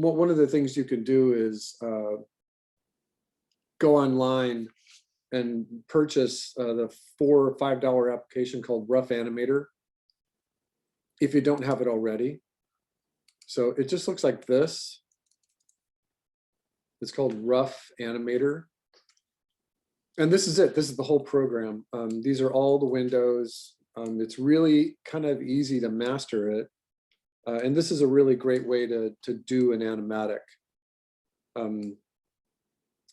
one of the things you can do is go online and purchase the $4 or $5 application called Rough Animator if you don't have it already. So it just looks like this. It's called Rough Animator. And this is it. This is the whole program. These are all the windows. It's really kind of easy to master it. And this is a really great way to do an animatic.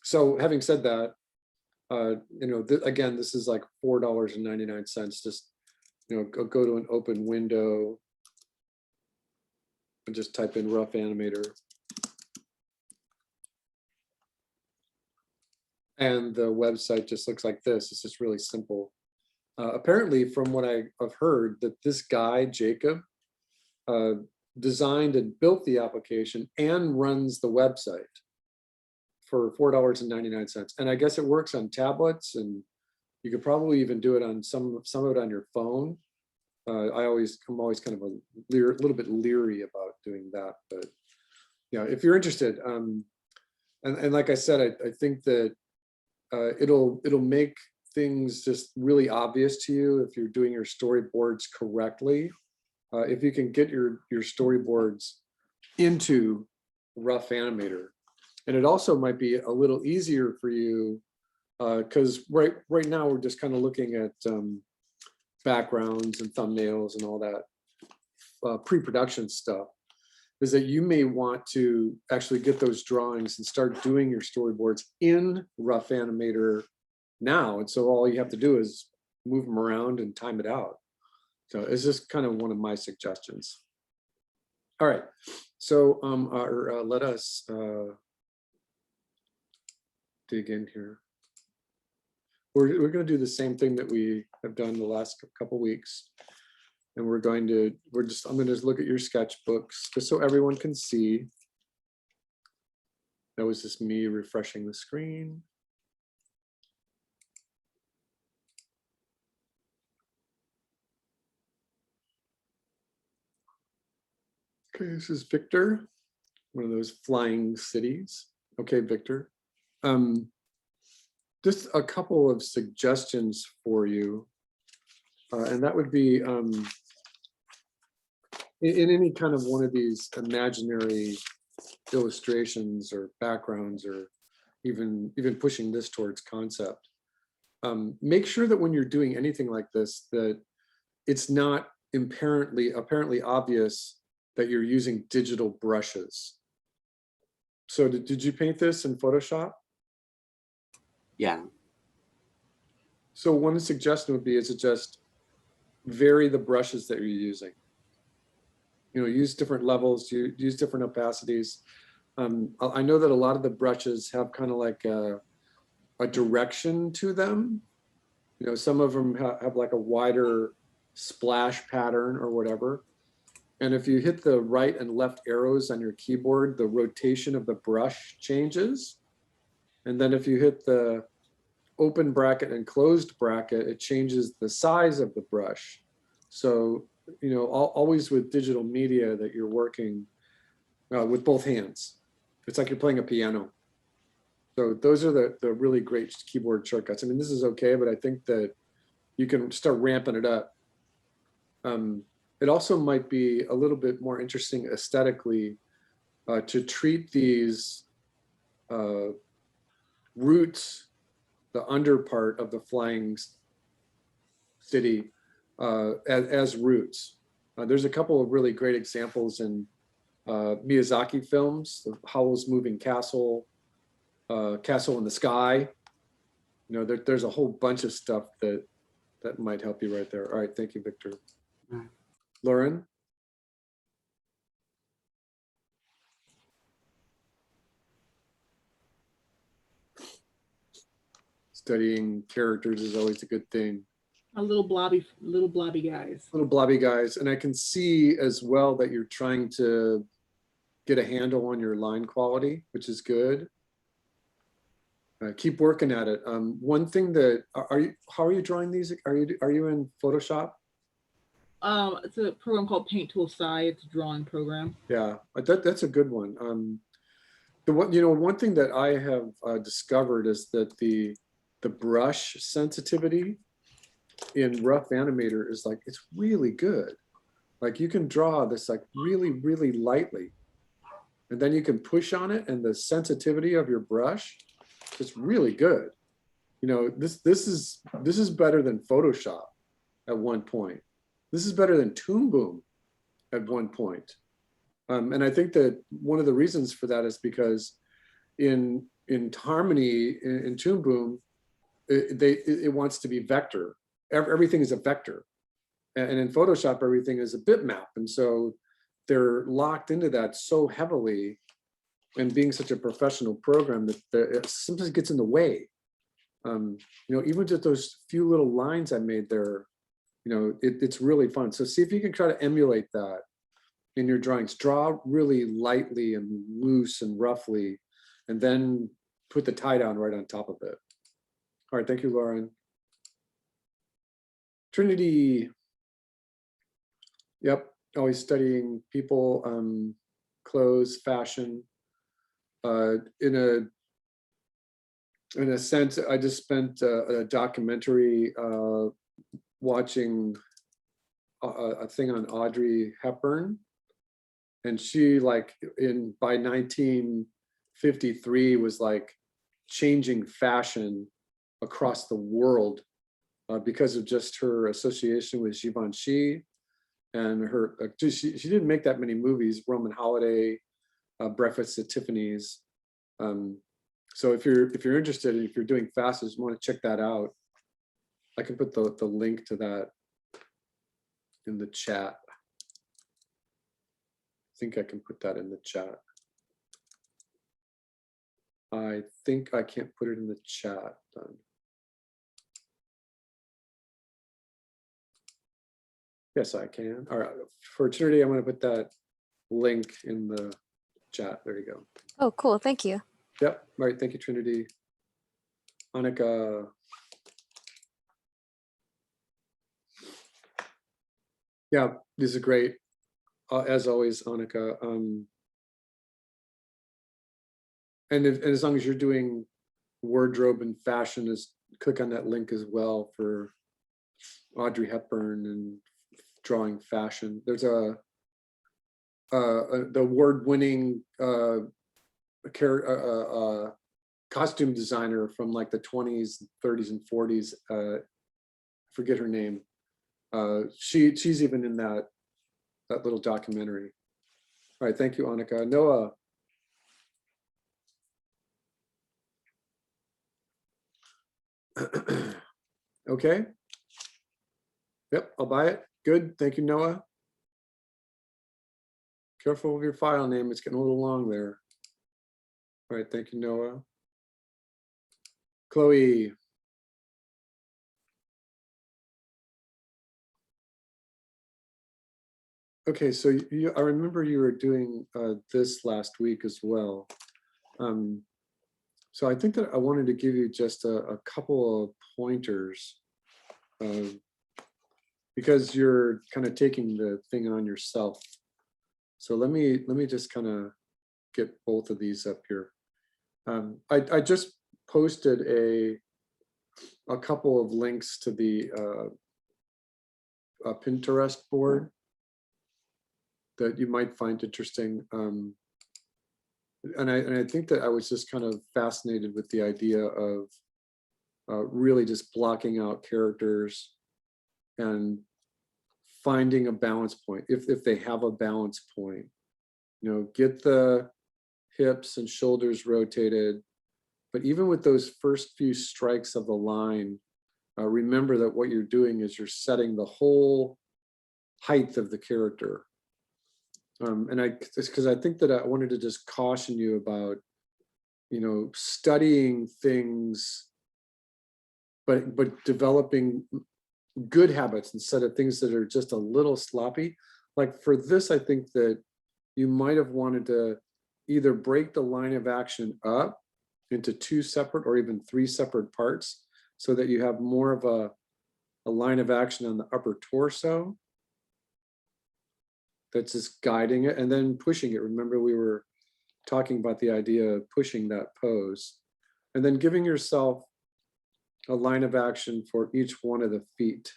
So having said that, again, this is like $4.99. Just, go to an open window and just type in Rough Animator. And the website just looks like this. It's just really simple. Apparently, from what I've heard, that this guy, Jacob, designed and built the application and runs the website for $4.99. And I guess it works on tablets, and you could probably even do it on some of it on your phone. I'm always kind of a little bit leery about doing that, but if you're interested, and like I said, I think that it'll make things just really obvious to you if you're doing your storyboards correctly. If you can get your storyboards into Rough Animator. And it also might be a little easier for you because right now we're just kind of looking at backgrounds and thumbnails and all that pre-production stuff, is that you may want to actually get those drawings and start doing your storyboards in Rough Animator now. And so all you have to do is move them around and time it out. So it's just kind of one of my suggestions. All right, so let us dig in here. We're going to do the same thing that we have done the last couple weeks. And I'm going to just look at your sketchbooks just so everyone can see. That was just me refreshing the screen. Okay, this is Victor, one of those flying cities. Okay, Victor. Just a couple of suggestions for you. And that would be in any kind of one of these imaginary illustrations or backgrounds, or even pushing this towards concept, make sure that when you're doing anything like this, that it's not apparently obvious that you're using digital brushes. So did you paint this in Photoshop? Yeah. So one suggestion would be is to just vary the brushes that you're using. Use different levels, use different opacities. I know that a lot of the brushes have kind of like a direction to them. Some of them have like a wider splash pattern or whatever. And if you hit the right and left arrows on your keyboard, the rotation of the brush changes. And then if you hit the open bracket and closed bracket, it changes the size of the brush. So, always with digital media that you're working with both hands. It's like you're playing a piano. So those are the really great keyboard shortcuts. I mean, this is okay, but I think that you can start ramping it up. It also might be a little bit more interesting aesthetically to treat these roots, the under part of the flying city, as roots. There's a couple of really great examples in Miyazaki films, the Howl's Moving Castle, Castle in the Sky. There's a whole bunch of stuff that might help you right there. All right, thank you, Victor. Lauren? Studying characters is always a good thing. Little blobby guys. Little blobby guys. And I can see as well that you're trying to get a handle on your line quality, which is good. Keep working at it. One thing that how are you drawing these? Are you in Photoshop? It's a program called Paint Tool Sci. It's a drawing program. Yeah, that's a good one. The one, one thing that I have discovered is that the brush sensitivity in Rough Animator is like, it's really good. Like you can draw this like really, really lightly, and then you can push on it, and the sensitivity of your brush is really good. This is better than Photoshop at one point. This is better than Toon Boom at one point. And I think that one of the reasons for that is because in Harmony, in Toon Boom, it wants to be vector. Everything is a vector. And in Photoshop, everything is a bitmap. And so they're locked into that so heavily, and being such a professional program that it sometimes gets in the way. Even just those few little lines I made there, it's really fun. So see if you can try to emulate that in your drawings. Draw really lightly and loose and roughly, and then put the tie down right on top of it. All right, thank you, Lauren. Trinity. Yep, always studying people, clothes, fashion. In a sense, I just spent a documentary watching a thing on Audrey Hepburn, and she by 1953 was like changing fashion across the world because of just her association with Givenchy, and her she didn't make that many movies. Roman Holiday, Breakfast at Tiffany's. So if you're interested, if you're doing fast, just want to check that out. I can put the link to that in the chat. I think I can put that in the chat. I think I can't put it in the chat. Done. Yes, I can. All right, for Trinity, I'm going to put that link in the chat. There you go. Oh, cool. Thank you. Yep. All right. Thank you, Trinity. Annika. Yeah, this is great. As always, Annika. And as long as you're doing wardrobe and fashion, click on that link as well for Audrey Hepburn and drawing fashion. There's the award-winning costume designer from like the 20s, 30s, and 40s. Forget her name. She's even in that little documentary. All right, thank you, Annika. Noah. Okay. Yep, I'll buy it. Good. Thank you, Noah. Careful with your file name. It's getting a little long there. All right. Thank you, Noah. Chloe. Okay, so I remember you were doing this last week as well. So I think that I wanted to give you just a couple of pointers because you're kind of taking the thing on yourself. So let me just kind of get both of these up here. I just posted a couple of links to the Pinterest board that you might find interesting. And I think that I was just kind of fascinated with the idea of really just blocking out characters and finding a balance point, if they have a balance point. Get the hips and shoulders rotated, but even with those first few strikes of the line, remember that what you're doing is you're setting the whole height of the character. And because I think that I wanted to just caution you about, studying things, but developing good habits instead of things that are just a little sloppy. Like for this, I think that you might have wanted to either break the line of action up into 2 separate or even 3 separate parts, so that you have more of a line of action on the upper torso that's just guiding it and then pushing it. Remember, we were talking about the idea of pushing that pose and then giving yourself a line of action for each one of the feet.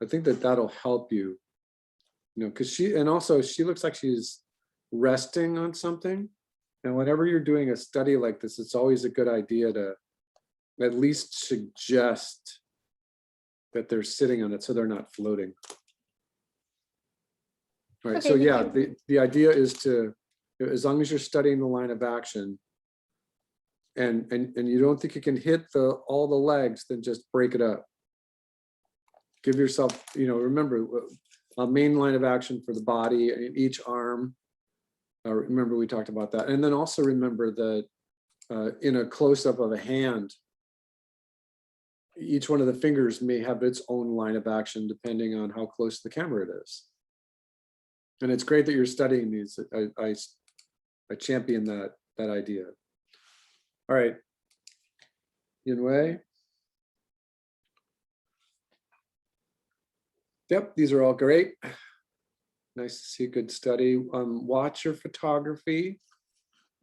I think that that'll help you, because she looks like she's resting on something. And whenever you're doing a study like this, it's always a good idea to at least suggest that they're sitting on it so they're not floating. All right, Okay, so thank yeah, you. the idea is to, as long as you're studying the line of action and you don't think you can hit all the legs, then just break it up. Give yourself, remember a main line of action for the body in each arm. Remember we talked about that. And then also remember that in a close-up of a hand, each one of the fingers may have its own line of action depending on how close to the camera it is. And it's great that you're studying these. I champion that idea. All right, Yunwei. Yep, these are all great. Nice to see a good study. Watch your photography.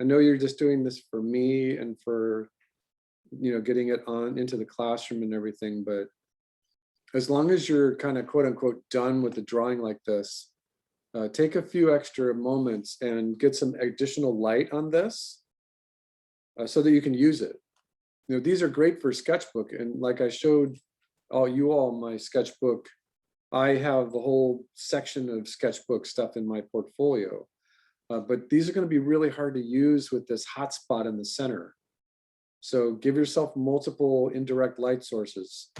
I know you're just doing this for me and for, getting it on into the classroom and everything, but as long as you're kind of quote unquote done with the drawing like this, take a few extra moments and get some additional light on this so that you can use it. These are great for sketchbook. And like I showed all my sketchbook, I have a whole section of sketchbook stuff in my portfolio, but these are going to be really hard to use with this hotspot in the center. So give yourself multiple indirect light sources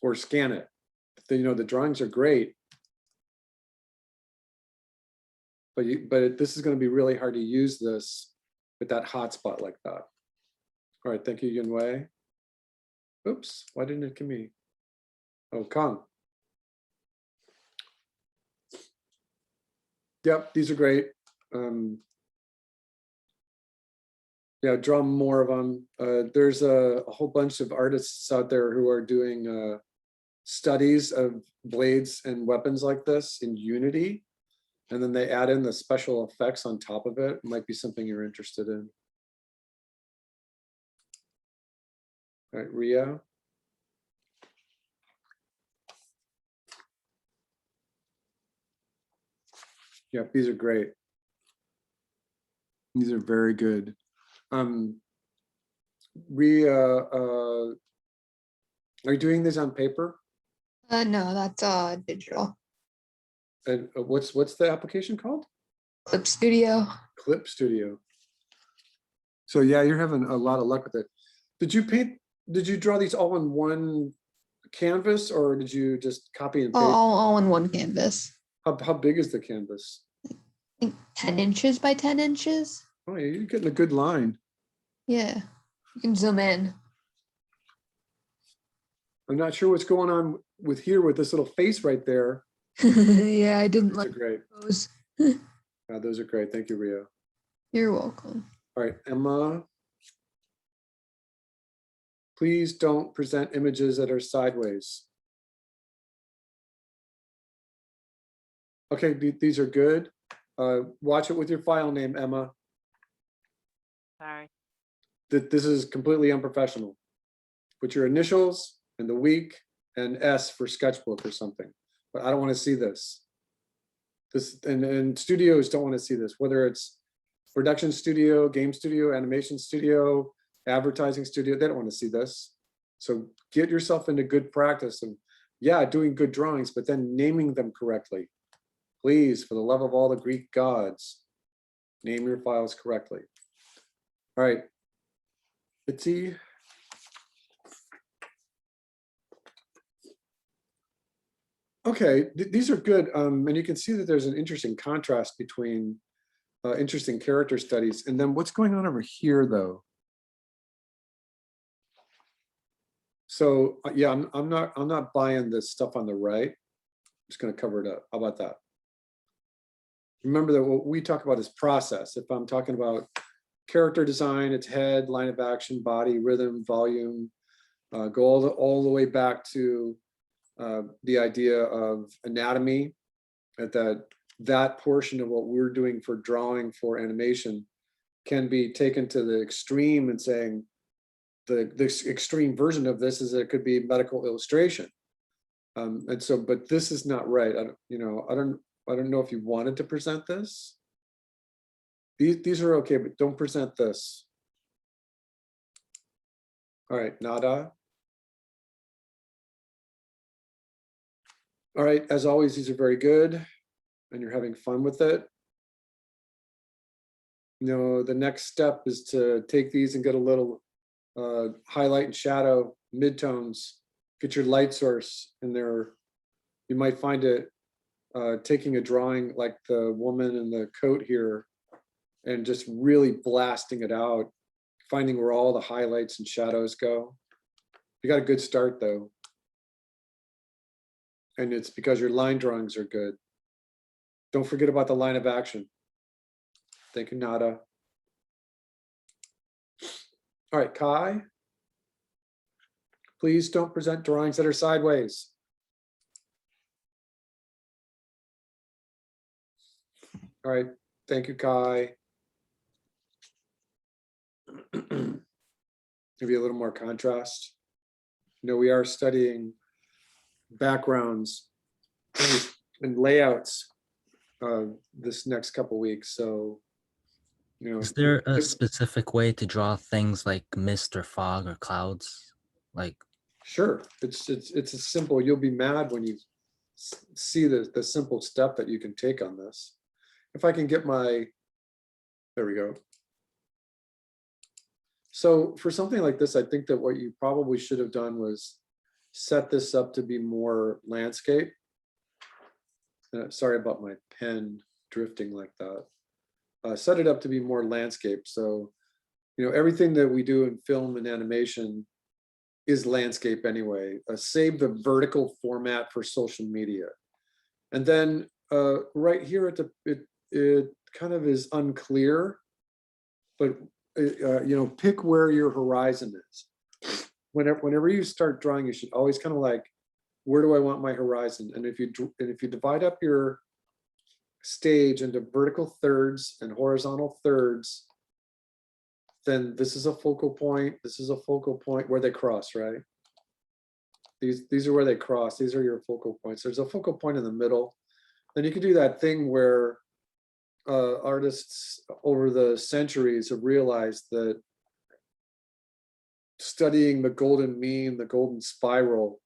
or scan it. The drawings are great, but this is going to be really hard to use this with that hotspot like that. All right, thank you, Yunwei. Oops, why didn't it give me? Oh, Kong. Yep, these are great. Yeah, draw more of them. There's a whole bunch of artists out there who are doing studies of blades and weapons like this in Unity. And then they add in the special effects on top of it. It might be something you're interested in. All right, Ria. Yep, these are great. These are very good. Ria, are you doing this on paper? No, that's digital. And what's the application called? Clip Studio. Clip Studio. So yeah, you're having a lot of luck with it. Did you draw these all in one canvas or did you just copy and paste? All in one canvas. How big is the canvas? I think 10 inches by 10 inches. Oh, yeah, you're getting a good line. Yeah, you can zoom in. I'm not sure what's going on with this little face right there. Yeah, I didn't Those like are great. those. Those are great. Thank you, Ria. You're welcome. All right, Emma. Please don't present images that are sideways. Okay, these are good. Watch it with your file name, Emma. Sorry. This is completely unprofessional. Put your initials and the week and S for sketchbook or something. But I don't want to see this. And studios don't want to see this, whether it's production studio, game studio, animation studio, advertising studio, they don't want to see this. So get yourself into good practice of, yeah, doing good drawings, but then naming them correctly. Please, for the love of all the Greek gods, name your files correctly. All right, Bitsy. Okay, these are good. And you can see that there's an interesting contrast between interesting character studies. And then what's going on over here though? So yeah, I'm not buying this stuff on the right. I'm just gonna cover it up. How about that? Remember that what we talk about is process. If I'm talking about character design, it's head, line of action, body, rhythm, volume, go all the way back to the idea of anatomy, that portion of what we're doing for drawing for animation can be taken to the extreme and saying this extreme version of this is it could be medical illustration. And so, but this is not right. I don't know if you wanted to present this. These are okay, but don't present this. All right, nada. All right, as always, these are very good and you're having fun with it. The next step is to take these and get a little highlight and shadow, midtones, get your light source in there. You might find it taking a drawing like the woman in the coat here and just really blasting it out, finding where all the highlights and shadows go. You got a good start though. And it's because your line drawings are good. Don't forget about the line of action. Thank you, Nada. All right, Kai. Please don't present drawings that are sideways. All right, thank you, Kai. Maybe a little more contrast. We are studying backgrounds and layouts this next couple weeks. So, Is there a specific way to draw things like mist or fog or clouds? Like, sure, it's a simple. You'll be mad when you see the simple step that you can take on this. If I can get my, there we go. So for something like this, I think that what you probably should have done was set this up to be more landscape. Sorry about my pen drifting like that. Set it up to be more landscape. So, everything that we do in film and animation is landscape anyway. Save the vertical format for social media. And then right here at it kind of is unclear, but pick where your horizon is. Whenever you start drawing, you should always kind of like, where do I want my horizon? And if you divide up your stage into vertical thirds and horizontal thirds, then this is a focal point. This is a focal point where they cross, right? These are where they cross. These are your focal points. There's a focal point in the middle. Then you can do that thing where artists over the centuries have realized that studying the golden mean, the golden spiral,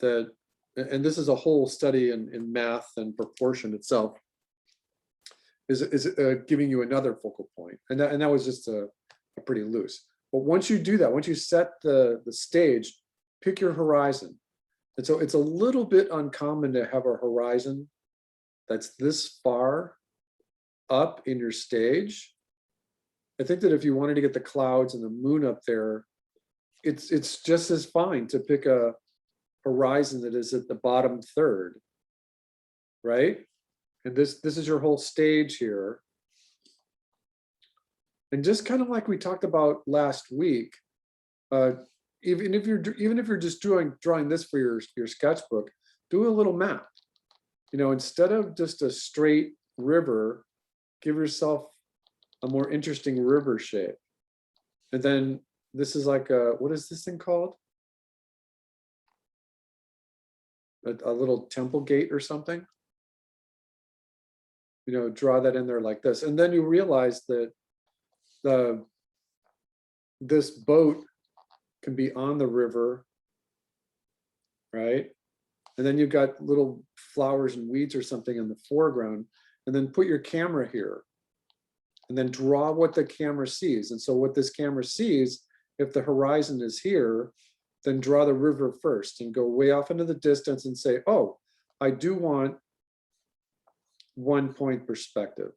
and this is a whole study in math and proportion itself, is giving you another focal point. And that was just a pretty loose. But once you do that, once you set the stage, pick your horizon. And so it's a little bit uncommon to have a horizon that's this far up in your stage. I think that if you wanted to get the clouds and the moon up there, it's just as fine to pick a horizon that is at the bottom third, right? And this is your whole stage here. And just kind of like we talked about last week, even if you're just drawing this for your sketchbook, do a little map. Instead of just a straight river, give yourself a more interesting river shape. And then this is like what is this thing called? A little temple gate or something. Draw that in there like this. And then you realize that this boat can be on the river, right? And then you've got little flowers and weeds or something in the foreground, and then put your camera here and then draw what the camera sees. And so what this camera sees, if the horizon is here, then draw the river first and go way off into the distance and say, oh, I do want 1 point perspective.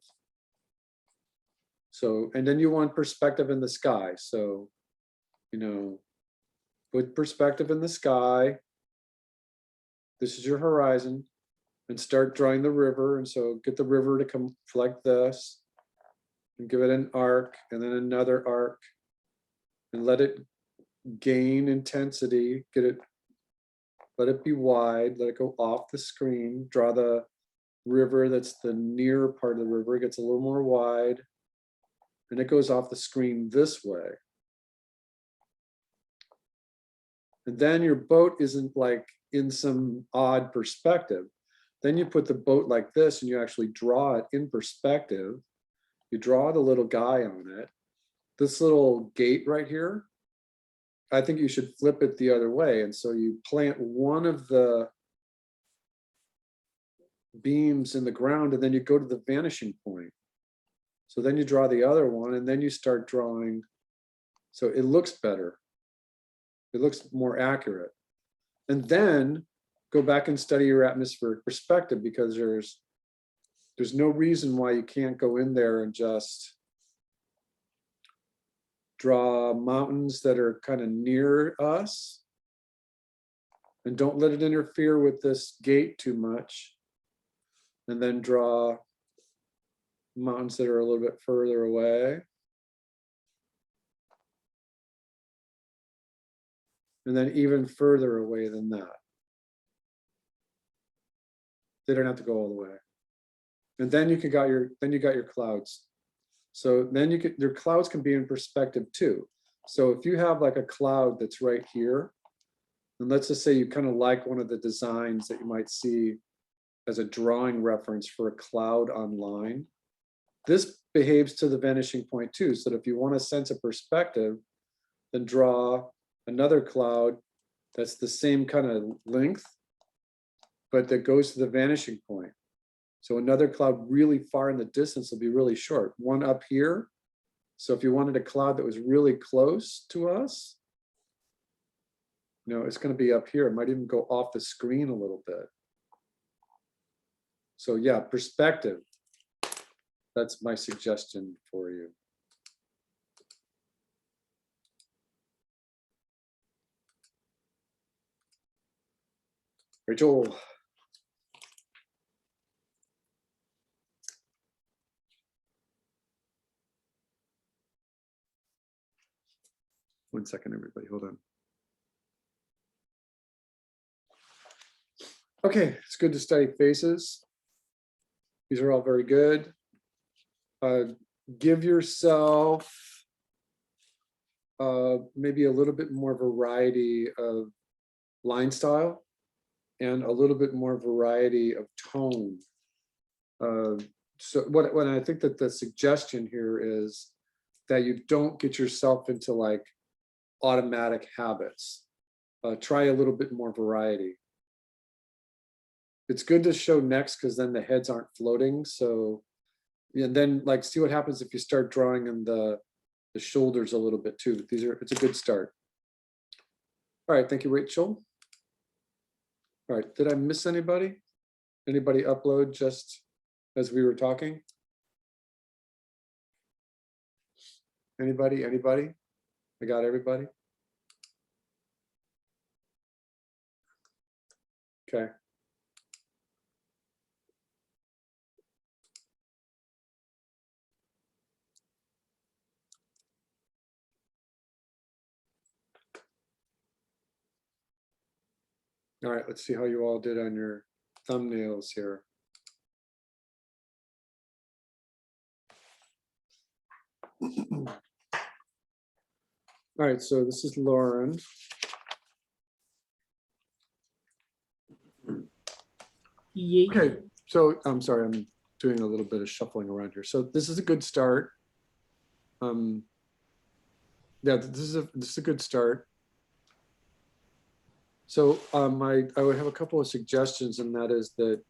So, and then you want perspective in the sky. So, put perspective in the sky. This is your horizon, and start drawing the river. And so get the river to come like this and give it an arc and then another arc and let it gain intensity, get it let it be wide, let it go off the screen, draw the river that's the near part of the river, it gets a little more wide, and it goes off the screen this way. And then your boat isn't like in some odd perspective. Then you put the boat like this and you actually draw it in perspective. You draw the little guy on it. This little gate right here, I think you should flip it the other way. And so you plant one of the beams in the ground and then you go to the vanishing point. So then you draw the other one and then you start drawing. So it looks better. It looks more accurate. And then go back and study your atmospheric perspective, because there's no reason why you can't go in there and just draw mountains that are kind of near us. And don't let it interfere with this gate too much. And then draw mountains that are a little bit further away. And then even further away than that. They don't have to go all the way. And then you got your clouds. So then your clouds can be in perspective too. So if you have like a cloud that's right here, and let's just say you kind of like one of the designs that you might see as a drawing reference for a cloud online, this behaves to the vanishing point too. So that if you want a sense of perspective, then draw another cloud that's the same kind of length, but that goes to the vanishing point. So another cloud really far in the distance will be really short. One up here. So if you wanted a cloud that was really close to us, it's going to be up here. It might even go off the screen a little bit. So yeah, perspective. That's my suggestion for you. Rachel. One second, everybody, hold on. Okay, it's good to study faces. These are all very good. Give yourself maybe a little bit more variety of line style and a little bit more variety of tone. So what I think that the suggestion here is that you don't get yourself into like automatic habits. Try a little bit more variety. It's good to show next because then the heads aren't floating. So, and then like see what happens if you start drawing in the shoulders a little bit too. It's a good start. All right, thank you, Rachel. All right, did I miss anybody? Anybody upload just as we were talking? Anybody? I got everybody? Okay. All right, let's see how you all did on your thumbnails here. All right, so this is Lauren. Yeet. Okay, so I'm sorry, I'm doing a little bit of shuffling around here. So this is a good start. Yeah, this is a good start. So I would have a couple of suggestions, and that is that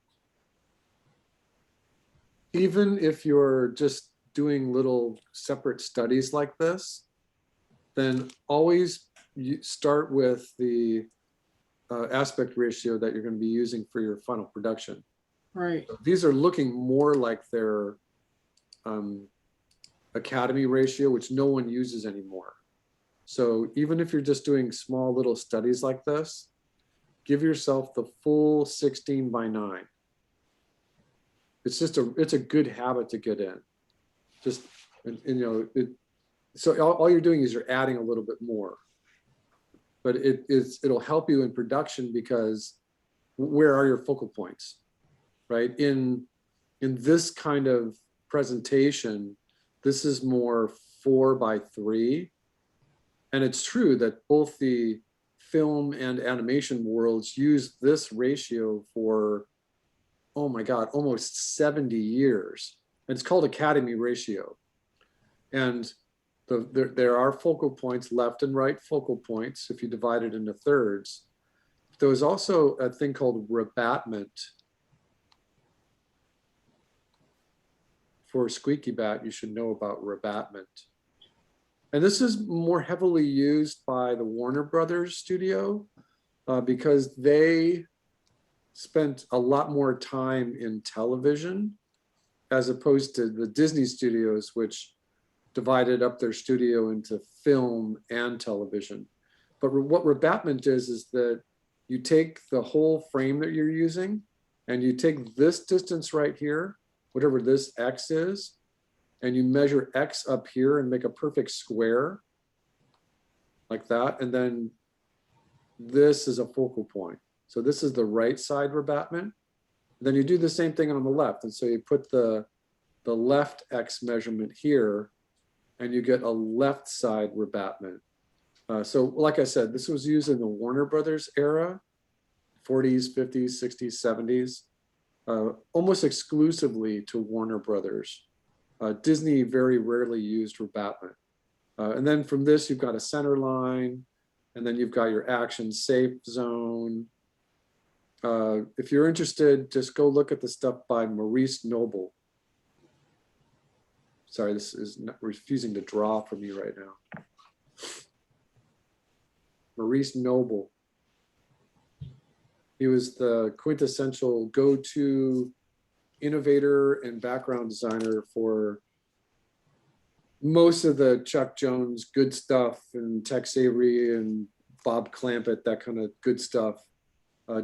even if you're just doing little separate studies like this, then always you start with the aspect ratio that you're going to be using for your final production. Right. These are looking more like their Academy ratio, which no one uses anymore. So even if you're just doing small little studies like this, give yourself the full 16:9. It's a good habit to get in. Just, so all you're doing is you're adding a little bit more. but it'll help you in production because where are your focal points, right? In this kind of presentation, this is more 4:3. And it's true that both the film and animation worlds use this ratio for, oh my God, almost 70 years. It's called Academy ratio. And there are focal points, left and right focal points, if you divide it into thirds. There was also a thing called rebatment. For Squeaky Bat, you should know about rebatment. And this is more heavily used by the Warner Brothers studio because they spent a lot more time in television as opposed to the Disney studios, which divided up their studio into film and television. But what rebatment is that you take the whole frame that you're using and you take this distance right here, whatever this X is, and you measure X up here and make a perfect square like that. And then this is a focal point. So this is the right side rebatment. Then you do the same thing on the left. And so you put the left X measurement here and you get a left side rebatment. So like I said, this was used in the Warner Brothers era, 40s, 50s, 60s, 70s, almost exclusively to Warner Brothers. Disney very rarely used rebatment. And then from this, you've got a center line, and then you've got your action safe zone. If you're interested, just go look at the stuff by Maurice Noble. Sorry, this is refusing to draw for me right now. Maurice Noble. He was the quintessential go-to innovator and background designer for most of the Chuck Jones good stuff and Tex Avery and Bob Clampett, that kind of good stuff.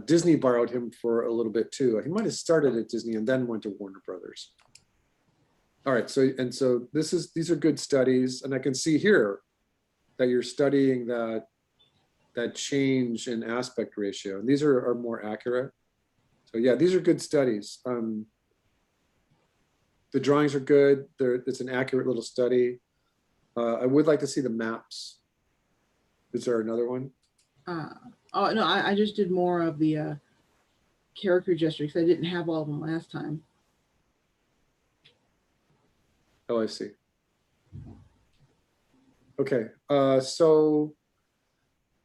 Disney borrowed him for a little bit too. He might have started at Disney and then went to Warner Brothers. All right, so these are good studies, and I can see here that you're studying that change in aspect ratio, and these are more accurate. So yeah, these are good studies. The drawings are good. It's an accurate little study. I would like to see the maps. Is there another one? Oh no, I just did more of the character gestures. I didn't have all of them last time. Oh, I see. Okay, so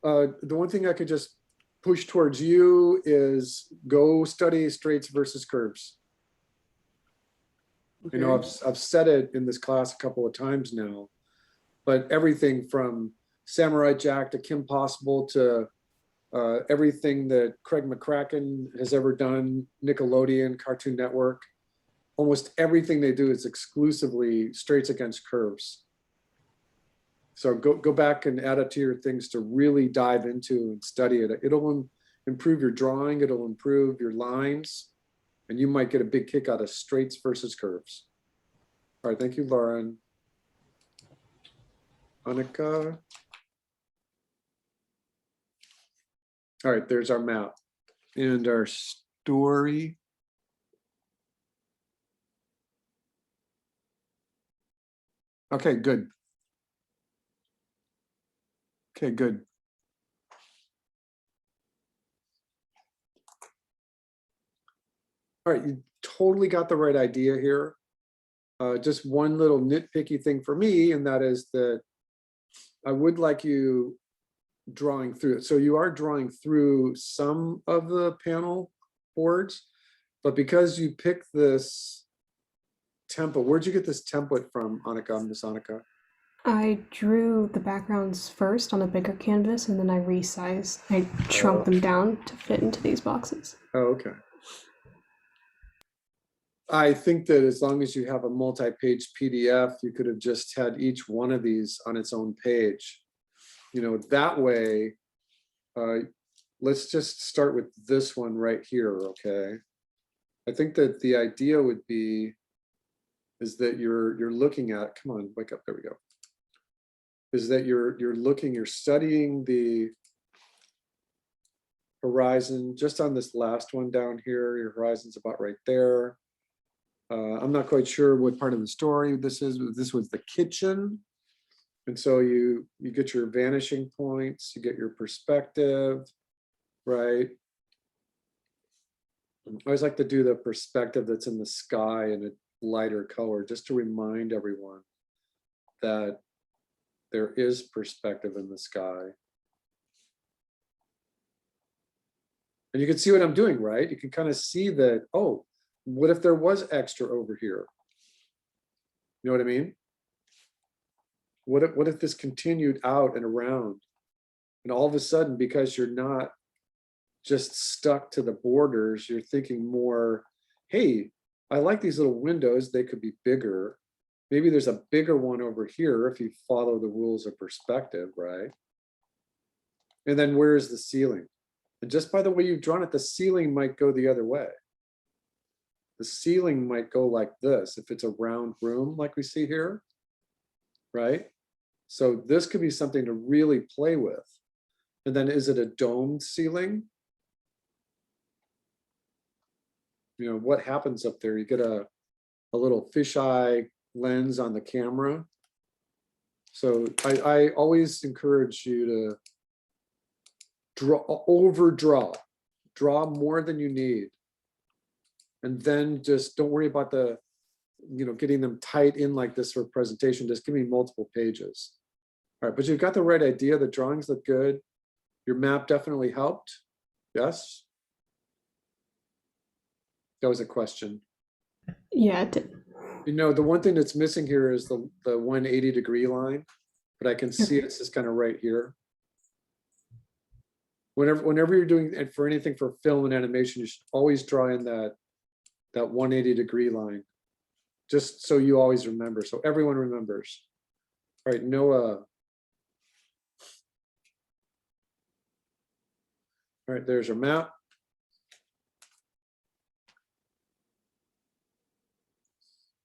the one thing I could just push towards you is go study straights versus curves. Okay. You know, I've said it in this class a couple of times now, but everything from Samurai Jack to Kim Possible to everything that Craig McCracken has ever done, Nickelodeon, Cartoon Network, almost everything they do is exclusively straights against curves. So go back and add it to your things to really dive into and study it. It'll improve your drawing, it'll improve your lines, and you might get a big kick out of straights versus curves. All right, thank you, Lauren. Annika. All right, there's our map and our story. Okay, good. Okay, good. All right, you totally got the right idea here. Just one little nitpicky thing for me, and that is that I would like you drawing through it. So you are drawing through some of the panel boards, but because you picked this template, where'd you get this template from, Annika, Miss Annika? I drew the backgrounds first on a bigger canvas, and then I resized. I shrunk them down to fit into these boxes. Oh, okay. I think that as long as you have a multi-page PDF, you could have just had each one of these on its own page. You know, that way, let's just start with this one right here, okay? I think that the idea would be is that you're looking at, come on, wake up, there we go. Is that you're studying the horizon, just on this last one down here, your horizon's about right there. I'm not quite sure what part of the story this is, but this was the kitchen. And so you get your vanishing points, you get your perspective, right? I always like to do the perspective that's in the sky in a lighter color, just to remind everyone that there is perspective in the sky. And you can see what I'm doing, right? You can kind of see that, oh, what if there was extra over here? You know what I mean? What if this continued out and around? And all of a sudden, because you're not just stuck to the borders, you're thinking more, hey, I like these little windows, they could be bigger. Maybe there's a bigger one over here if you follow the rules of perspective, right? And then where's the ceiling? And just by the way you've drawn it, the ceiling might go the other way. The ceiling might go like this if it's a round room like we see here, right? So this could be something to really play with. And then is it a domed ceiling? You know, what happens up there? You get a little fisheye lens on the camera. So I always encourage you to overdraw, draw more than you need. And then just don't worry about getting them tight in like this for a presentation. Just give me multiple pages. All right, but you've got the right idea. The drawings look good. Your map definitely helped. Yes? That was a question. Yeah, it did. You know, the one thing that's missing here is the 180-degree line, but I can see it's just kind of right here. Whenever you're doing it for anything for film and animation, you should always draw in that 180-degree line, just so you always remember, so everyone remembers. All right, Noah. All right, there's your map.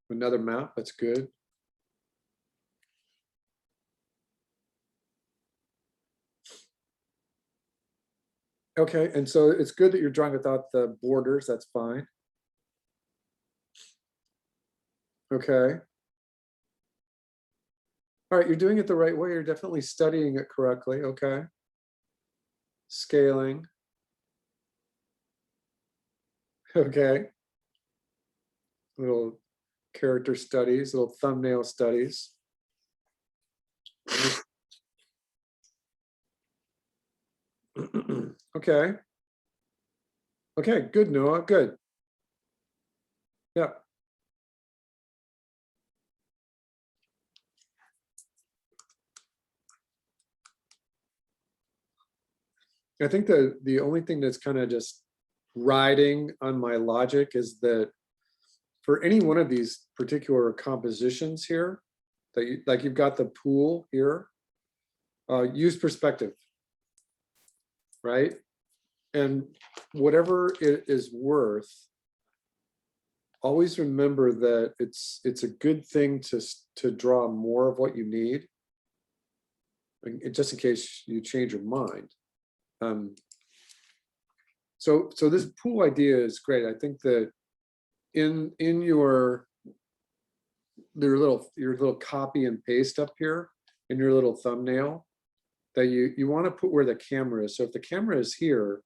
Another map, that's good. Okay, and so it's good that you're drawing without the borders, that's fine. Okay. All right, you're doing it the right way. You're definitely studying it correctly, okay. Scaling. Okay. Little character studies, little thumbnail studies. Okay. Okay, good, Noah, good. Yeah. I think the only thing that's kind of just riding on my logic is that for any one of these particular compositions here, that like you've got the pool here, use perspective, right? And whatever it is worth, always remember that it's a good thing to draw more of what you need, just in case you change your mind. So this pool idea is great. I think that in your little copy and paste up here in your little thumbnail, that you want to put where the camera is. So if the camera is here,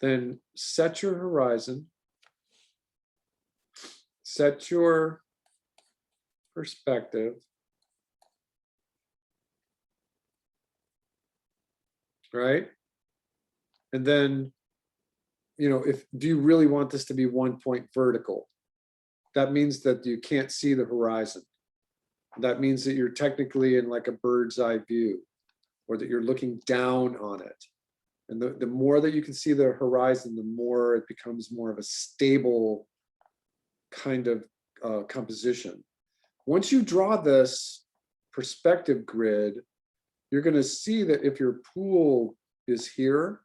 then set your horizon, set your perspective, right? And then, do you really want this to be 1 point vertical? That means that you can't see the horizon. That means that you're technically in like a bird's eye view, or that you're looking down on it. And the more that you can see the horizon, the more it becomes more of a stable kind of composition. Once you draw this perspective grid, you're going to see that if your pool is here,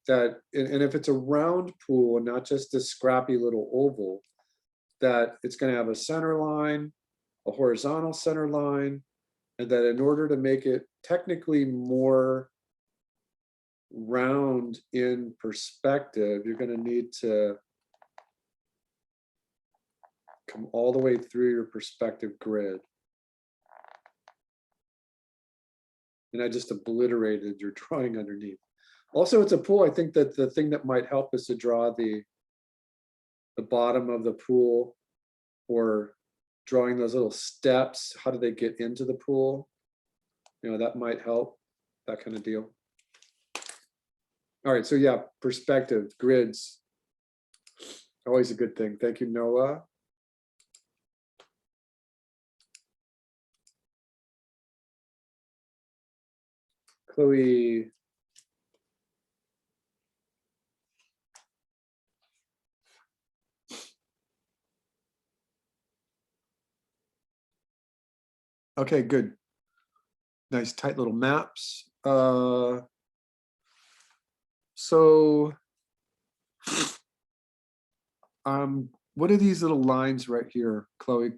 and if it's a round pool and not just a scrappy little oval, that it's going to have a center line, a horizontal center line, and that in order to make it technically more round in perspective, you're going to need to come all the way through your perspective grid. And I just obliterated your drawing underneath. Also, it's a pool. I think that the thing that might help is to draw the bottom of the pool, or drawing those little steps. How do they get into the pool? You know, that might help, that kind of deal. All right, so yeah, perspective, grids, always a good thing. Thank you, Noah. Chloe. Okay, good. Nice tight little maps. So what are these little lines right here, Chloe?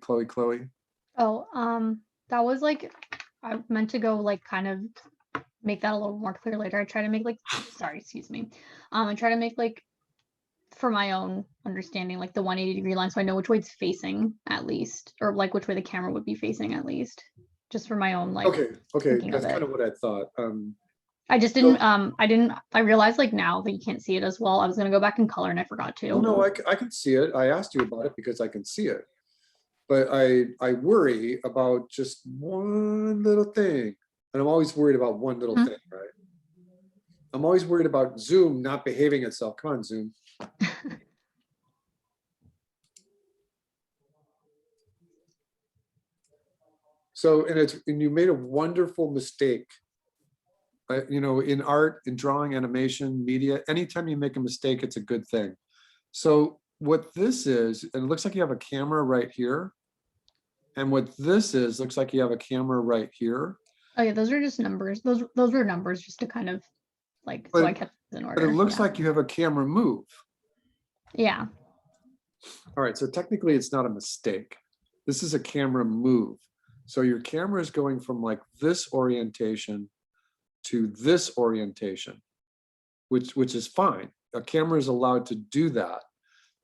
Oh, that was like, I meant to go like kind of make that a little more clear later. I try to make like, sorry, excuse me. I try to make like, for my own understanding, like the 180-degree line, so I know which way it's facing at least, or like which way the camera would be facing at least, just for my own like. Okay, thinking of that's kind it. of what I thought. I just didn't, I realized like now that you can't see it as well. I was gonna go back in color and I forgot to. Oh no, I can see it. I asked you about it because I can see it. But I worry about just one little thing. And I'm always worried about one little thing, right? I'm always worried about Zoom not behaving itself. Come on, Zoom. So, and you made a wonderful mistake. You know, in art, in drawing, animation, media, anytime you make a mistake, it's a good thing. So what this is, and it looks like you have a camera right here. And what this is, looks like you have a camera right here. Oh yeah, those are just numbers. Those were numbers just to kind of like, so I kept it in order. But it looks yeah. like you have a camera move. Yeah. All right, so technically it's not a mistake. This is a camera move. So your camera is going from like this orientation to this orientation, which is fine. A camera is allowed to do that.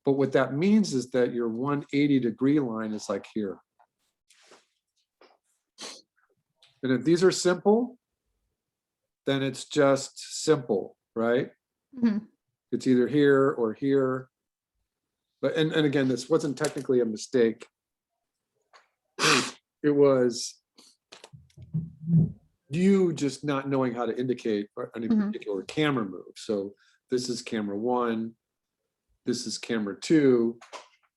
But what that means is that your 180-degree line is like here. And if these are simple, then it's just simple, right? Mhm. It's either here or here. But and again, this wasn't technically a mistake. It was you just not knowing how to indicate any particular camera move. So this is camera 1, this is camera 2,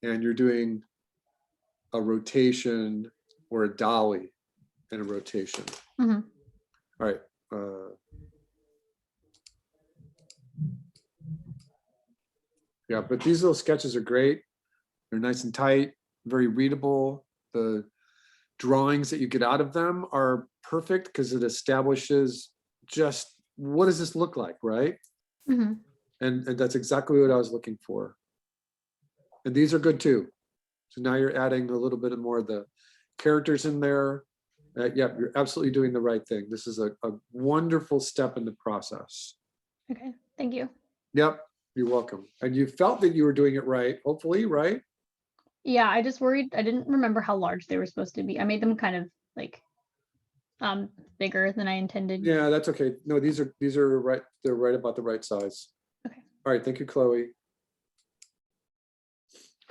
and you're doing a rotation or a dolly and a rotation. Mhm. All right. Yeah, but these little sketches are great. They're nice and tight, very readable. The drawings that you get out of them are perfect because it establishes just what does this look like, right? Mhm. And that's exactly what I was looking for. And these are good too. So now you're adding a little bit more of the characters in there. Yeah, you're absolutely doing the right thing. This is a wonderful step in the process. Okay, thank you. Yep, you're welcome. And you felt that you were doing it right, hopefully, right? Yeah, I just worried. I didn't remember how large they were supposed to be. I made them kind of like bigger than I intended. Yeah, that's okay. No, these are right. They're right about the right size. Okay. All right, thank you, Chloe.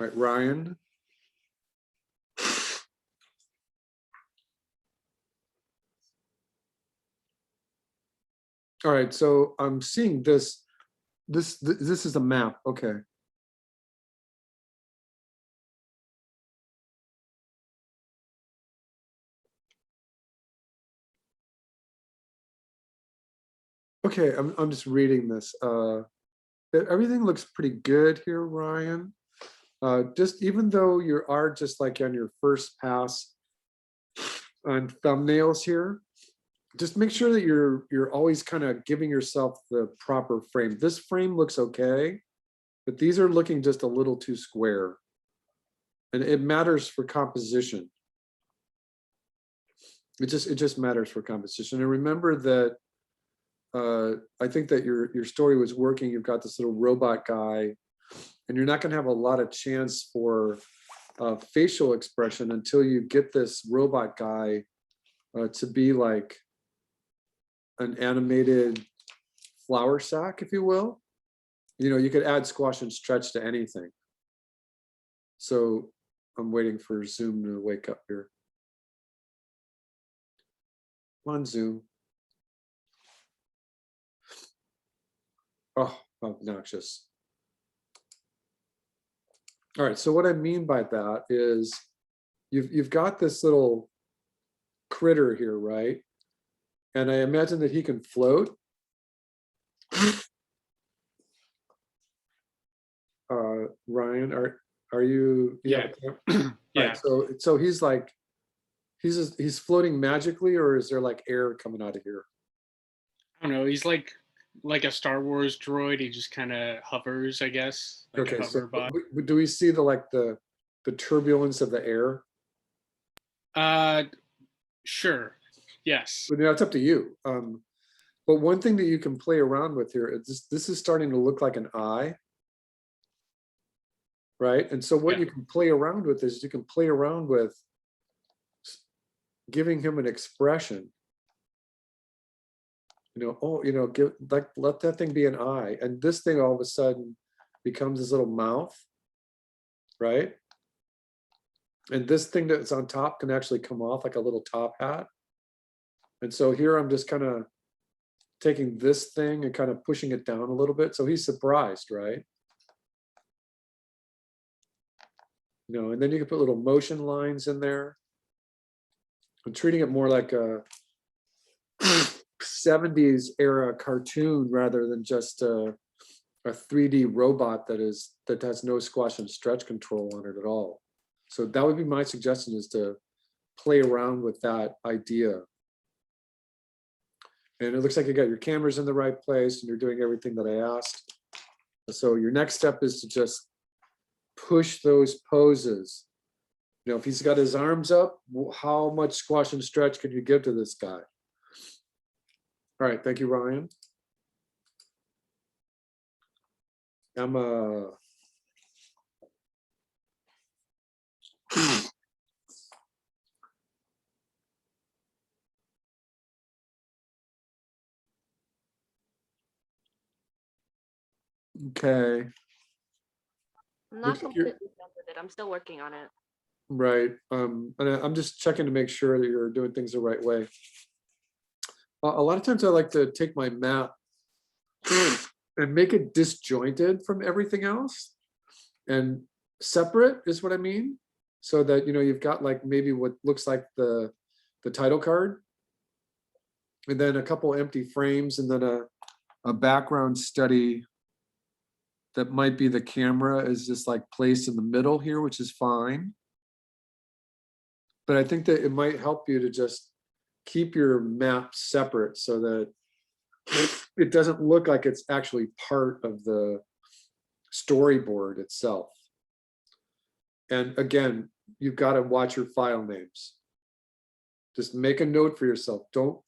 All right, Ryan. All right, so I'm seeing this. This is a map. Okay. Okay, I'm just reading this. Everything looks pretty good here, Ryan. Just even though you are just like on your first pass on thumbnails here, just make sure that you're always kind of giving yourself the proper frame. This frame looks okay, but these are looking just a little too square. And it matters for composition. It just matters for composition. And remember that I think that your story was working. You've got this little robot guy, and you're not going to have a lot of chance for facial expression until you get this robot guy to be like an animated flour sack, if you will. You know, you could add squash and stretch to anything. So I'm waiting for Zoom to wake up here. Come on, Zoom. Oh, obnoxious. All right, so what I mean by that is you've got this little critter here, right? And I imagine that he can float. Ryan, are you? Yeah. Right, Yeah. so he's like, he's floating magically, or is there like air coming out of here? I don't know. He's like a Star Wars droid. He just kind of hovers, I guess. Like Okay, a so hover bot. do we see the turbulence of the air? Sure. Yes. But, you know, it's up to you. But one thing that you can play around with here is this is starting to look like an eye. Right. And so what Yeah. you can play around with is you can play around with giving him an expression. You know, oh, you know, let that thing be an eye. And this thing all of a sudden becomes his little mouth. Right. And this thing that's on top can actually come off like a little top hat. And so here I'm just kind of taking this thing and kind of pushing it down a little bit. So he's surprised, right? You know, and then you can put little motion lines in there. I'm treating it more like a 70s era cartoon rather than just a 3D robot that has no squash and stretch control on it at all. So that would be my suggestion, is to play around with that idea. And it looks like you got your cameras in the right place and you're doing everything that I asked. So your next step is to just push those poses. You know, if he's got his arms up, how much squash and stretch could you give to this guy? All right, thank you, Ryan. Emma. Okay, I'm Looks not like you're- completely done with it. I'm still working on it. right. And I'm just checking to make sure that you're doing things the right way. A lot of times I like to take my map and make it disjointed from everything else and separate is what I mean. So that, you know, you've got like maybe what looks like the title card, and then a couple empty frames, and then a background study that might be the camera is just like placed in the middle here, which is fine. But I think that it might help you to just keep your map separate so that it doesn't look like it's actually part of the storyboard itself. And again, you've got to watch your file names. Just make a note for yourself. Don't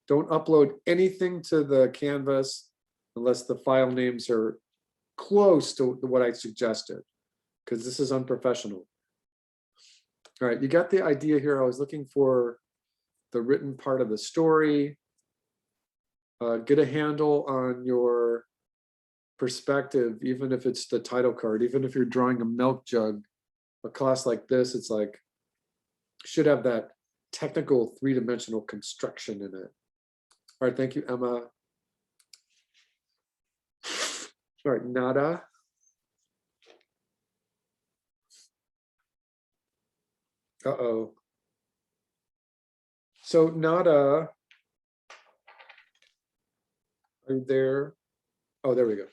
upload anything to the canvas unless the file names are close to what I suggested, because this is unprofessional. All right, you got the idea here. I was looking for the written part of the story. Get a handle on your perspective, even if it's the title card, even if you're drawing a milk jug, a class like this, it's like, should have that technical three-dimensional construction in it. All right, thank you, Emma. All right, Nada. Uh-oh. So Nada, are you there? Oh, there we go.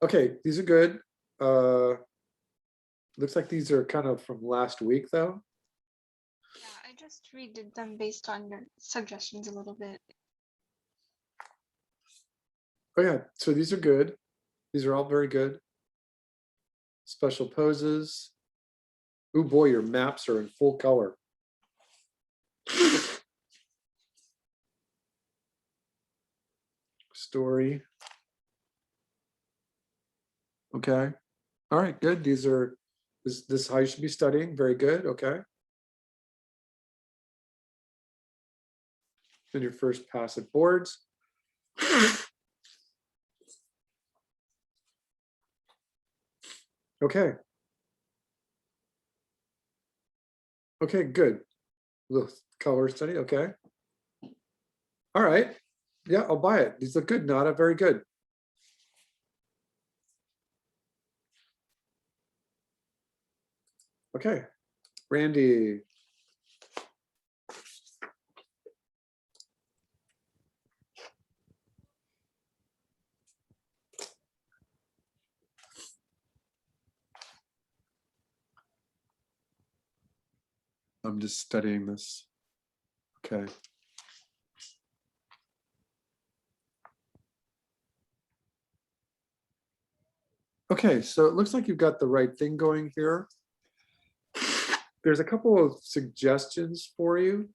Okay, these are good. Looks like these are kind of from last week though. Yeah, I just redid them based on your suggestions a little bit. Oh yeah, so these are good. These are all very good. Special poses. Oh boy, your maps are in full color. story. Okay, all right, good. These are, this is how you should be studying. Very good, okay. Then your first pass at boards. Okay. Okay, good. The color study, okay. All right, yeah, I'll buy it. These look good, Nada, very good. Okay, Randy. I'm just studying this. Okay. Okay, so it looks like you've got the right thing going here. There's a couple of suggestions for you,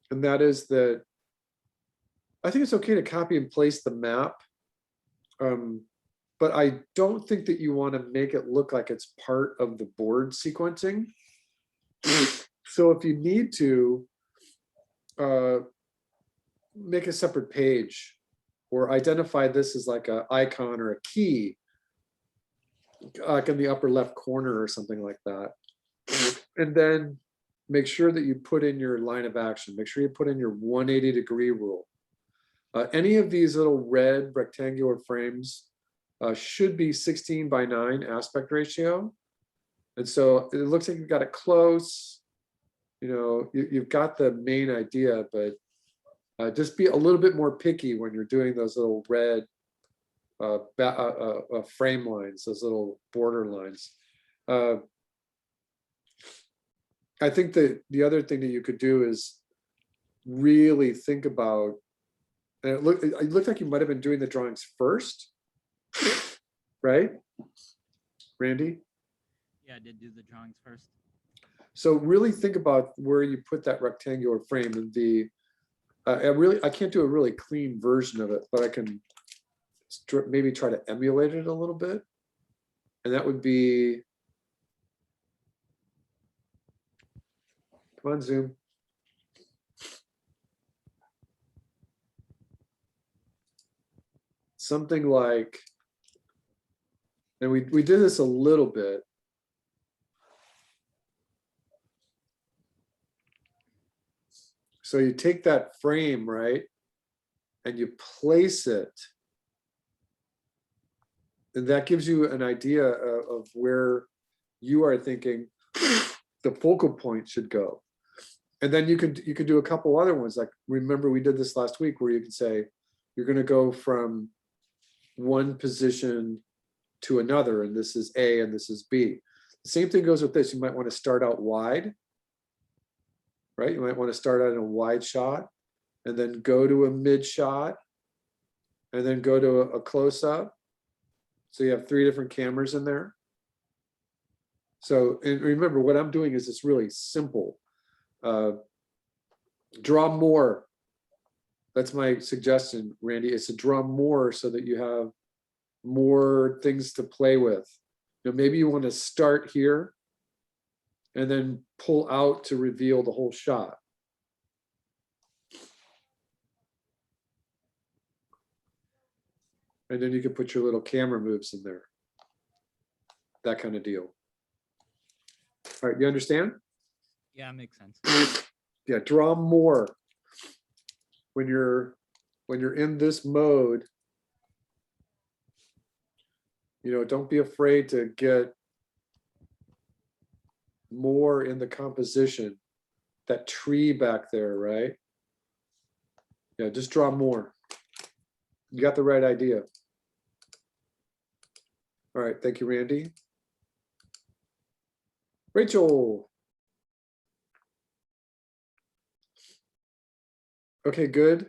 and that is that I think it's okay to copy and paste the map. But I don't think that you want to make it look like it's part of the board sequencing. So if you need to, make a separate page or identify this as like an icon or a key, like in the upper left corner or something like that. And then make sure that you put in your line of action. Make sure you put in your 180-degree rule. Any of these little red rectangular frames should be 16:9 aspect ratio. And so it looks like you've got it close. You know, you've got the main idea, but just be a little bit more picky when you're doing those little red frame lines, those little border lines. I think that the other thing that you could do is really think about, and it looked like you might have been doing the drawings first, right, Randy? Yeah, I did do the drawings first. So really think about where you put that rectangular frame and the, I can't do a really clean version of it, but I can maybe try to emulate it a little bit. And that would be, come on, Zoom. Something like, and we did this a little bit. So you take that frame, right, and you place it, and that gives you an idea of where you are thinking the focal point should go. And then you could do a couple other ones. Like, remember we did this last week where you can say you're going to go from one position to another, and this is A and this is B. The same thing goes with this. You might want to start out wide, right? You might want to start out in a wide shot and then go to a mid shot and then go to a close up. So you have 3 different cameras in there. So, and remember what I'm doing is it's really simple. Draw more. That's my suggestion, Randy, is to draw more so that you have more things to play with. You know, maybe you want to start here and then pull out to reveal the whole shot. And then you can put your little camera moves in there. That kind of deal. All right, you understand? Yeah, makes sense. Yeah, draw more. When you're in this mode, you know, don't be afraid to get more in the composition. That tree back there, right? Yeah, just draw more. You got the right idea. All right, thank you, Randy. Rachel. Okay, good.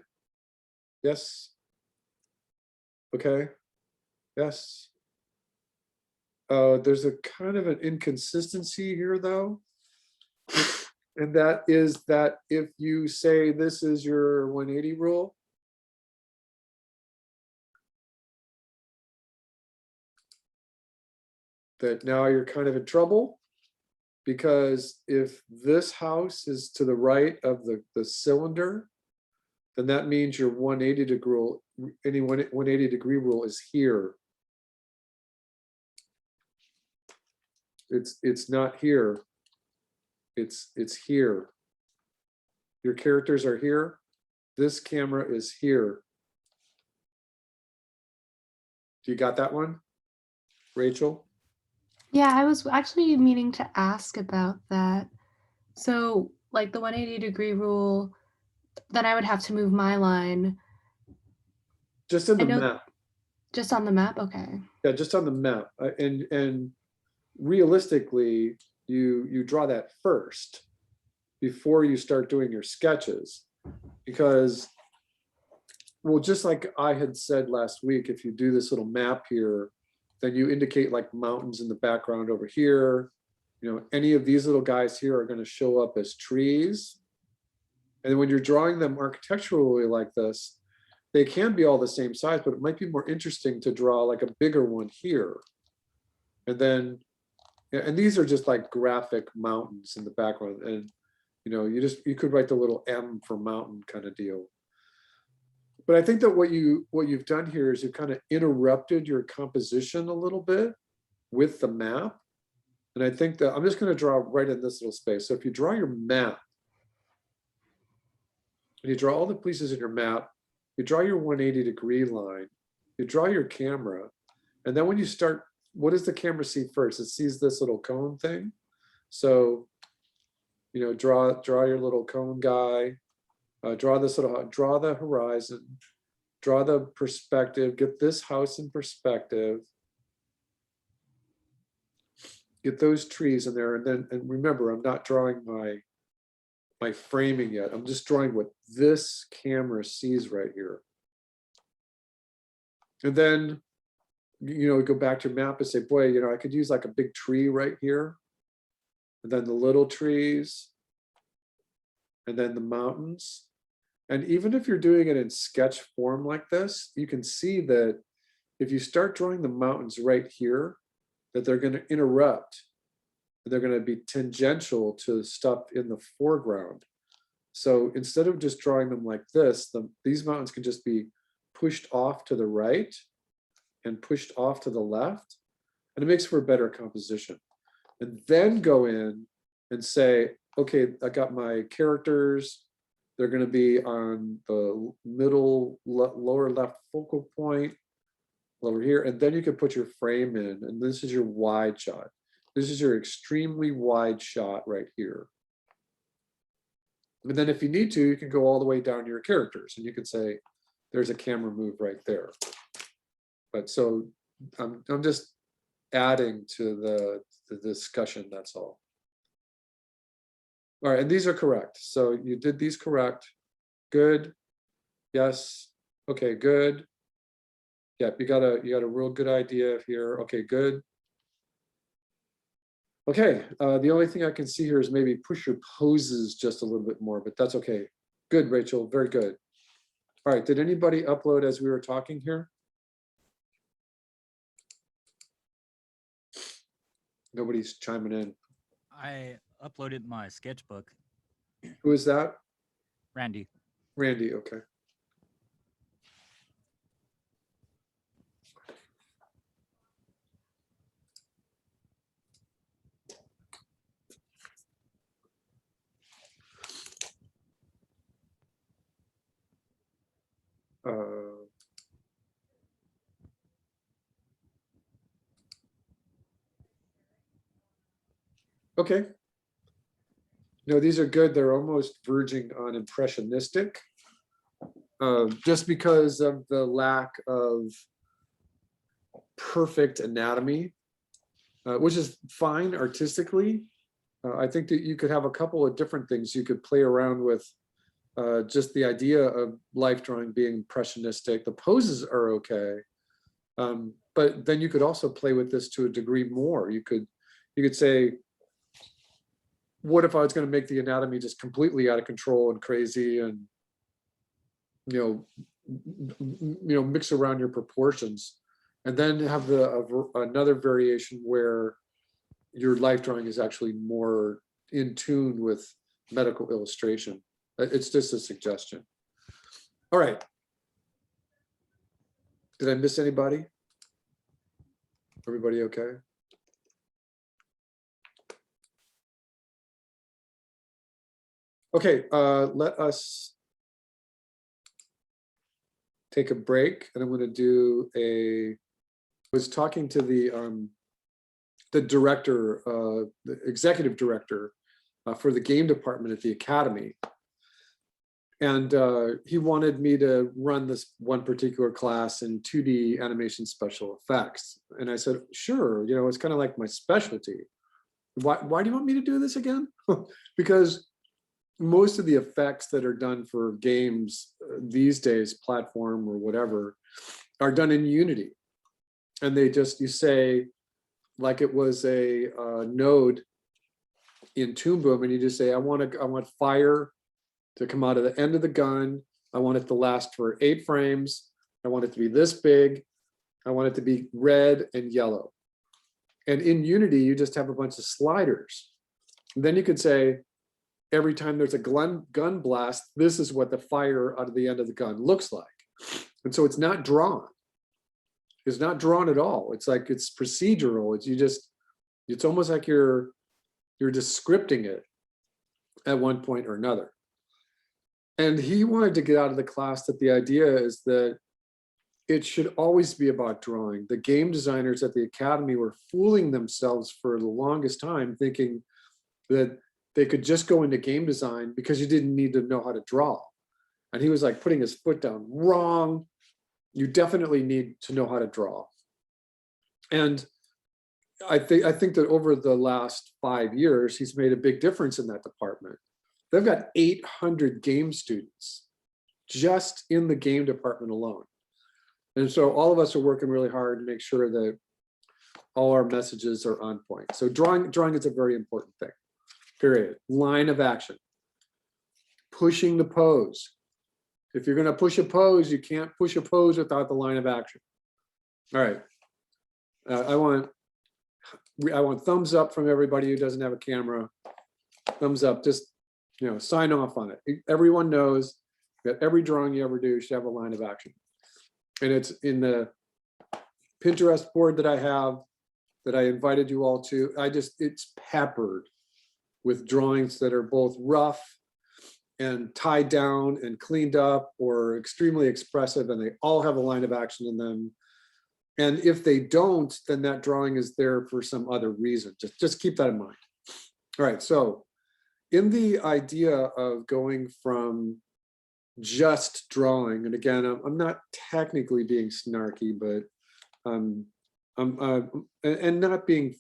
Yes. Okay. Yes. There's a kind of an inconsistency here, though. And that is that if you say this is your 180 rule, that now you're kind of in trouble. Because if this house is to the right of the cylinder, then that means your 180 degree rule, any 180 degree rule is here. It's not here. It's here. Your characters are here. This camera is here. Do you got that one, Rachel? Yeah, I was actually meaning to ask about that. So, like the 180-degree rule, then I would have to move my line Just in the I know- map. just on the map. Okay. Yeah, just on the map. And realistically, you draw that first before you start doing your sketches. Because, well, just like I had said last week, if you do this little map here, then you indicate like mountains in the background over here. You know, any of these little guys here are going to show up as trees. And then when you're drawing them architecturally like this, they can be all the same size, but it might be more interesting to draw like a bigger one here. And then, and these are just like graphic mountains in the background. And, you know, you could write the little M for mountain kind of deal. But I think that what you've done here is you've kind of interrupted your composition a little bit with the map. And I think that I'm just going to draw right in this little space. So if you draw your map, and you draw all the pieces in your map, you draw your 180 degree line, you draw your camera, and then when you start, what does the camera see first? It sees this little cone thing. So, you know, draw your little cone guy, draw the horizon, draw the perspective, get this house in perspective, get those trees in there, and then, and remember, I'm not drawing my framing yet. I'm just drawing what this camera sees right here. And then, you know, go back to your map and say, boy, you know, I could use like a big tree right here. And then the little trees. And then the mountains. And even if you're doing it in sketch form like this, you can see that if you start drawing the mountains right here, that they're going to interrupt. They're going to be tangential to stuff in the foreground. So instead of just drawing them like this, these mountains can just be pushed off to the right and pushed off to the left. And it makes for a better composition. And then go in and say, okay, I got my characters. They're going to be on the middle, lower left focal point over here. And then you can put your frame in. And this is your wide shot. This is your extremely wide shot right here. And then if you need to, you can go all the way down to your characters and you can say, there's a camera move right there. But so I'm just adding to the discussion, that's all. All right, and these are correct. So you did these correct. Good. Yes. Okay, good. Yeah, you got a real good idea here. Okay, good. Okay, the only thing I can see here is maybe push your poses just a little bit more, but that's okay. Good, Rachel, very good. All right, did anybody upload as we were talking here? Nobody's chiming in. I uploaded my sketchbook. Who is that? Randy. Randy, okay. Okay. No, these are good. They're almost verging on impressionistic, just because of the lack of perfect anatomy, which is fine artistically. I think that you could have a couple of different things you could play around with. Just the idea of life drawing being impressionistic. The poses are okay, but then you could also play with this to a degree more. You could say, what if I was going to make the anatomy just completely out of control and crazy, and you know, mix around your proportions, And then have another variation where your life drawing is actually more in tune with medical illustration. It's just a suggestion. All right. Did I miss anybody? Everybody okay? Okay, let us take a break, and I'm going to do I was talking to the director, the executive director for the game department at the Academy. And he wanted me to run this one particular class in 2D animation special effects. And I said, sure, you know, it's kind of like my specialty. Why do you want me to do this again? Because most of the effects that are done for games these days, platform or whatever, are done in Unity. And they just, you say, like it was a node in Toon Boom, and you just say, I want fire to come out of the end of the gun. I want it to last for 8 frames. I want it to be this big. I want it to be red and yellow. And in Unity, you just have a bunch of sliders. And then you could say, every time there's a gun blast, this is what the fire out of the end of the gun looks like. And so it's not drawn. It's not drawn at all. It's like, it's procedural. It's almost like you're just scripting it at one point or another. And he wanted to get out of the class that the idea is that it should always be about drawing. The game designers at the Academy were fooling themselves for the longest time, thinking that they could just go into game design because you didn't need to know how to draw. And he was like putting his foot down. Wrong. You definitely need to know how to draw. And I think that over the last 5 years, he's made a big difference in that department. They've got 800 game students just in the game department alone. And so all of us are working really hard to make sure that all our messages are on point. So drawing is a very important thing, period. Line of action. Pushing the pose. If you're going to push a pose, you can't push a pose without the line of action. All right. I want thumbs up from everybody who doesn't have a camera. Thumbs up. Just, you know, sign off on it. Everyone knows that every drawing you ever do should have a line of action. And it's in the Pinterest board that I have, that I invited you all to. It's peppered with drawings that are both rough and tied down and cleaned up or extremely expressive, and they all have a line of action in them. And if they don't, then that drawing is there for some other reason. Just keep that in mind. All right, so in the idea of going from just drawing, and again, I'm not technically being snarky, but and not being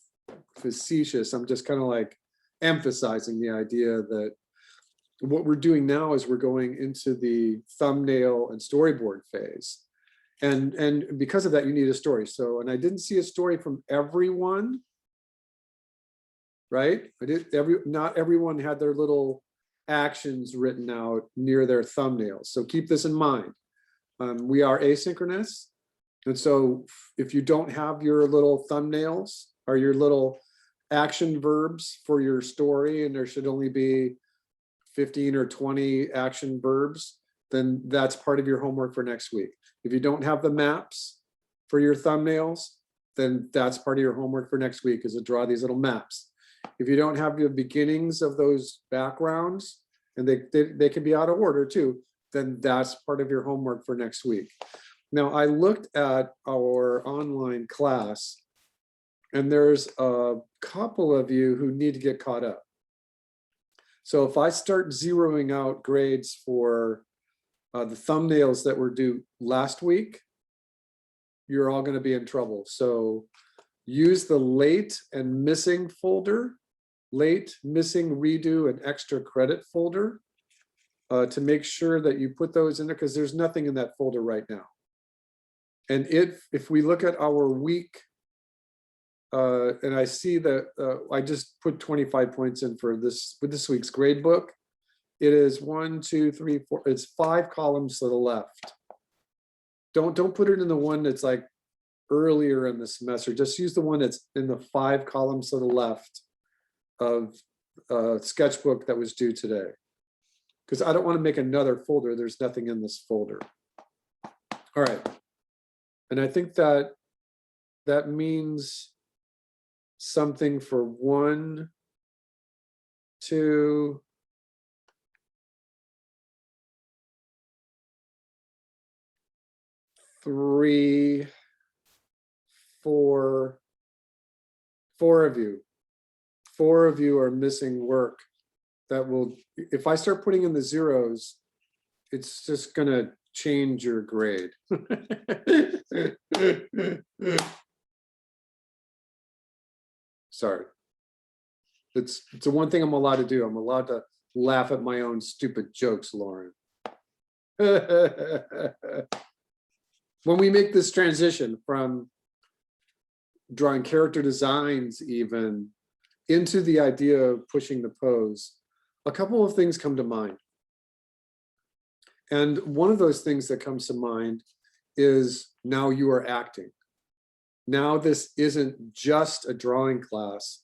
facetious, I'm just kind of like emphasizing the idea that what we're doing now is we're going into the thumbnail and storyboard phase. And because of that, you need a story. So, and I didn't see a story from everyone, right? Not everyone had their little actions written out near their thumbnails. So keep this in mind. We are asynchronous. And so if you don't have your little thumbnails or your little action verbs for your story, and there should only be 15 or 20 action verbs, then that's part of your homework for next week. If you don't have the maps for your thumbnails, then that's part of your homework for next week, is to draw these little maps. If you don't have the beginnings of those backgrounds, and they can be out of order too, then that's part of your homework for next week. Now, I looked at our online class, and there's a couple of you who need to get caught up. So if I start zeroing out grades for the thumbnails that were due last week, you're all going to be in trouble. So use the late and missing folder, late, missing, redo, and extra credit folder to make sure that you put those in there, because there's nothing in that folder right now. And if we look at our week, and I see that I just put 25 points in for this week's grade book. It is 1, 2, 3, 4. It's 5 columns to the left. Don't put it in the one that's like earlier in the semester. Just use the one that's in the 5 columns to the left of sketchbook that was due today. Because I don't want to make another folder. There's nothing in this folder. All right. And I think that means something for 1, 2, 3, 4 of you. 4 of you are missing work that will, if I start putting in the zeros, it's just gonna change your grade. Sorry. It's the one thing I'm allowed to do. I'm allowed to laugh at my own stupid jokes, Lauren. When we make this transition from drawing character designs even into the idea of pushing the pose, a couple of things come to mind. And one of those things that comes to mind is now you are acting. Now this isn't just a drawing class.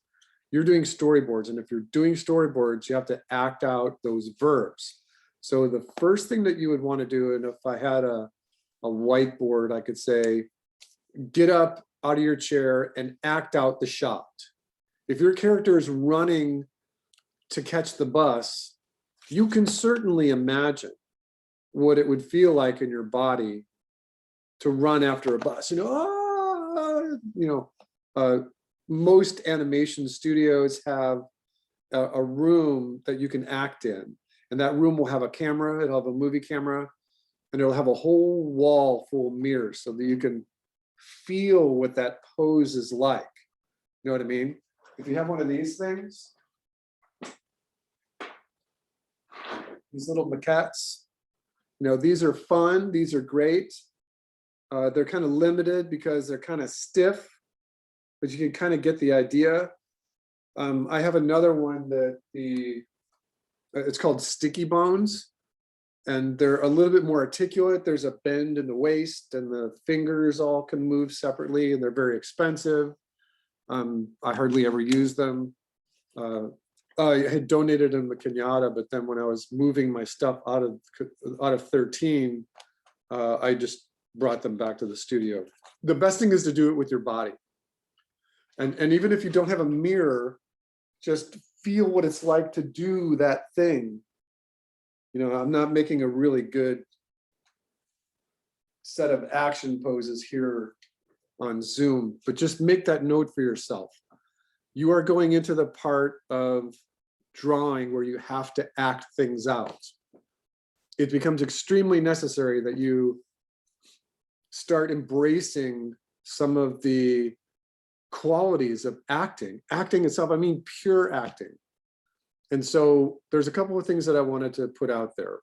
You're doing storyboards. And if you're doing storyboards, you have to act out those verbs. So the first thing that you would want to do, and if I had a whiteboard, I could say, get up out of your chair and act out the shot. If your character is running to catch the bus, you can certainly imagine what it would feel like in your body to run after a bus. Most animation studios have a room that you can act in, and that room will have a camera, it'll have a movie camera, and it'll have a whole wall full of mirrors so that you can feel what that pose is like. You know what I mean? If you have one of these things, these little maquettes, these are fun, these are great. They're kind of limited because they're kind of stiff, but you can kind of get the idea. I have another one that it's called Sticky Bones, and they're a little bit more articulate. There's a bend in the waist, and the fingers all can move separately, and they're very expensive. I hardly ever use them. I had donated them to Kenyatta, but then when I was moving my stuff out of 13, I just brought them back to the studio. The best thing is to do it with your body. And even if you don't have a mirror, just feel what it's like to do that thing. I'm not making a really good set of action poses here on Zoom, but just make that note for yourself. You are going into the part of drawing where you have to act things out. It becomes extremely necessary that you start embracing some of the qualities of acting. Acting itself, I mean pure acting. And so there's a couple of things that I wanted to put out there.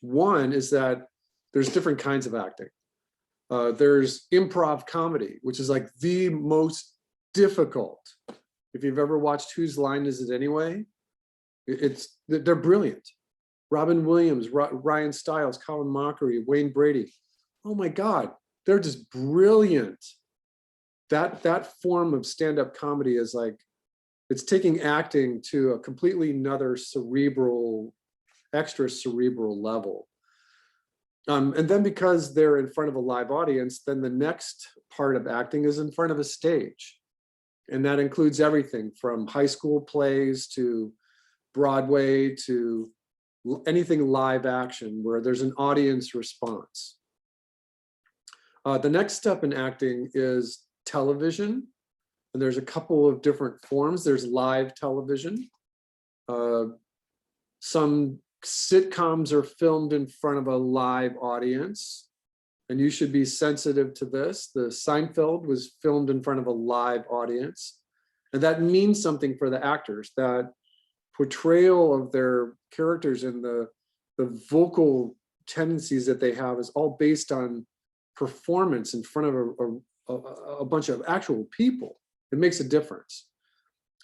One is that there's different kinds of acting. There's improv comedy, which is like the most difficult. If you've ever watched Whose Line Is It Anyway? They're brilliant. Robin Williams, Ryan Stiles, Colin Mockery, Wayne Brady. Oh my God, they're just brilliant. That form of stand-up comedy is like, it's taking acting to a completely another extra cerebral level. And then because they're in front of a live audience, then the next part of acting is in front of a stage. And that includes everything from high school plays to Broadway to anything live action where there's an audience response. The next step in acting is television. And there's a couple of different forms. There's live television. Some sitcoms are filmed in front of a live audience, and you should be sensitive to this. The Seinfeld was filmed in front of a live audience, and that means something for the actors. That portrayal of their characters and the vocal tendencies that they have is all based on performance in front of a bunch of actual people. It makes a difference.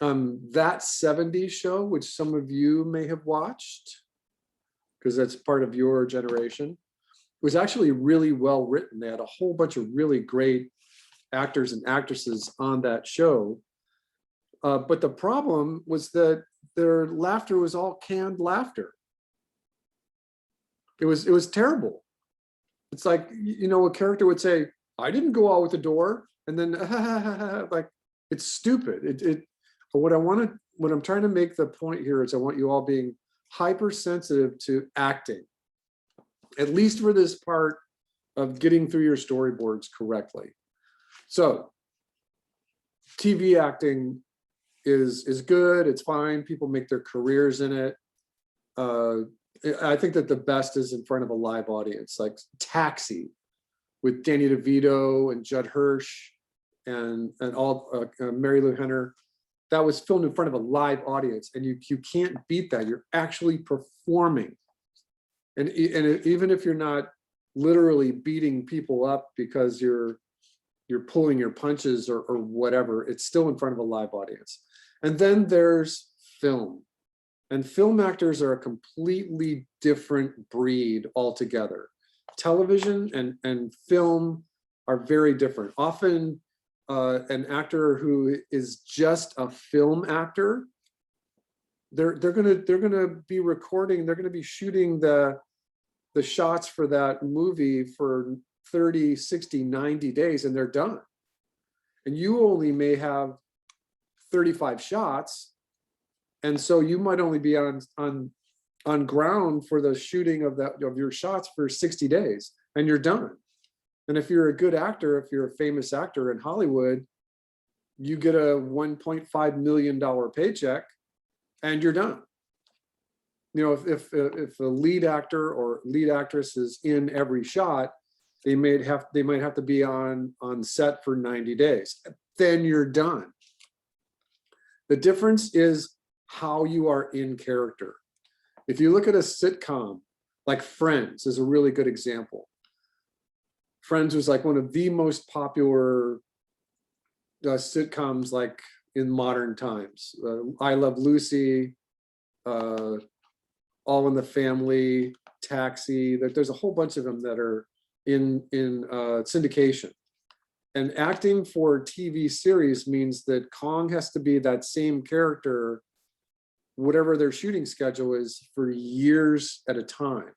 That 70s show, which some of you may have watched, because that's part of your generation, was actually really well written. They had a whole bunch of really great actors and actresses on that show. But the problem was that their laughter was all canned laughter. It was terrible. It's like, you know, a character would say, I didn't go out with the door, and then like, it's stupid. What I'm trying to make the point here is I want you all being hypersensitive to acting, at least for this part of getting through your storyboards correctly. So TV acting is good, it's fine, people make their careers in it. I think that the best is in front of a live audience, like Taxi with Danny DeVito and Judd Hirsch and all Mary Lou Henner. That was filmed in front of a live audience, and you can't beat that. You're actually performing, and even if you're not literally beating people up because you're pulling your punches or whatever, it's still in front of a live audience. And then there's film. And film actors are a completely different breed altogether. Television and film are very different. Often an actor who is just a film actor, they're gonna be recording, they're gonna be shooting the shots for that movie for 30, 60, 90 days, and they're done. And you only may have 35 shots. And so you might only be on ground for the shooting of your shots for 60 days, and you're done. And if you're a good actor, if you're a famous actor in Hollywood, you get a $1.5 million paycheck and you're done. You know, if a lead actor or lead actress is in every shot, they might have to be on set for 90 days. Then you're done. The difference is how you are in character. If you look at a sitcom, like Friends is a really good example. Friends was like one of the most popular sitcoms like in modern times. I Love Lucy, All in the Family, Taxi. There's a whole bunch of them that are in syndication. And acting for TV series means that Kong has to be that same character, whatever their shooting schedule is, for years at a time.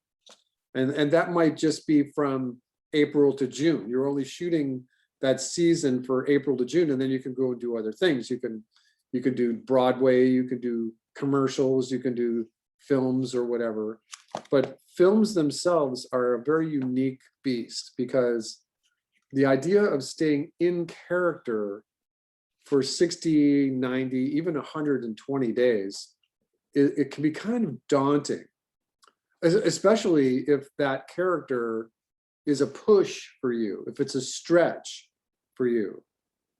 And that might just be from April to June. You're only shooting that season for April to June, and then you can go and do other things. You can do Broadway, you can do commercials, you can do films or whatever. But films themselves are a very unique beast, because the idea of staying in character for 60, 90, even 120 days, it can be kind of daunting, especially if that character is a push for you, if it's a stretch for you.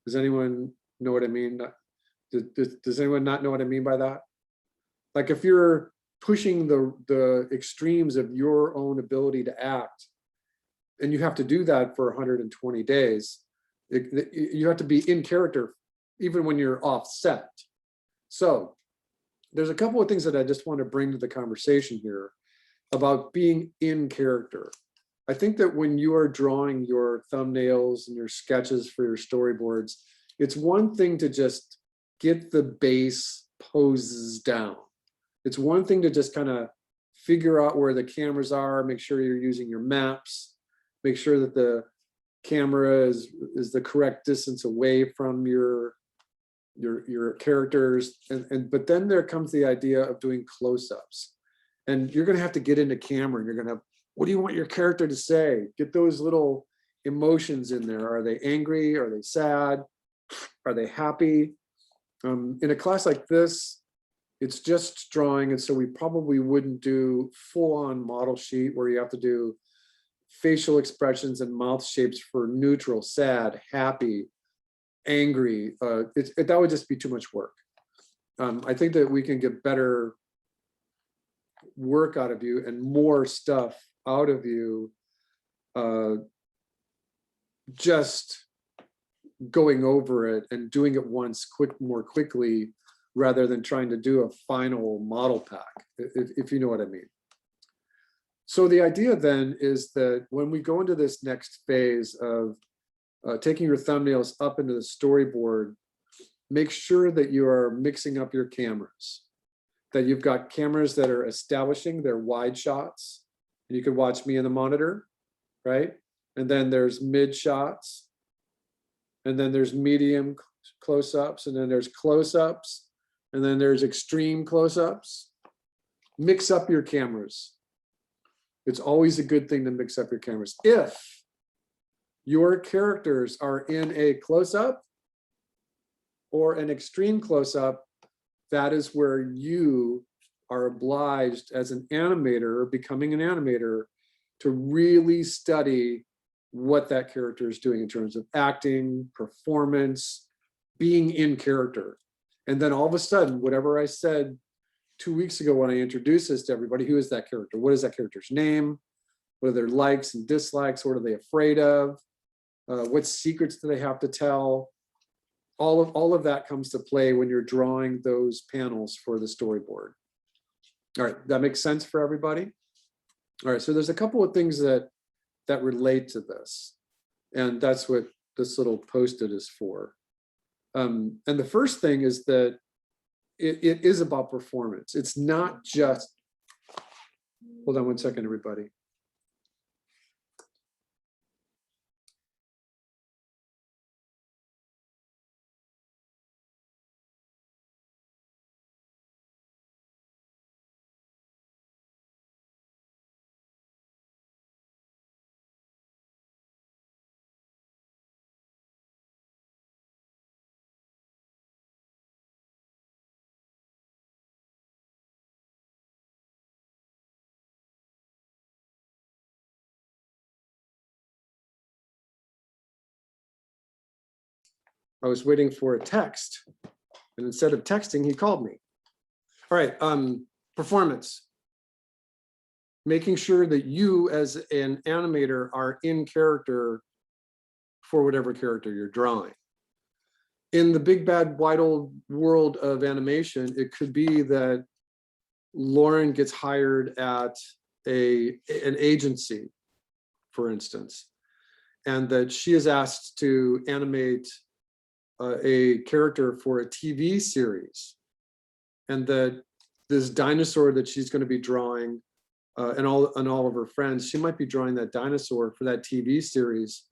Does anyone know what I mean? Does anyone not know what I mean by that? Like if you're pushing the extremes of your own ability to act, and you have to do that for 120 days, you have to be in character even when you're off set. So there's a couple of things that I just want to bring to the conversation here about being in character. I think that when you are drawing your thumbnails and your sketches for your storyboards, it's one thing to just get the base poses down. It's one thing to just kind of figure out where the cameras are, make sure you're using your maps, make sure that the camera is the correct distance away from your characters. But then there comes the idea of doing close-ups. And you're gonna have to get into camera, and you're gonna, what do you want your character to say? Get those little emotions in there. Are they angry? Are they sad? Are they happy? In a class like this, it's just drawing, and so we probably wouldn't do full-on model sheet where you have to do facial expressions and mouth shapes for neutral, sad, happy, angry. That would just be too much work. I think that we can get better work out of you and more stuff out of you just going over it and doing it once more quickly, rather than trying to do a final model pack, if you know what I mean. So the idea then is that when we go into this next phase of taking your thumbnails up into the storyboard, make sure that you are mixing up your cameras, that you've got cameras that are establishing their wide shots. You can watch me in the monitor, right? And then there's mid shots, and then there's medium close-ups, and then there's close-ups, and then there's extreme close-ups. Mix up your cameras. It's always a good thing to mix up your cameras. If your characters are in a close-up or an extreme close-up, that is where you are obliged as an animator or becoming an animator to really study what that character is doing in terms of acting, performance, being in character. And then all of a sudden, whatever I said 2 weeks ago when I introduced this to everybody, who is that character? What is that character's name? What are their likes and dislikes? What are they afraid of? What secrets do they have to tell? All of that comes to play when you're drawing those panels for the storyboard. All right, that makes sense for everybody? All right, so there's a couple of things that relate to this, and that's what this little post-it is for. And the first thing is that it is about performance. It's not just, hold on one second, everybody. I was waiting for a text, and instead of texting, he called me. All right, performance. Making sure that you as an animator are in character for whatever character you're drawing. In the big, bad, wide old world of animation, it could be that Lauren gets hired at an agency, for instance, and that she is asked to animate a character for a TV series, and that this dinosaur that she's going to be drawing and all of her friends, she might be drawing that dinosaur for that TV series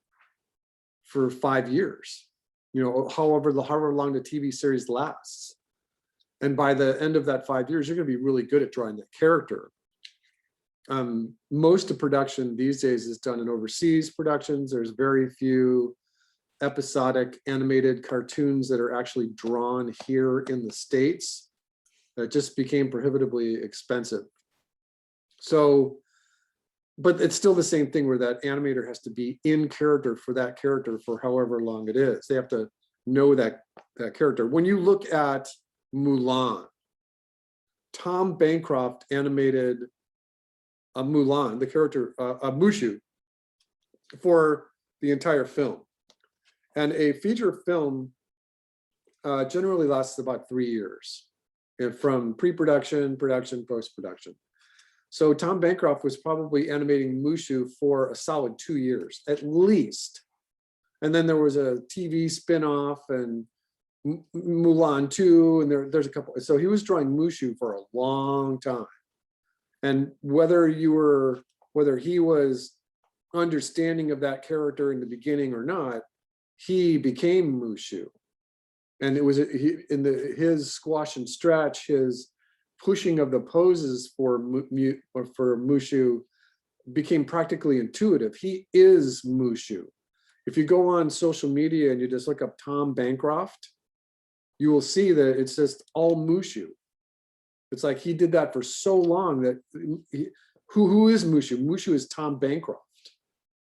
for 5 years, you know, however long the TV series lasts. And by the end of that 5 years, you're going to be really good at drawing that character. Most of production these days is done in overseas productions. There's very few episodic animated cartoons that are actually drawn here in the States. That just became prohibitively expensive. So, but it's still the same thing where that animator has to be in character for that character for however long it is. They have to know that character. When you look at Mulan, Tom Bancroft animated Mulan, the character Mushu, for the entire film. And a feature film generally lasts about 3 years, from pre-production, production, post-production. So Tom Bancroft was probably animating Mushu for a solid 2 years, at least. And then there was a TV spinoff and Mulan 2, and there's a couple. So he was drawing Mushu for a long time. And whether he was understanding of that character in the beginning or not, he became Mushu. And it was his squash and stretch, his pushing of the poses for Mushu became practically intuitive. He is Mushu. If you go on social media and you just look up Tom Bancroft, you will see that it's just all Mushu. It's like he did that for so long that who is Mushu? Mushu is Tom Bancroft.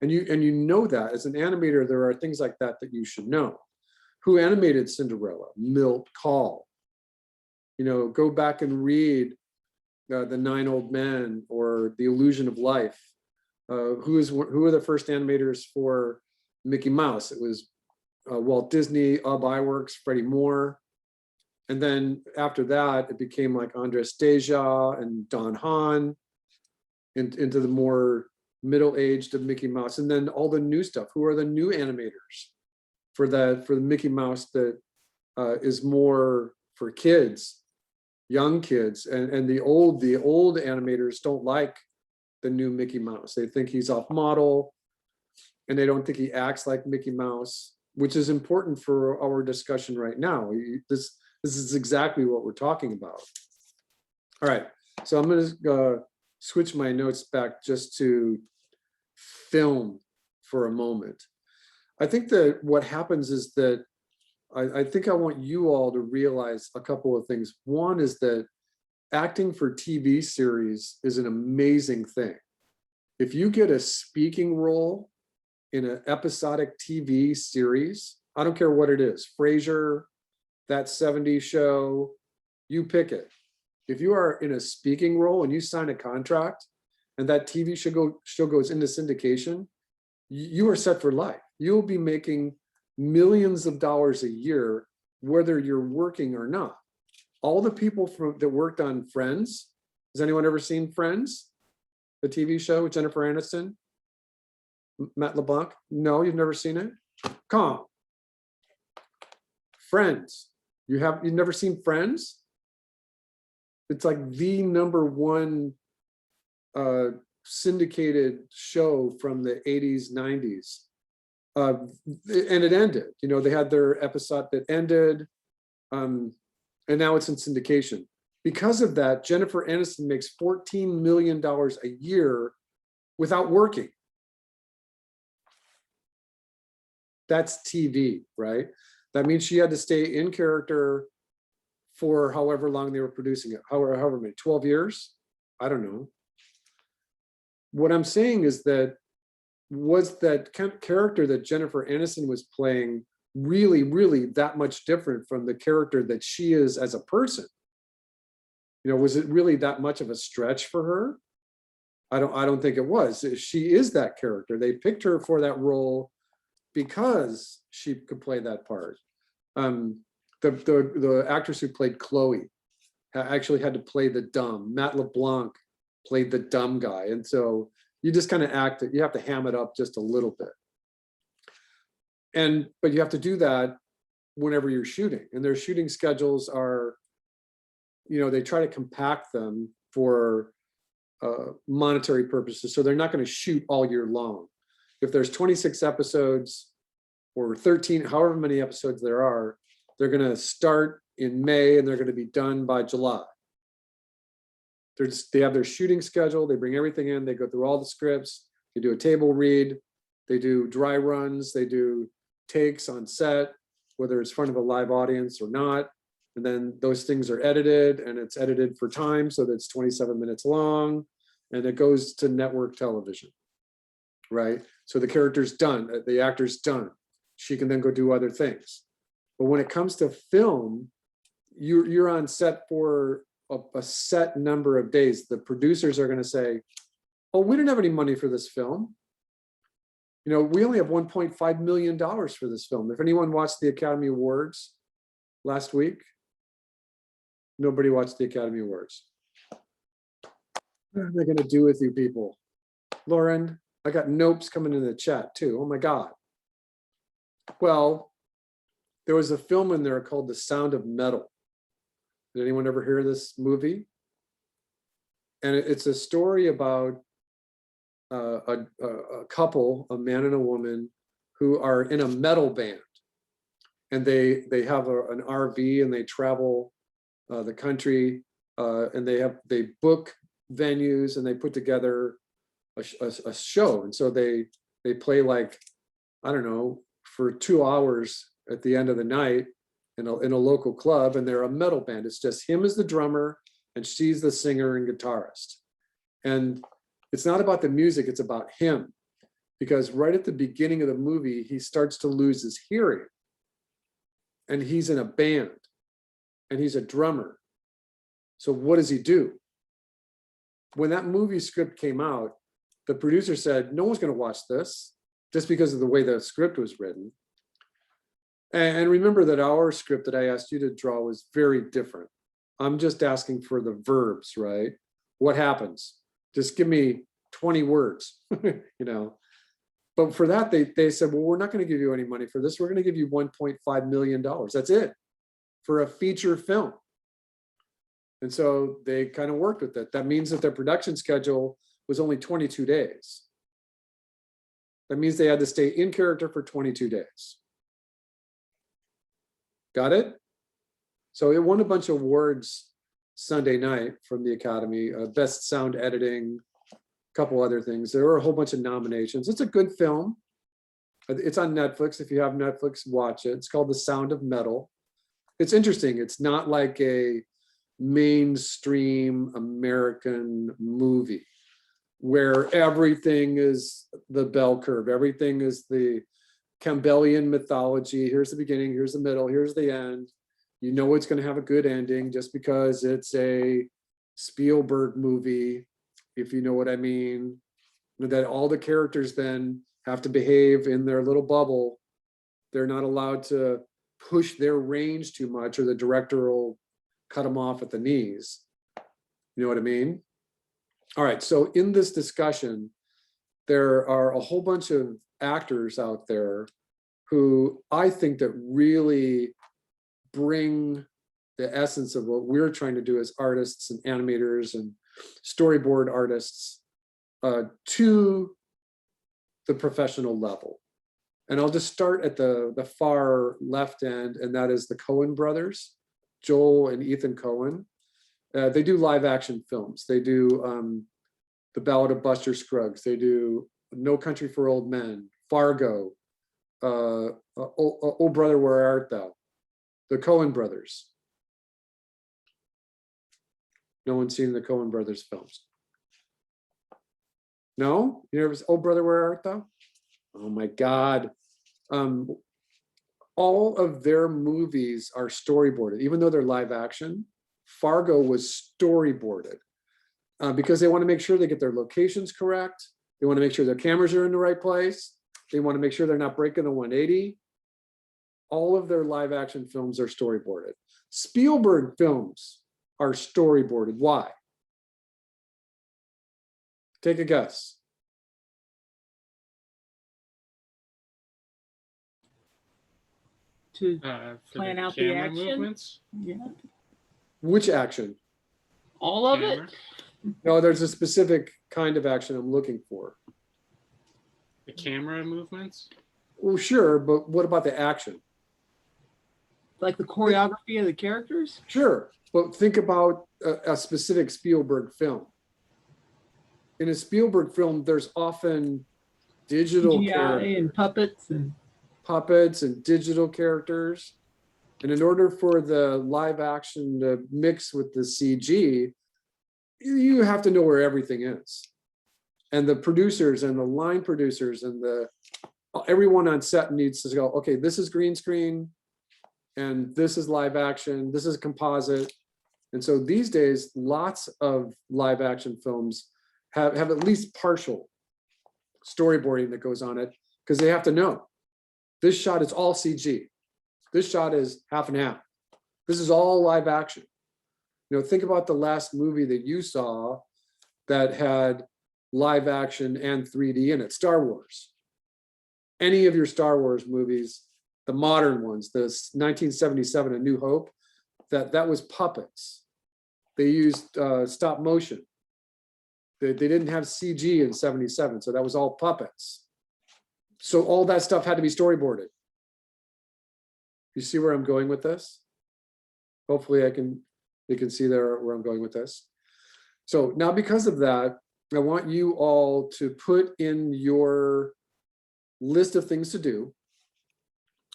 And you know that as an animator, there are things like that that you should know. Who animated Cinderella? Milt Kahl. You know, go back and read The 9 Old Men or The Illusion of Life. Who are the first animators for Mickey Mouse? It was Walt Disney, Ub Iwerks, Freddie Moore. And then after that, it became like Andres Deja and Don Hahn, into the more middle-aged of Mickey Mouse, and then all the new stuff. Who are the new animators for the Mickey Mouse that is more for kids, young kids, and the old animators don't like the new Mickey Mouse. They think he's off model, and they don't think he acts like Mickey Mouse, which is important for our discussion right now. This is exactly what we're talking about. All right, so I'm going to switch my notes back just to film for a moment. I think that what happens is that I think I want you all to realize a couple of things. One is that acting for TV series is an amazing thing. If you get a speaking role in an episodic TV series, I don't care what it is, Frasier, That 70s Show, you pick it. If you are in a speaking role and you sign a contract and that TV show goes into syndication, you are set for life. You'll be making millions of dollars a year, whether you're working or not. All the people that worked on Friends, has anyone ever seen Friends? The TV show with Jennifer Aniston? Matt LeBlanc? No, you've never seen it? Come on. Friends. You've never seen Friends? It's like the #1 syndicated show from the 80s, 90s. And it ended. You know, they had their episode that ended, and now it's in syndication. Because of that, Jennifer Aniston makes $14 million a year without working. That's TV, right? That means she had to stay in character for however long they were producing it, however many, 12 years? I don't know. What I'm saying is that was that character that Jennifer Aniston was playing really, really that much different from the character that she is as a person? You know, was it really that much of a stretch for her? I don't think it was. She is that character. They picked her for that role because she could play that part. The actress who played Chloe actually had to play the dumb. Matt LeBlanc played the dumb guy. And so you just kind of act it, you have to ham it up just a little bit. But you have to do that whenever you're shooting. And their shooting schedules are, you know, they try to compact them for monetary purposes. So they're not going to shoot all year long. If there's 26 episodes or 13, however many episodes there are, they're going to start in May and they're going to be done by July. They have their shooting schedule. They bring everything in. They go through all the scripts. They do a table read. They do dry runs. They do takes on set, whether it's in front of a live audience or not. And then those things are edited, and it's edited for time so that it's 27 minutes long, and it goes to network television, right? So the character's done, the actor's done. She can then go do other things. But when it comes to film, you're on set for a set number of days. The producers are going to say, oh, we didn't have any money for this film. You know, we only have $1.5 million for this film. If anyone watched the Academy Awards last week, nobody watched the Academy Awards. What are they going to do with you people? Lauren, I got nopes coming in the chat too. Oh my God. Well, there was a film in there called The Sound of Metal. Did anyone ever hear this movie? And it's a story about a couple, a man and a woman, who are in a metal band. And they have an RV and they travel the country, and they book venues and they put together a show. And so they play, like, I don't know, for 2 hours at the end of the night in a local club, and they're a metal band. It's just him as the drummer and she's the singer and guitarist. And it's not about the music, it's about him. Because right at the beginning of the movie, he starts to lose his hearing. And he's in a band and he's a drummer. So what does he do? When that movie script came out, the producer said, no one's going to watch this just because of the way the script was written. And remember that our script that I asked you to draw was very different. I'm just asking for the verbs, right? What happens? Just give me 20 words, you know. But for that, they said, well, we're not going to give you any money for this. We're going to give you $1.5 million. That's it for a feature film. And so they kind of worked with it. That means that their production schedule was only 22 days. That means they had to stay in character for 22 days. Got it? So it won a bunch of awards Sunday night from the Academy, best sound editing, a couple other things. There were a whole bunch of nominations. It's a good film. It's on Netflix. If you have Netflix, watch it. It's called The Sound of Metal. It's interesting. It's not like a mainstream American movie where everything is the bell curve. Everything is the Campbellian mythology. Here's the beginning, here's the middle, here's the end. You know it's going to have a good ending just because it's a Spielberg movie, if you know what I mean. That all the characters then have to behave in their little bubble. They're not allowed to push their range too much, or the director will cut them off at the knees. You know what I mean? All right, so in this discussion, there are a whole bunch of actors out there who I think that really bring the essence of what we're trying to do as artists and animators and storyboard artists to the professional level. And I'll just start at the far left end, and that is the Coen brothers, Joel and Ethan Coen. They do live action films. They do The Ballad of Buster Scruggs. They do No Country for Old Men, Fargo, Oh Brother, Where Art Thou? The Coen brothers. No one's seen the Coen brothers films. No? You never, Oh Brother, Where Art Thou? Oh my God. All of their movies are storyboarded, even though they're live action. Fargo was storyboarded because they want to make sure they get their locations correct. They want to make sure their cameras are in the right place. They want to make sure they're not breaking the 180. All of their live action films are storyboarded. Spielberg films are storyboarded. Why? Take a guess. To For plan the out the camera action. movements. Yeah. Which action? All of Camera. it. No, there's a specific kind of action I'm looking for. The camera movements. Well, sure, but what about the action? Like the choreography of the characters. Sure, but think about a specific Spielberg film. In a Spielberg film, there's often digital CGI and puppets and digital characters. And in order for the live action to mix with the CG, you have to know where everything is. And the producers and the line producers and everyone on set needs to go, okay, this is green screen, and this is live action, this is composite. And so these days, lots of live action films have at least partial storyboarding that goes on it, because they have to know this shot is all CG. This shot is half and half. This is all live action. You know, think about the last movie that you saw that had live action and 3D in it, Star Wars. Any of your Star Wars movies, the modern ones, the 1977 A New Hope, that was puppets. They used stop motion. They didn't have CG in 77, so that was all puppets. So all that stuff had to be storyboarded. You see where I'm going with this? Hopefully you can see there where I'm going with this. So now because of that, I want you all to put in your list of things to do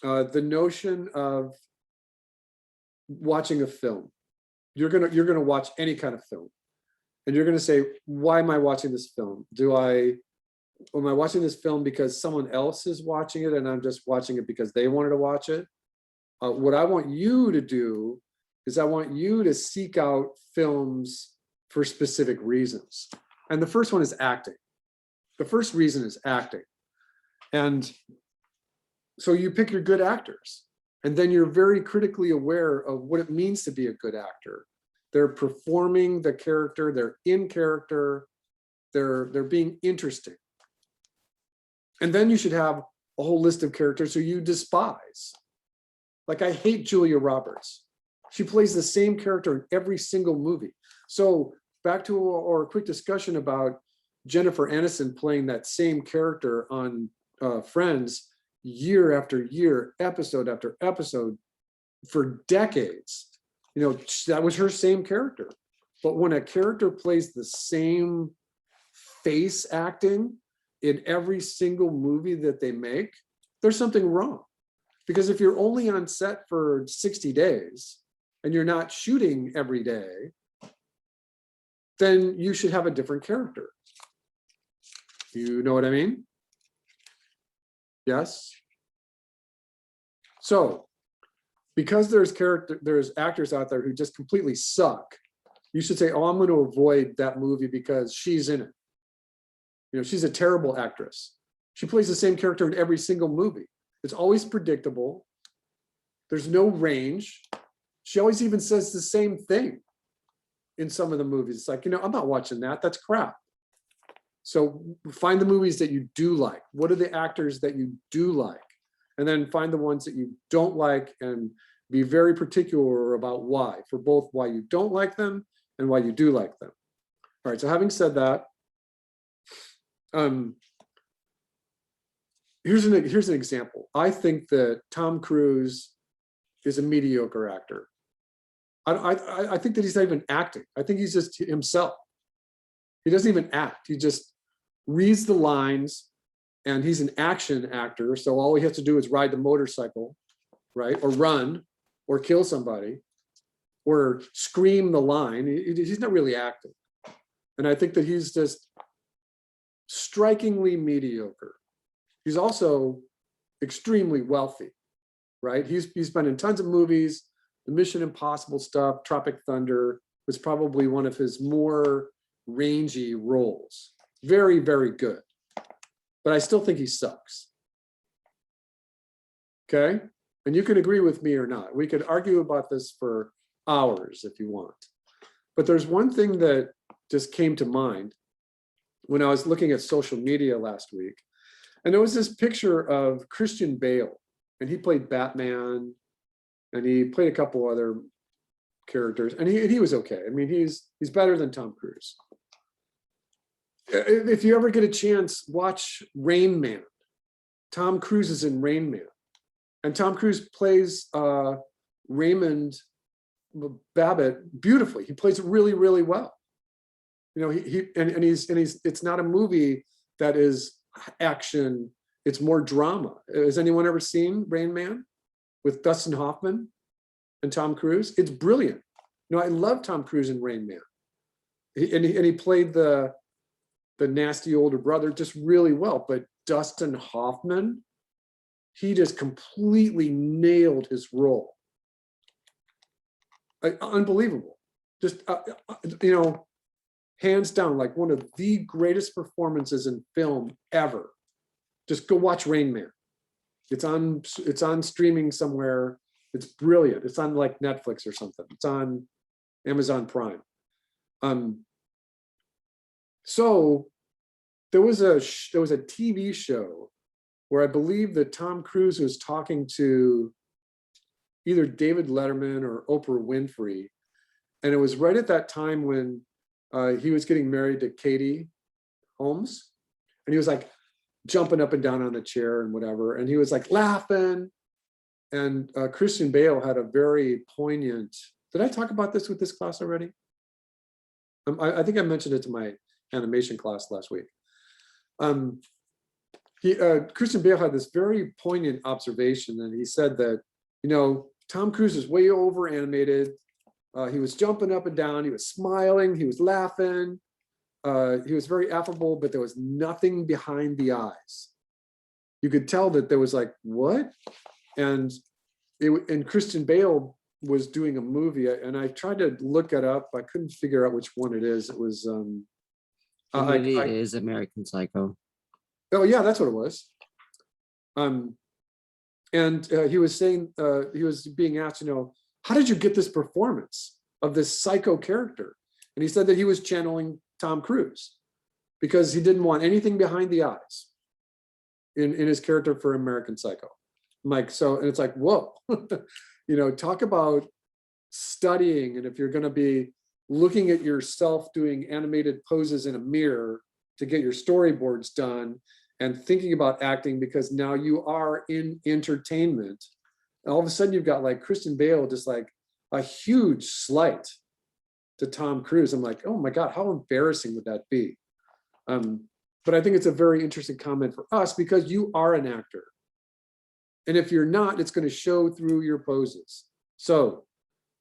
the notion of watching a film. You're gonna watch any kind of film, and you're gonna say, why am I watching this film? Am I watching this film because someone else is watching it and I'm just watching it because they wanted to watch it? What I want you to do is I want you to seek out films for specific reasons. And the first one is acting. The first reason is acting. And so you pick your good actors, and then you're very critically aware of what it means to be a good actor. They're performing the character, they're in character, they're being interesting. And then you should have a whole list of characters who you despise. Like, I hate Julia Roberts. She plays the same character in every single movie. So back to our quick discussion about Jennifer Aniston playing that same character on Friends year after year, episode after episode for decades. You know, that was her same character. But when a character plays the same face acting in every single movie that they make, there's something wrong. Because if you're only on set for 60 days and you're not shooting every day, then you should have a different character. You know what I mean? Yes? So, because there's actors out there who just completely suck, you should say, oh, I'm going to avoid that movie because she's in it. You know, she's a terrible actress. She plays the same character in every single movie. It's always predictable. There's no range. She always even says the same thing in some of the movies. It's like, you know, I'm not watching that. That's crap. So find the movies that you do like. What are the actors that you do like? And then find the ones that you don't like and be very particular about why, for both why you don't like them and why you do like them. All right, so having said that, here's an example. I think that Tom Cruise is a mediocre actor. I think that he's not even acting. I think he's just himself. He doesn't even act. He just reads the lines, and he's an action actor. So all he has to do is ride the motorcycle, right? Or run, or kill somebody, or scream the line. He's not really acting. And I think that he's just strikingly mediocre. He's also extremely wealthy, right? He's been in tons of movies. The Mission Impossible stuff, Tropic Thunder, was probably one of his more rangy roles. Very, very good. But I still think he sucks. Okay? And you can agree with me or not. We could argue about this for hours if you want. But there's one thing that just came to mind when I was looking at social media last week. And there was this picture of Christian Bale, and he played Batman, and he played a couple other characters, and he was okay. I mean, he's better than Tom Cruise. If you ever get a chance, watch Rain Man. Tom Cruise is in Rain Man, and Tom Cruise plays Raymond Babbitt beautifully. He plays it really, really well. You know, he's it's not a movie that is action, it's more drama. Has anyone ever seen Rain Man with Dustin Hoffman and Tom Cruise? It's brilliant. You know, I love Tom Cruise in Rain Man. He played the nasty older brother just really well, but Dustin Hoffman, he just completely nailed his role. Unbelievable. Just, you know, hands down, like one of the greatest performances in film ever. Just go watch Rain Man. It's on streaming somewhere. It's brilliant. It's on like Netflix or something. It's on Amazon Prime. So there was a TV show where I believe that Tom Cruise was talking to either David Letterman or Oprah Winfrey, and it was right at that time when he was getting married to Katie Holmes, and he was like jumping up and down on the chair and whatever, and he was like laughing. And Christian Bale had a very poignant. Did I talk about this with this class already? I think I mentioned it to my animation class last week. Christian Bale had this very poignant observation, and he said that, you know, Tom Cruise is way over animated. He was jumping up and down. He was smiling. He was laughing. He was very affable, but there was nothing behind the eyes. You could tell that there was like, what? And Christian Bale was doing a movie, and I tried to look it up. I couldn't figure out which one it is. It was The movie is American Psycho. Oh yeah, that's what it was. And he was saying, he was being asked, you know, how did you get this performance of this psycho character? And he said that he was channeling Tom Cruise, because he didn't want anything behind the eyes in his character for American Psycho. I'm like, so, and it's like, whoa, talk about studying. And if you're going to be looking at yourself doing animated poses in a mirror to get your storyboards done and thinking about acting, because now you are in entertainment. And all of a sudden you've got like Christian Bale, just like a huge slight to Tom Cruise. I'm like, oh my God, how embarrassing would that be? But I think it's a very interesting comment for us because you are an actor. And if you're not, it's going to show through your poses. So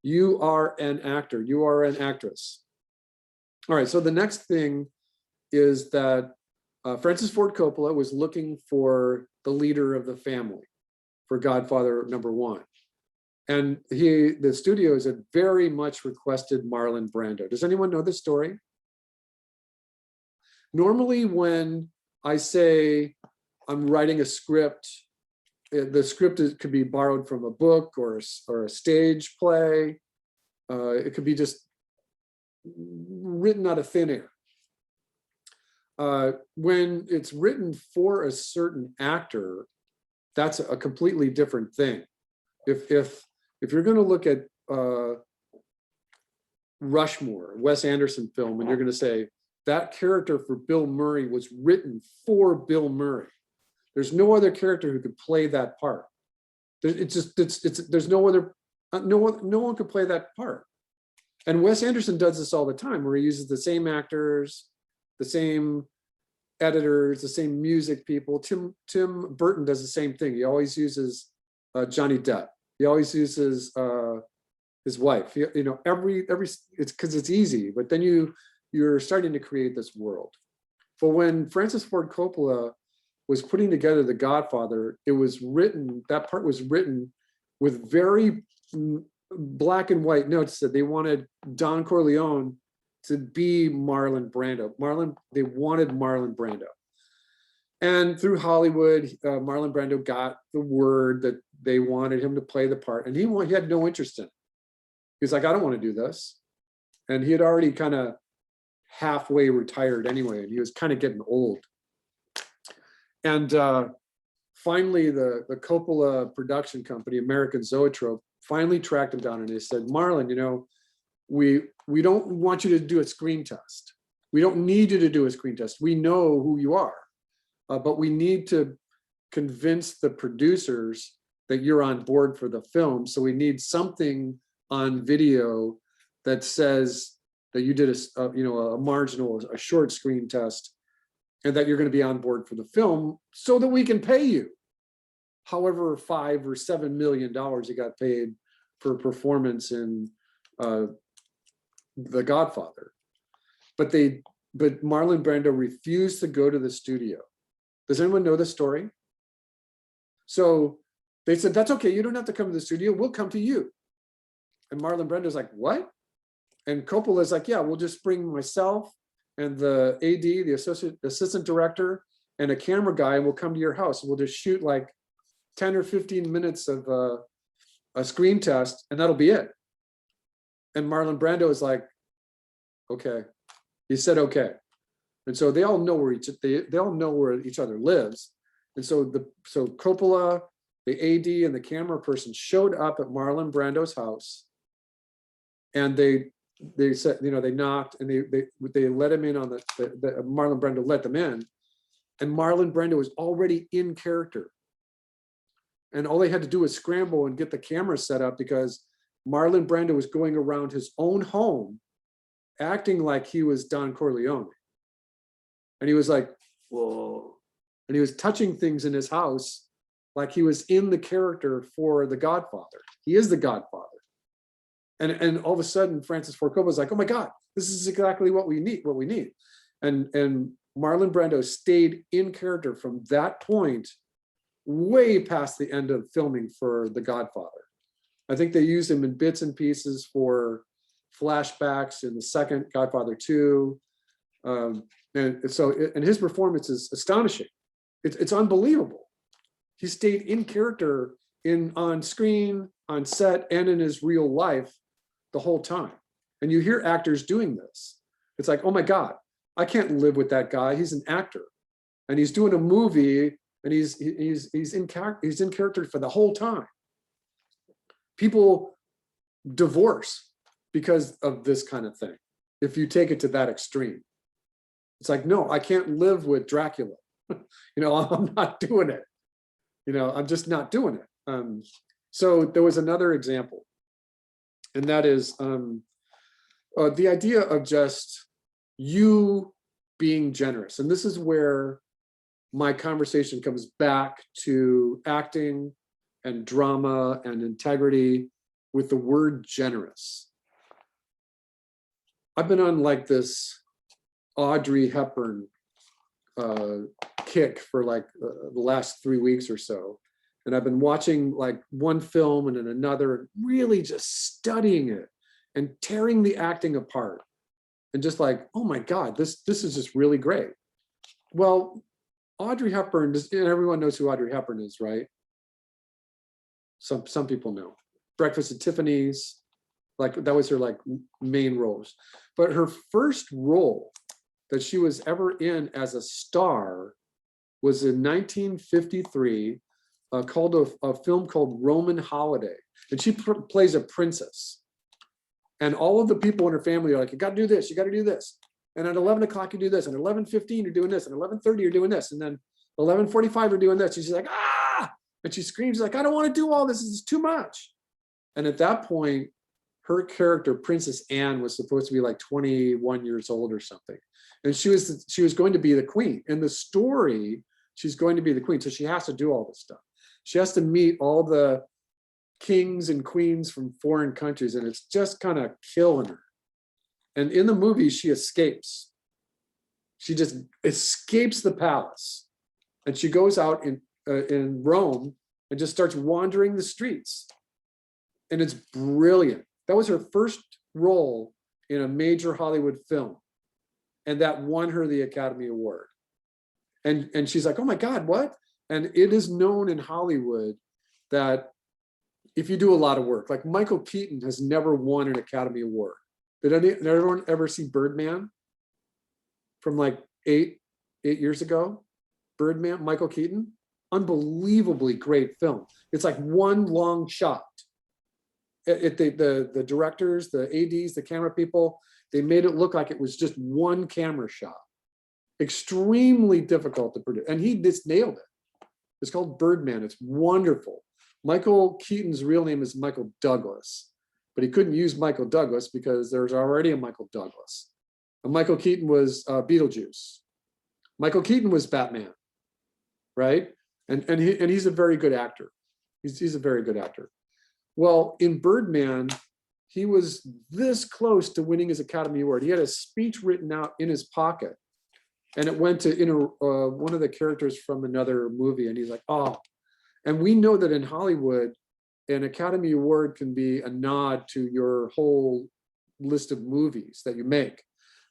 you are an actor, you are an actress. All right, so the next thing is that Francis Ford Coppola was looking for the leader of the family for Godfather #1. And the studios had very much requested Marlon Brando. Does anyone know this story? Normally when I say I'm writing a script, the script could be borrowed from a book or a stage play. It could be just written out of thin air. When it's written for a certain actor, that's a completely different thing. If you're going to look at Rushmore, Wes Anderson film, and you're going to say that character for Bill Murray was written for Bill Murray. There's no other character who could play that part. There's no one could play that part. And Wes Anderson does this all the time, where he uses the same actors, the same editors, the same music people. Tim Burton does the same thing. He always uses Johnny Depp. He always uses his wife. It's because it's easy, but then you're starting to create this world. But when Francis Ford Coppola was putting together The Godfather, that part was written with very black and white notes that they wanted Don Corleone to be Marlon Brando. They wanted Marlon Brando. And through Hollywood, Marlon Brando got the word that they wanted him to play the part, and he had no interest in it. He was like, I don't want to do this. And he had already kind of halfway retired anyway, and he was kind of getting old. And finally, the Coppola production company, American Zoetrope, finally tracked him down, and they said, Marlon, we don't want you to do a screen test. We don't need you to do a screen test. We know who you are, but we need to convince the producers that you're on board for the film. So we need something on video that says that you did a short screen test, and that you're going to be on board for the film, so that we can pay you however $5 or $7 million you got paid for performance in The Godfather. But Marlon Brando refused to go to the studio. Does anyone know this story? So they said, that's okay, you don't have to come to the studio, we'll come to you. And Marlon Brando's like, what? And Coppola's like, yeah, we'll just bring myself and the AD, the assistant director, and a camera guy, and we'll come to your house. And we'll just shoot like 10 or 15 minutes of a screen test, and that'll be it. And Marlon Brando is like, okay. He said, okay. And so they all know where each other lives. And so Coppola, the AD, and the camera person showed up at Marlon Brando's house, and they said, they knocked, and they let him in on the Marlon Brando let them in, and Marlon Brando was already in character. And all they had to do was scramble and get the camera set up, because Marlon Brando was going around his own home acting like he was Don Corleone. And he was like, whoa. And he was touching things in his house like he was in the character for The Godfather. He is The Godfather. And all of a sudden, Francis Ford Coppola was like, oh my God, this is exactly what we need. And Marlon Brando stayed in character from that point way past the end of filming for The Godfather. I think they used him in bits and pieces for flashbacks in the second Godfather 2. And his performance is astonishing. It's unbelievable. He stayed in character on screen, on set, and in his real life the whole time. And you hear actors doing this. It's like, oh my God, I can't live with that guy. He's an actor, and he's doing a movie, and he's in character for the whole time. People divorce because of this kind of thing. If you take it to that extreme, it's like, no, I can't live with Dracula. I'm not doing it. I'm just not doing it. So there was another example, and that is the idea of just you being generous. And this is where my conversation comes back to acting and drama and integrity with the word generous. I've been on like this Audrey Hepburn kick for like the last 3 weeks or so. And I've been watching like one film and then another, and really just studying it and tearing the acting apart. And just like, oh my God, this is just really great. Well, Audrey Hepburn, and everyone knows who Audrey Hepburn is, right? Some people know. Breakfast at Tiffany's, like that was her like main roles. But her first role that she was ever in as a star was in 1953, called a film called Roman Holiday. And she plays a princess. And all of the people in her family are like, you got to do this, you got to do this. And at 11 o'clock, you do this. And 11:15, you're doing this. And 11:30, you're doing this. And then 11:45, you're doing this. And she's like, ah! And she screams like, I don't want to do all this. This is too much. And at that point, her character, Princess Anne, was supposed to be like 21 years old or something. And she was going to be the queen. In the story, she's going to be the queen. So she has to do all this stuff. She has to meet all the kings and queens from foreign countries, and it's just kind of killing her. And in the movie, she escapes. She just escapes the palace, and she goes out in Rome and just starts wandering the streets. And it's brilliant. That was her first role in a major Hollywood film, and that won her the Academy Award. And she's like, oh my God, what? And it is known in Hollywood that if you do a lot of work, like Michael Keaton has never won an Academy Award. Did anyone ever see Birdman from like eight years ago? Birdman, Michael Keaton, unbelievably great film. It's like one long shot. The directors, the ADs, the camera people, they made it look like it was just one camera shot. Extremely difficult to produce. And he just nailed it. It's called Birdman. It's wonderful. Michael Keaton's real name is Michael Douglas, but he couldn't use Michael Douglas because there's already a Michael Douglas. And Michael Keaton was Beetlejuice. Michael Keaton was Batman, right? And he's a very good actor. He's a very good actor. Well, in Birdman, he was this close to winning his Academy Award. He had a speech written out in his pocket, and it went to one of the characters from another movie, and he's like, oh. And we know that in Hollywood, an Academy Award can be a nod to your whole list of movies that you make.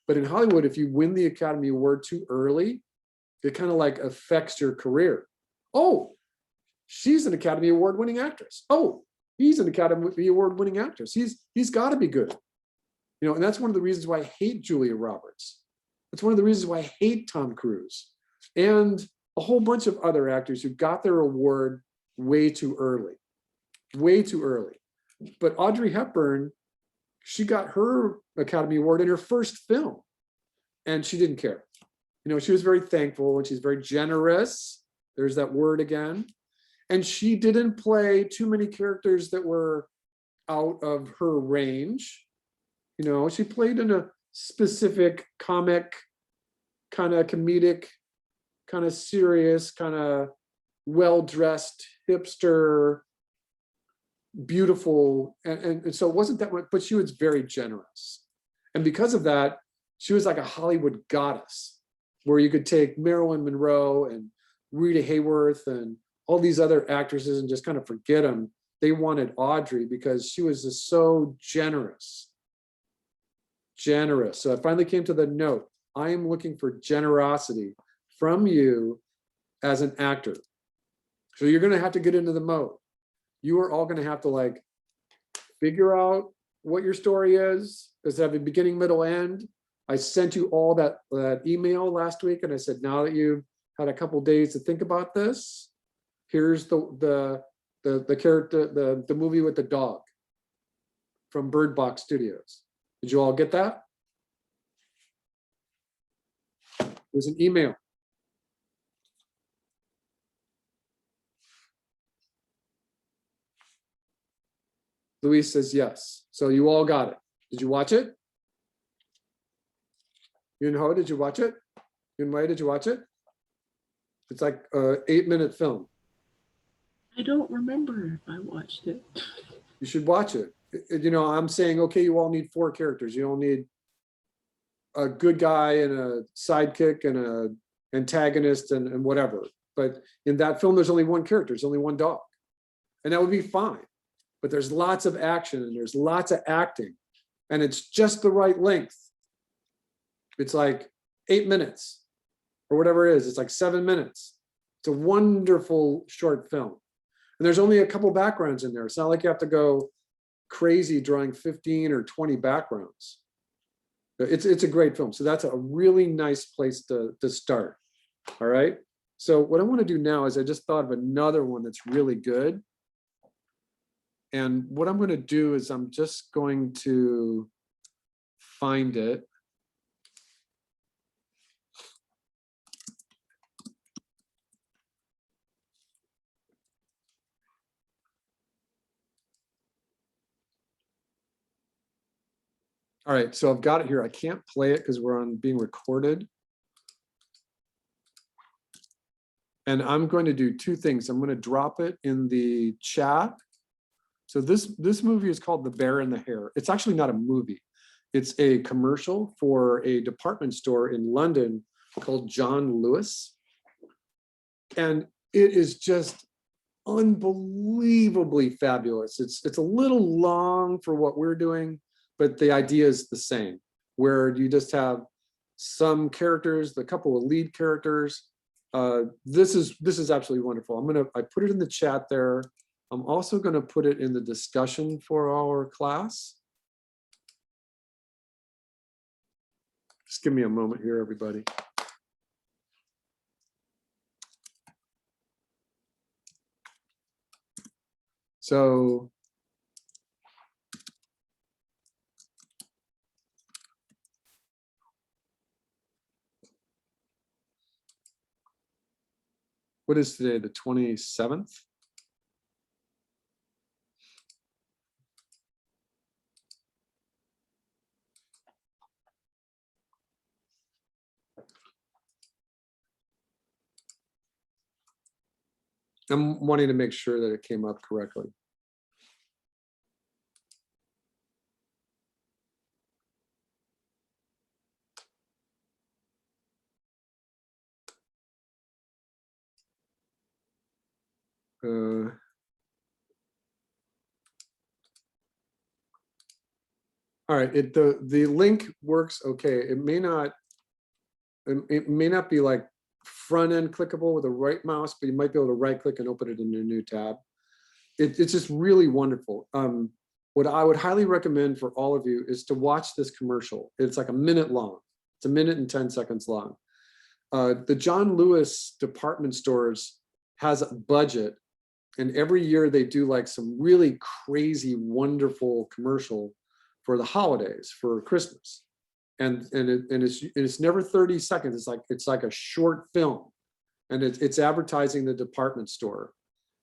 But in Hollywood, if you win the Academy Award too early, it kind of like affects your career. Oh, she's an Academy Award winning actress. Oh, he's an Academy Award winning actress. He's got to be good. And that's one of the reasons why I hate Julia Roberts. That's one of the reasons why I hate Tom Cruise. And a whole bunch of other actors who got their award way too early. But Audrey Hepburn, she got her Academy Award in her first film, and she didn't care. She was very thankful, and she's very generous. There's that word again. And she didn't play too many characters that were out of her range. She played in a specific comic, kind of comedic, kind of serious, kind of well-dressed, hipster, beautiful. And so it wasn't that much, but she was very generous. And because of that, she was like a Hollywood goddess, where you could take Marilyn Monroe and Rita Hayworth and all these other actresses and just kind of forget them. They wanted Audrey because she was just so generous. So I finally came to the note. I am looking for generosity from you as an actor. So you're going to have to get into the mode. You are all going to have to like figure out what your story is. Does it have a beginning, middle, end? I sent you all that email last week, and I said, now that you've had a couple days to think about this, here's the character, the movie with the dog from Bird Box Studios. Did you all get that? It was an email. Luis says yes. So you all got it. Did you watch it? Yunho, did you watch it? Yunwei, did you watch it? It's like an 8-minute film. I don't remember if I watched it. You should watch it. You know, I'm saying, okay, you all need 4 characters. You all need a good guy and a sidekick and a antagonist and whatever. But in that film, there's only 1 character. There's only 1 dog. And that would be fine. But there's lots of action and there's lots of acting. And it's just the right length. It's like 8 minutes or whatever it is. It's like 7 minutes. It's a wonderful short film. And there's only a couple backgrounds in there. It's not like you have to go crazy drawing 15 or 20 backgrounds. It's a great film. So that's a really nice place to start. All right. So what I want to do now is I just thought of another one that's really good. And what I'm going to do is I'm just going to find it. All right, so I've got it here. I can't play it because we're being recorded. And I'm going to do 2 things. I'm going to drop it in the chat. So this movie is called The Bear and the Hare. It's actually not a movie. It's a commercial for a department store in London called John Lewis. And it is just unbelievably fabulous. It's a little long for what we're doing, but the idea is the same, where you just have some characters, a couple of lead characters. This is absolutely wonderful. I put it in the chat there. I'm also going to put it in the discussion for our class. Just give me a moment here, everybody. So what is today, the 27th? I'm wanting to make sure that it came up correctly. All right, the link works okay. It may not be like front end clickable with a right mouse, but you might be able to right click and open it in a new tab. It's just really wonderful. What I would highly recommend for all of you is to watch this commercial. It's like a minute long. It's 1 minute and 10 seconds long. The John Lewis department stores has a budget, and every year they do like some really crazy, wonderful commercial for the holidays, for Christmas. And it's never 30 seconds. It's like a short film, and it's advertising the department store,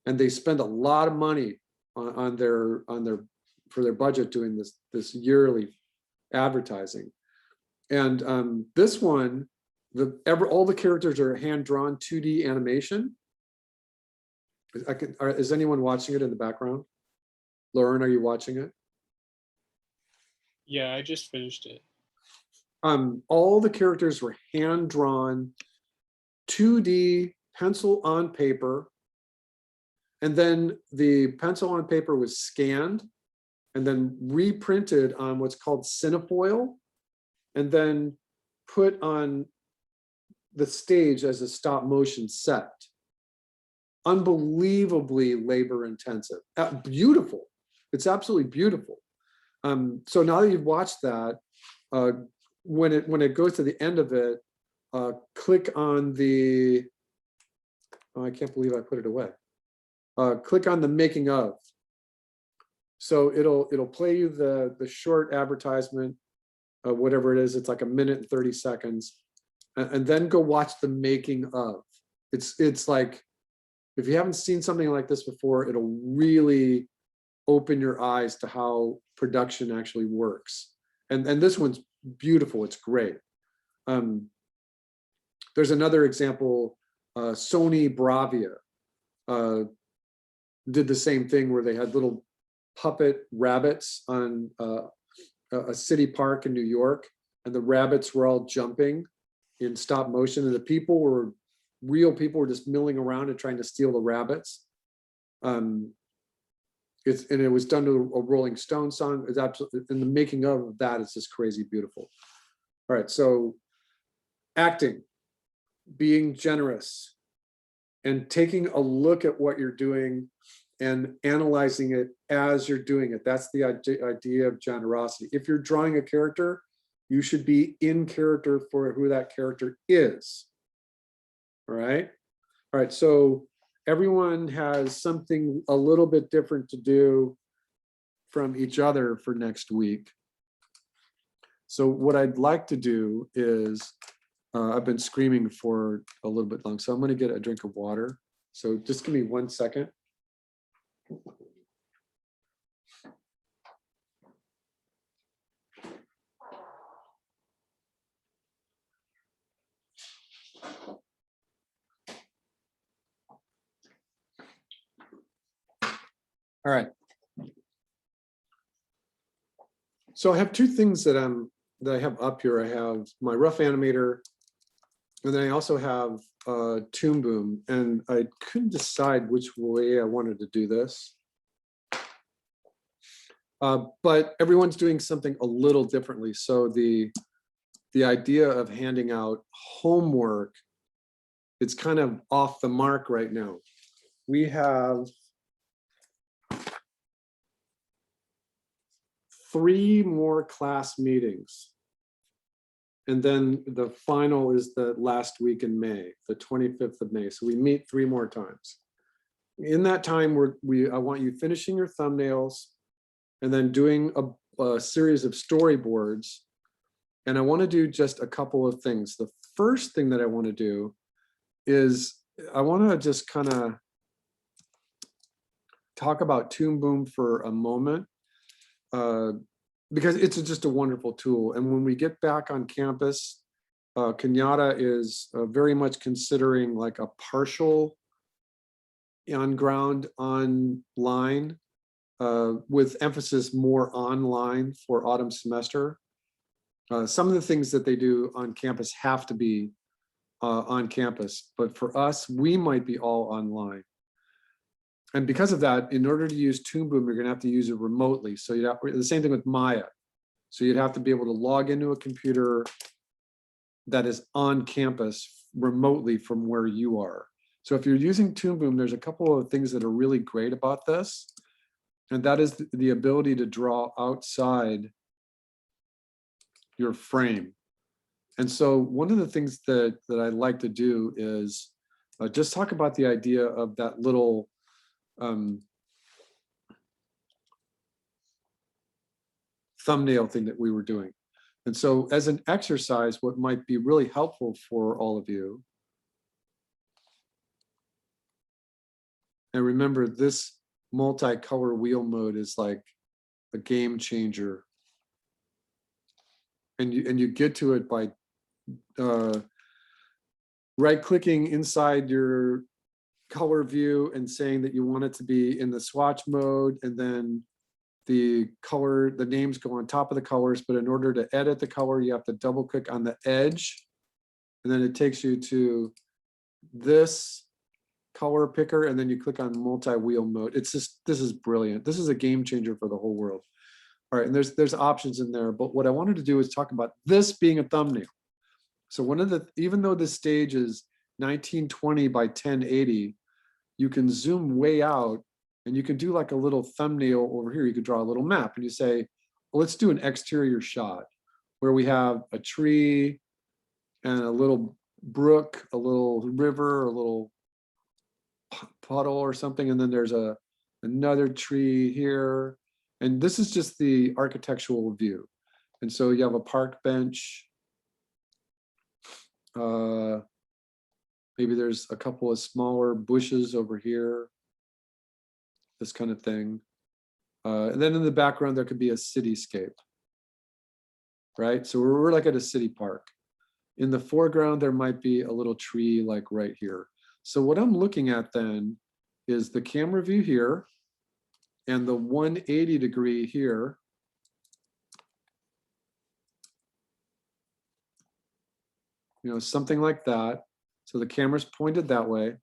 and they spend a lot of money on their for their budget doing this yearly advertising. And this one, all the characters are hand-drawn 2D animation. Is anyone watching it in the background? Lauren, are you watching it? Yeah, I just finished it. All the characters were hand-drawn 2D pencil on paper, and then the pencil on paper was scanned and then reprinted on what's called cinefoil, and then put on the stage as a stop motion set. Unbelievably labor intensive. Beautiful. It's absolutely beautiful. So now that you've watched that, when it goes to the end of it, click on the, oh, I can't believe I put it away. Click on the making of. So it'll play you the short advertisement, whatever it is. It's like 1 minute and 30 seconds, and then go watch the making of. It's like, if you haven't seen something like this before, it'll really open your eyes to how production actually works. And this one's beautiful. It's great. There's another example. Sony Bravia did the same thing, where they had little puppet rabbits on a city park in New York, and the rabbits were all jumping in stop motion, and the people were real people were just milling around and trying to steal the rabbits. And it was done to a Rolling Stone song. It's absolutely, in the making of that, it's just crazy beautiful. All right, so acting, being generous, and taking a look at what you're doing and analyzing it as you're doing it. That's the idea of generosity. If you're drawing a character, you should be in character for who that character is. All right. All right. So everyone has something a little bit different to do from each other for next week. So what I'd like to do is, I've been screaming for a little bit long, so I'm going to get a drink of water. So just give me 1 second. All right. So I have two things that I have up here. I have my rough animator, and then I also have Toon Boom, and I couldn't decide which way I wanted to do this. But everyone's doing something a little differently. So the idea of handing out homework, it's kind of off the mark right now. We have 3 more class meetings. And then the final is the last week in May, the 25th of May. So we meet 3 more times. In that time, I want you finishing your thumbnails and then doing a series of storyboards. And I want to do just a couple of things. The first thing that I want to do is I want to just kind of talk about Toon Boom for a moment. Because it's just a wonderful tool. And when we get back on campus, Kenyatta is very much considering like a partial on ground online with emphasis more online for autumn semester. Some of the things that they do on campus have to be on campus, but for us, we might be all online. And because of that, in order to use Toon Boom, you're gonna have to use it remotely. So you'd have the same thing with Maya. So you'd have to be able to log into a computer that is on campus remotely from where you are. So if you're using Toon Boom, there's a couple of things that are really great about this. And that is the ability to draw outside your frame. And so one of the things that I like to do is just talk about the idea of that little thumbnail thing that we were doing. And so as an exercise, what might be really helpful for all of you, and remember this multicolor wheel mode is like a game changer. And you get to it by right-clicking inside your color view and saying that you want it to be in the swatch mode, and then the names go on top of the colors, but in order to edit the color, you have to double click on the edge, and then it takes you to this color picker, and then you click on multi-wheel mode. It's just, this is brilliant. This is a game changer for the whole world. All right, and there's options in there, but what I wanted to do is talk about this being a thumbnail. So even though this stage is 1920 by 1080, you can zoom way out and you can do like a little thumbnail over here. You could draw a little map and you say, well, let's do an exterior shot, where we have a tree and a little brook, a little river, a little puddle or something, and then there's another tree here. And this is just the architectural view. And so you have a park bench. Maybe there's a couple of smaller bushes over here, this kind of thing. And then in the background, there could be a cityscape, right? So we're like at a city park. In the foreground, there might be a little tree like right here. So what I'm looking at then is the camera view here and the 180 degree here. You know, something like that. So the camera's pointed that way.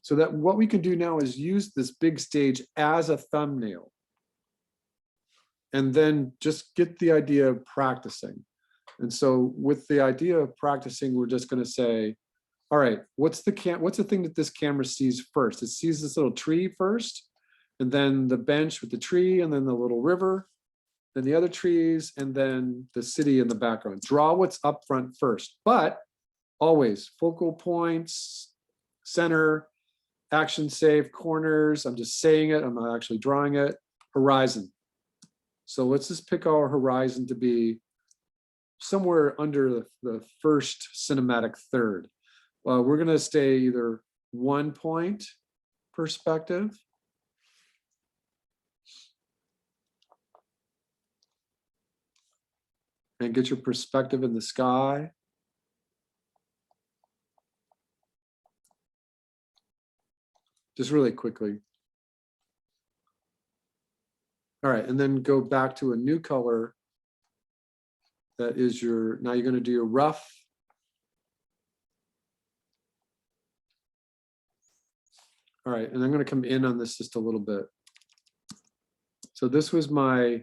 So that what we can do now is use this big stage as a thumbnail. And then just get the idea of practicing. And so with the idea of practicing, we're just going to say, all right, what's the thing that this camera sees first? It sees this little tree first, and then the bench with the tree, and then the little river, then the other trees, and then the city in the background. Draw what's up front first, but always focal points, center, action safe, corners. I'm just saying it, I'm not actually drawing it. Horizon. So let's just pick our horizon to be somewhere under the first cinematic third. We're going to stay either 1 point perspective, and get your perspective in the sky. Just really quickly. All right, and then go back to a new color. That is your, now you're going to do your rough. All right, and I'm going to come in on this just a little bit. So this was my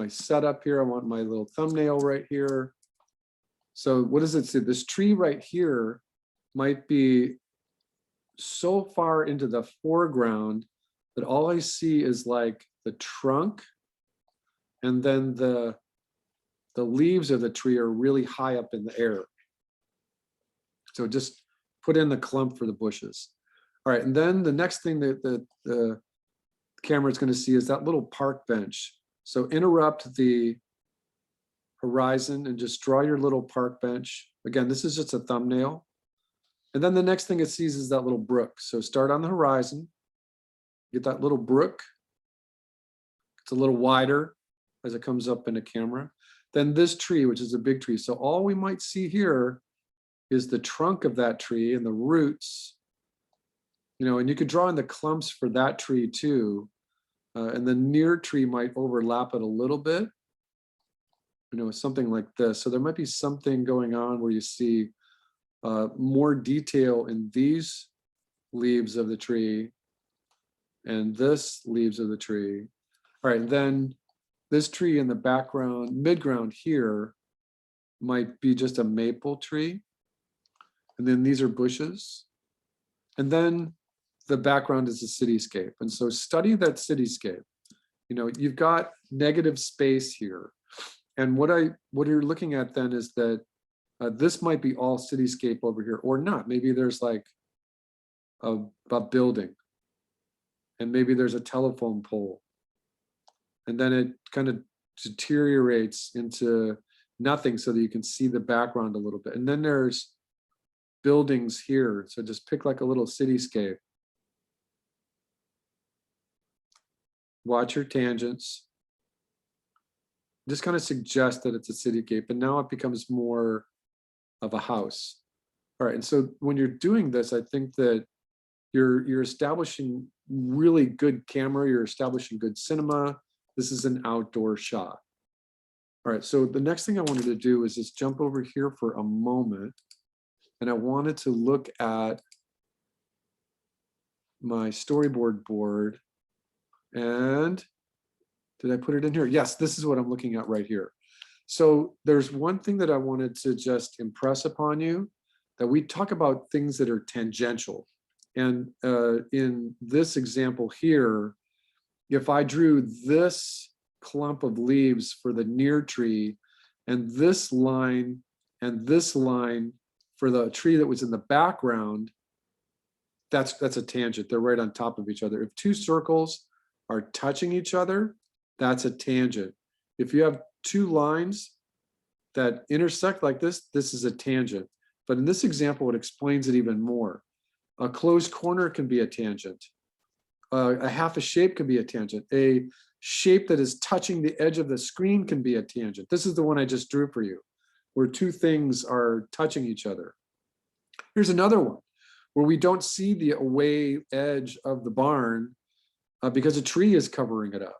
setup here. I want my little thumbnail right here. So what does it say? This tree right here might be so far into the foreground that all I see is like the trunk, and then the leaves of the tree are really high up in the air. So just put in the clump for the bushes. All right, and then the next thing that the camera is going to see is that little park bench. So interrupt the horizon and just draw your little park bench. Again, this is just a thumbnail. And then the next thing it sees is that little brook. So start on the horizon, get that little brook. It's a little wider as it comes up in a camera. Then this tree, which is a big tree. So all we might see here is the trunk of that tree and the roots, you know, and you could draw in the clumps for that tree too. And the near tree might overlap it a little bit, you know, something like this. So there might be something going on where you see more detail in these leaves of the tree and this leaves of the tree. All right, then this tree in the background, midground here, might be just a maple tree. And then these are bushes. And then the background is a cityscape. And so study that cityscape. You know, you've got negative space here. And what you're looking at then is that this might be all cityscape over here, or not. Maybe there's like a building, and maybe there's a telephone pole. And then it kind of deteriorates into nothing so that you can see the background a little bit. And then there's buildings here. So just pick like a little cityscape. Watch your tangents. Just kind of suggest that it's a cityscape, and now it becomes more of a house. All right, and so when you're doing this, I think that you're establishing really good camera, you're establishing good cinema. This is an outdoor shot. All right, so the next thing I wanted to do is just jump over here for a moment, and I wanted to look at my storyboard board. And did I put it in here? Yes, this is what I'm looking at right here. So there's one thing that I wanted to just impress upon you, that we talk about things that are tangential. And in this example here, if I drew this clump of leaves for the near tree, and this line for the tree that was in the background, that's a tangent. They're right on top of each other. If two circles are touching each other, that's a tangent. If you have two lines that intersect like this is a tangent. But in this example, it explains it even more. A closed corner can be a tangent. A half a shape can be a tangent. A shape that is touching the edge of the screen can be a tangent. This is the one I just drew for you, where two things are touching each other. Here's another one where we don't see the away edge of the barn because a tree is covering it up.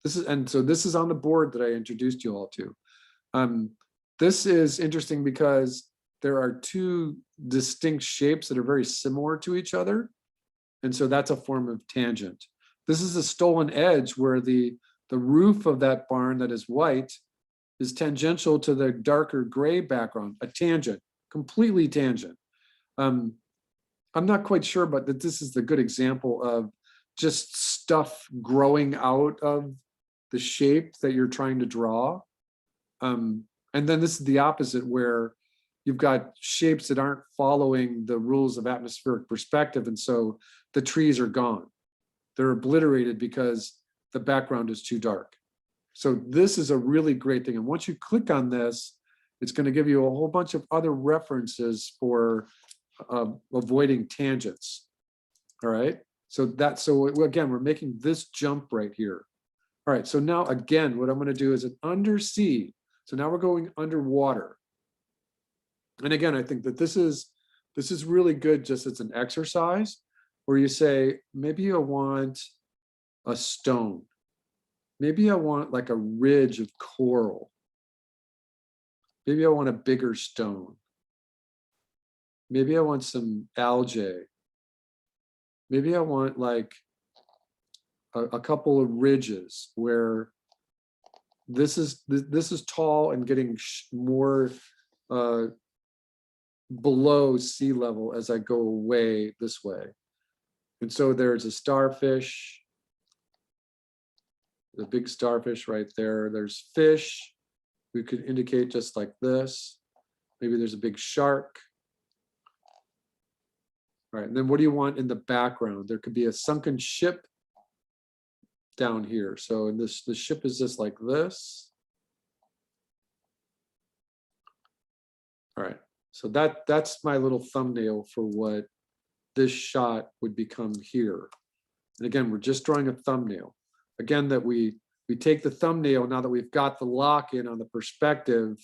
This is on the board that I introduced you all to. This is interesting because there are two distinct shapes that are very similar to each other. And so that's a form of tangent. This is a stolen edge where the roof of that barn that is white is tangential to the darker gray background, a tangent, completely tangent. I'm not quite sure, but that this is the good example of just stuff growing out of the shape that you're trying to draw. And then this is the opposite, where you've got shapes that aren't following the rules of atmospheric perspective. And so the trees are gone. They're obliterated because the background is too dark. So this is a really great thing. And once you click on this, it's going to give you a whole bunch of other references for avoiding tangents. All right. So again, we're making this jump right here. All right. So now again, what I'm going to do is an undersea. So now we're going underwater. And again, I think that this is really good just as an exercise where you say, maybe I want a stone. Maybe I want like a ridge of coral. Maybe I want a bigger stone. Maybe I want some algae. Maybe I want like a couple of ridges where this is tall and getting more below sea level as I go away this way. And so there's a starfish, the big starfish right there. There's fish. We could indicate just like this. Maybe there's a big shark. All right, and then what do you want in the background? There could be a sunken ship down here. So the ship is just like this. All right, so that's my little thumbnail for what this shot would become here. And again, we're just drawing a thumbnail. Again, that we take the thumbnail now that we've got the lock in on the perspective,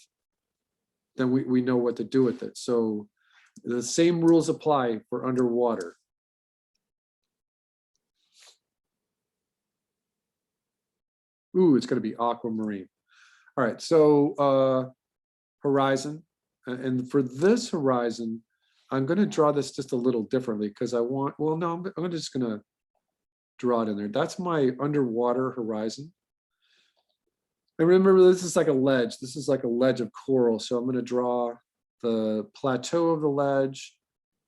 then we know what to do with it. So the same rules apply for underwater. Ooh, it's going to be aquamarine. All right, so horizon. And for this horizon, I'm going to draw this just a little differently because I want, well, no, I'm just going to draw it in there. That's my underwater horizon. And remember, this is like a ledge. This is like a ledge of coral. So I'm going to draw the plateau of the ledge,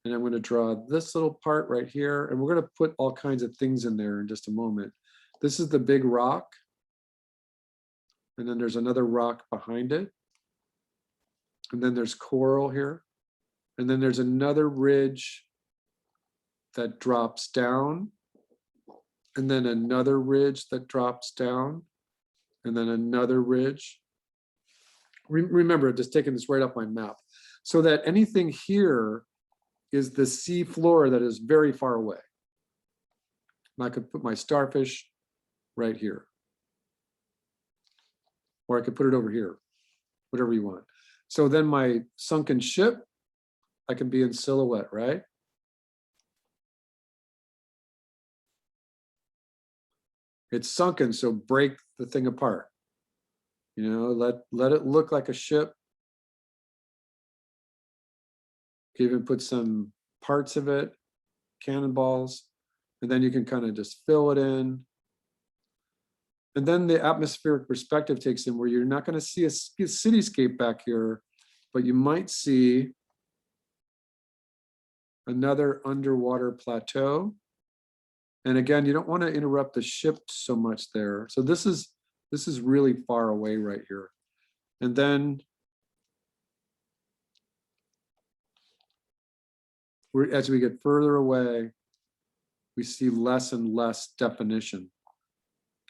and I'm going to draw this little part right here. And we're going to put all kinds of things in there in just a moment. This is the big rock. And then there's another rock behind it. And then there's coral here. And then there's another ridge that drops down. And then another ridge that drops down. And then another ridge. Remember, I'm just taking this right off my map. So that anything here is the sea floor that is very far away. And I could put my starfish right here. Or I could put it over here, whatever you want. So then my sunken ship, I can be in silhouette, right? It's sunken, so break the thing apart. You know, let it look like a ship. You can even put some parts of it, cannonballs, and then you can kind of just fill it in. And then the atmospheric perspective takes in where you're not going to see a cityscape back here, but you might see another underwater plateau. And again, you don't want to interrupt the ship so much there. So this is really far away right here. And then as we get further away, we see less and less definition.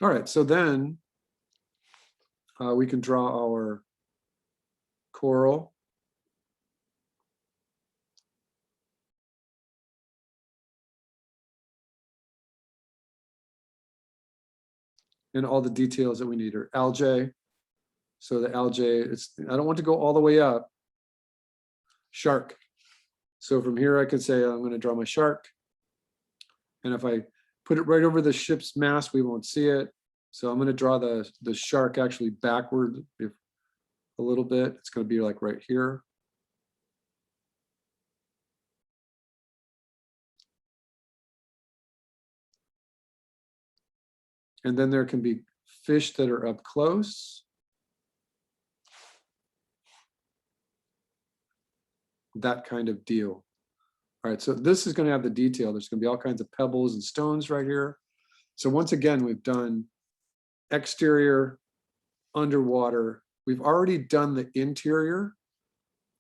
All right, so then we can draw our coral. And all the details that we need are algae. So the algae, I don't want to go all the way up. Shark. So from here I could say I'm going to draw my shark. And if I put it right over the ship's mast, we won't see it. So I'm going to draw the shark actually backward a little bit. It's going to be like right here. And then there can be fish that are up close. That kind of deal. All right, so this is going to have the detail. There's going to be all kinds of pebbles and stones right here. So once again, we've done exterior, underwater. We've already done the interior,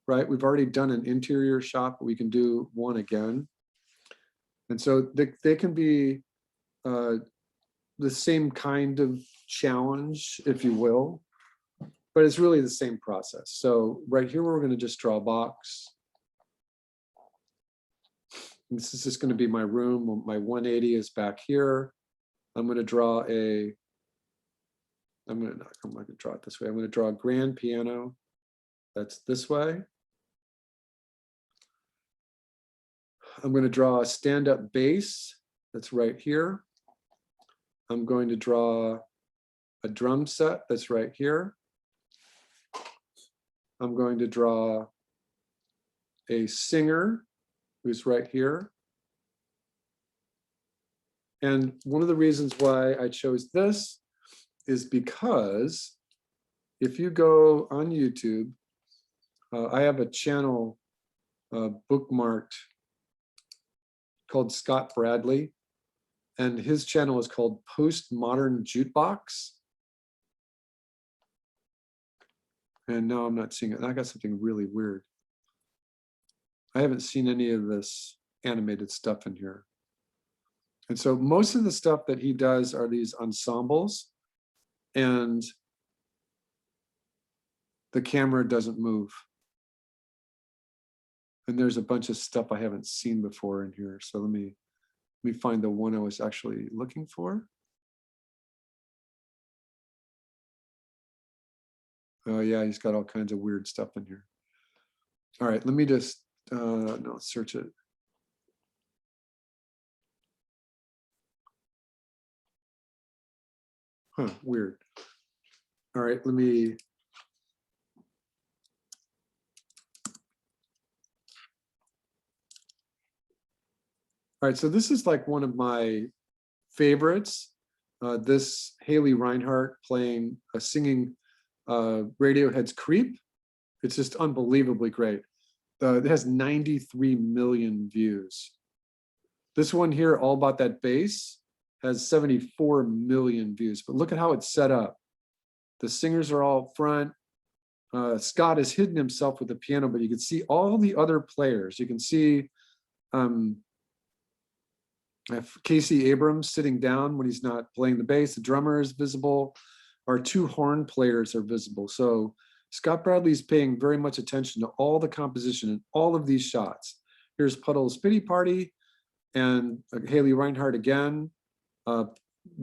right? We've already done an interior shot, but we can do one again. And so they can be the same kind of challenge, if you will, but it's really the same process. So right here, we're going to just draw a box. And this is just going to be my room. My 180 is back here. I'm going to draw I'm going to draw it this way. I'm going to draw a grand piano. That's this way. I'm going to draw a stand-up bass. That's right here. I'm going to draw a drum set. That's right here. I'm going to draw a singer who's right here. And one of the reasons why I chose this is because if you go on YouTube, I have a channel bookmarked called Scott Bradley, and his channel is called Postmodern Jukebox. And now I'm not seeing it. I got something really weird. I haven't seen any of this animated stuff in here. And so most of the stuff that he does are these ensembles, and the camera doesn't move. And there's a bunch of stuff I haven't seen before in here. So let me find the one I was actually looking for. Oh yeah, he's got all kinds of weird stuff in here. All right, let me just no, search it. Huh, weird. All right, let me. All right, so this is like one of my favorites. This Haley Reinhart singing Radiohead's Creep. It's just unbelievably great. It has 93 million views. This one here, All About That Bass, has 74 million views, but look at how it's set up. The singers are all front. Scott has hidden himself with the piano, but you can see all the other players. You can see Casey Abrams sitting down when he's not playing the bass. The drummer is visible. Our two horn players are visible. So Scott Bradley's paying very much attention to all the composition in all of these shots. Here's Puddle's Pity Party and Haley Reinhart again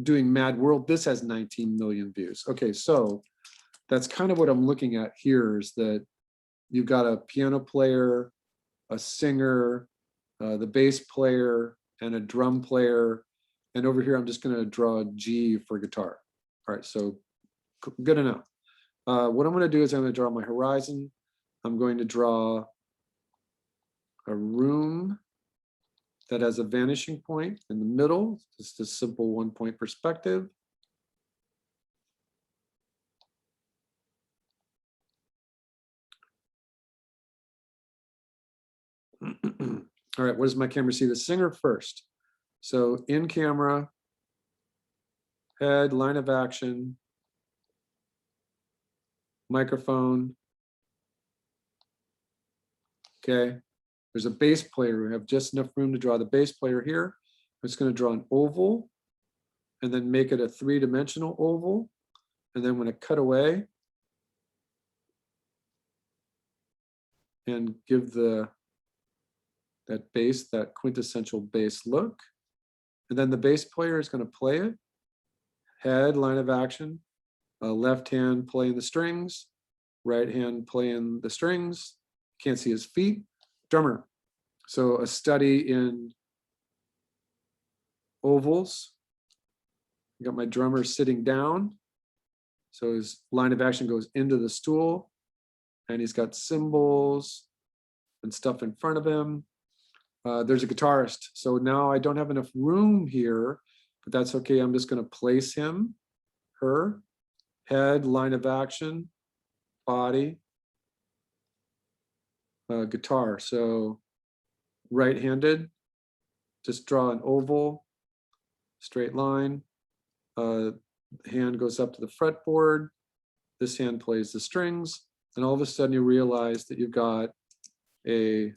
doing Mad World. This has 19 million views. Okay, so that's kind of what I'm looking at here, is that you've got a piano player, a singer, the bass player, and a drum player. And over here, I'm just going to draw a G for guitar. All right, so good enough. What I'm going to do is I'm going to draw my horizon. I'm going to draw a room that has a vanishing point in the middle, just a simple 1-point perspective. All right, what does my camera see? The singer first. So in camera, head, line of action, microphone. Okay, there's a bass player. We have just enough room to draw the bass player here. I'm just going to draw an oval and then make it a 3-dimensional oval. And then when I cut away and give that bass, that quintessential bass look. And then the bass player is going to play it. Head, line of action, left hand playing the strings, right hand playing the strings. Can't see his feet. Drummer. So a study in ovals. I got my drummer sitting down. So his line of action goes into the stool, and he's got cymbals and stuff in front of him. There's a guitarist. So now I don't have enough room here, but that's okay. I'm just going to place him, her, head, line of action, body, guitar. So right-handed, just draw an oval, straight line. Hand goes up to the fretboard. This hand plays the strings. And all of a sudden you realize that you've got a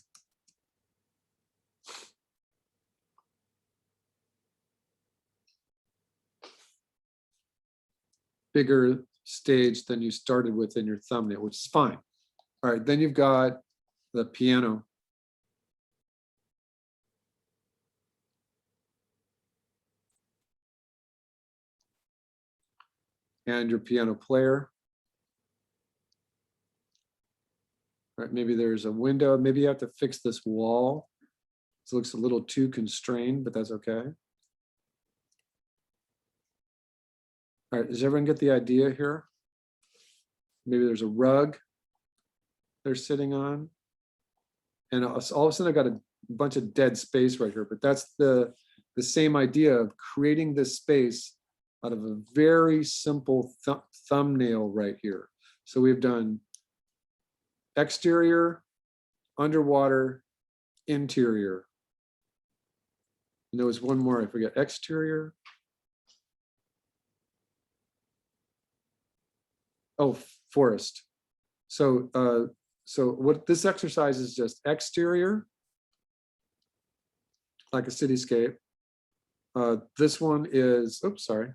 bigger stage than you started with in your thumbnail, which is fine. All right, then you've got the piano. And your piano player. All right, maybe there's a window. Maybe you have to fix this wall. This looks a little too constrained, but that's okay. All right, does everyone get the idea here? Maybe there's a rug they're sitting on. And all of a sudden I've got a bunch of dead space right here, but that's the same idea of creating this space out of a very simple thumbnail right here. So we've done exterior, underwater, interior. And there was one more, I forget, exterior. Oh, forest. So what this exercise is just exterior, like a cityscape. This one is, oops, sorry.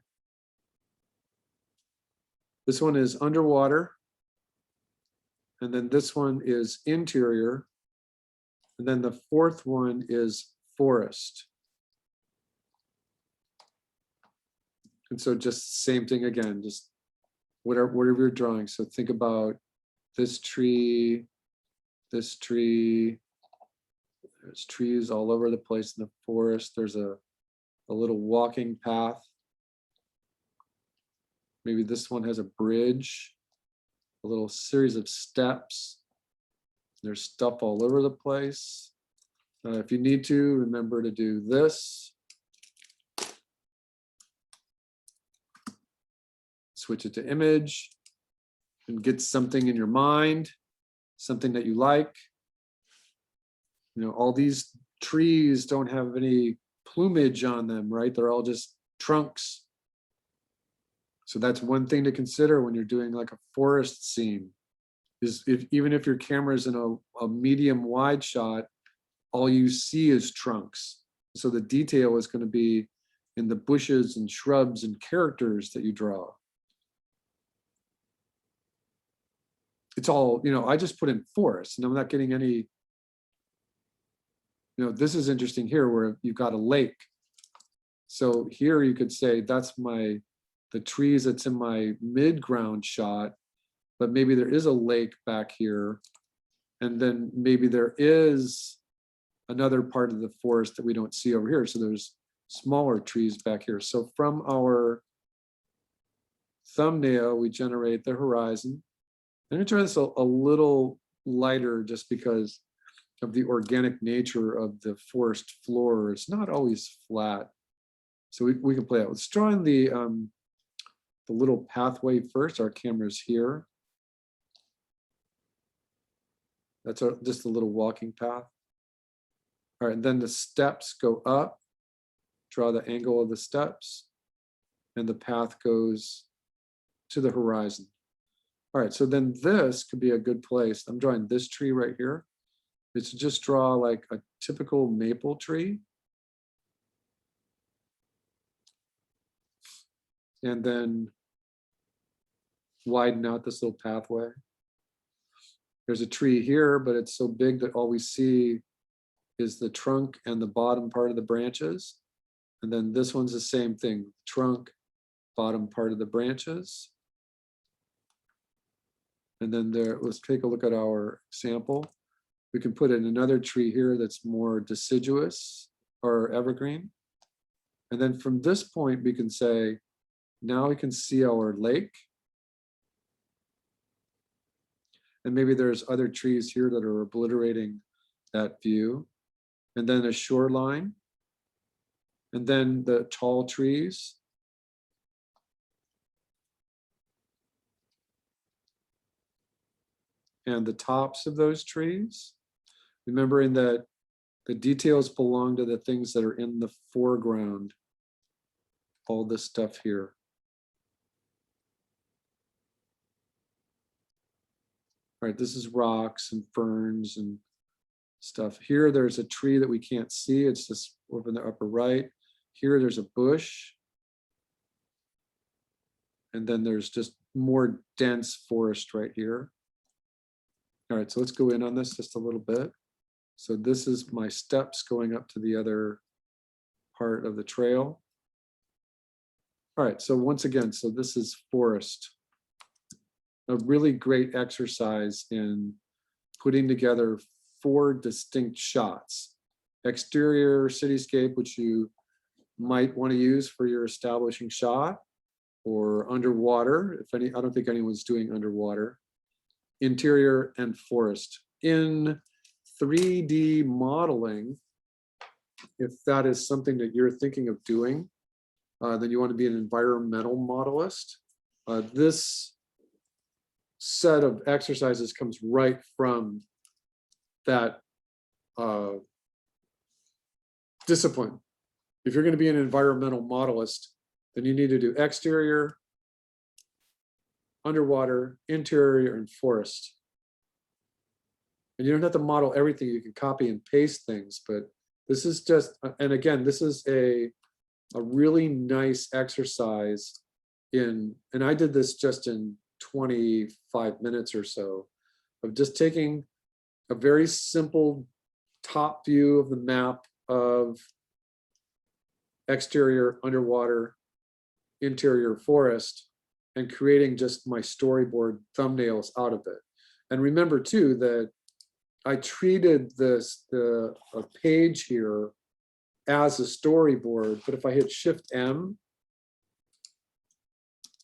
This one is underwater. And then this one is interior. And then the fourth one is forest. And so just same thing again, just whatever you're drawing. So think about this tree, there's trees all over the place in the forest. There's a little walking path. Maybe this one has a bridge, a little series of steps. There's stuff all over the place. If you need to, remember to do this. Switch it to image and get something in your mind, something that you like. You know, all these trees don't have any plumage on them, right? They're all just trunks. So that's one thing to consider when you're doing like a forest scene, is even if your camera is in a medium wide shot, all you see is trunks. So the detail is going to be in the bushes and shrubs and characters that you draw. It's all, you know, I just put in forest and I'm not getting any, you know, this is interesting here where you've got a lake. So here you could say that's the trees that's in my mid-ground shot, but maybe there is a lake back here. And then maybe there is another part of the forest that we don't see over here. So there's smaller trees back here. So from our thumbnail, we generate the horizon. I'm going to turn this a little lighter just because of the organic nature of the forest floor. It's not always flat. So we can play out. Let's draw in the little pathway first. Our camera's here. That's just a little walking path. All right, and then the steps go up. Draw the angle of the steps. And the path goes to the horizon. All right, so then this could be a good place. I'm drawing this tree right here. It's to just draw like a typical maple tree. And then widen out this little pathway. There's a tree here, but it's so big that all we see is the trunk and the bottom part of the branches. And then this one's the same thing, trunk, bottom part of the branches. And then there, let's take a look at our example. We can put in another tree here that's more deciduous or evergreen. And then from this point, we can say, now we can see our lake. And maybe there's other trees here that are obliterating that view. And then a shoreline. And then the tall trees. And the tops of those trees. Remembering that the details belong to the things that are in the foreground. All this stuff here. All right, this is rocks and ferns and stuff. Here, there's a tree that we can't see. It's just over in the upper right. Here, there's a bush. And then there's just more dense forest right here. All right, so let's go in on this just a little bit. So this is my steps going up to the other part of the trail. All right, so once again, so this is forest. A really great exercise in putting together 4 distinct shots. Exterior cityscape, which you might want to use for your establishing shot, or underwater, if any, I don't think anyone's doing underwater. Interior and forest. In 3D modeling, if that is something that you're thinking of doing, then you want to be an environmental modelist. This set of exercises comes right from that discipline. If you're going to be an environmental modelist, then you need to do exterior, underwater, interior, and forest. And you don't have to model everything. You can copy and paste things, but this is just, and again, this is a really nice exercise in, and I did this just in 25 minutes or so, of just taking a very simple top view of the map of exterior, underwater, interior forest, and creating just my storyboard thumbnails out of it. And remember too that I treated this, a page here as a storyboard, but if I hit Shift M,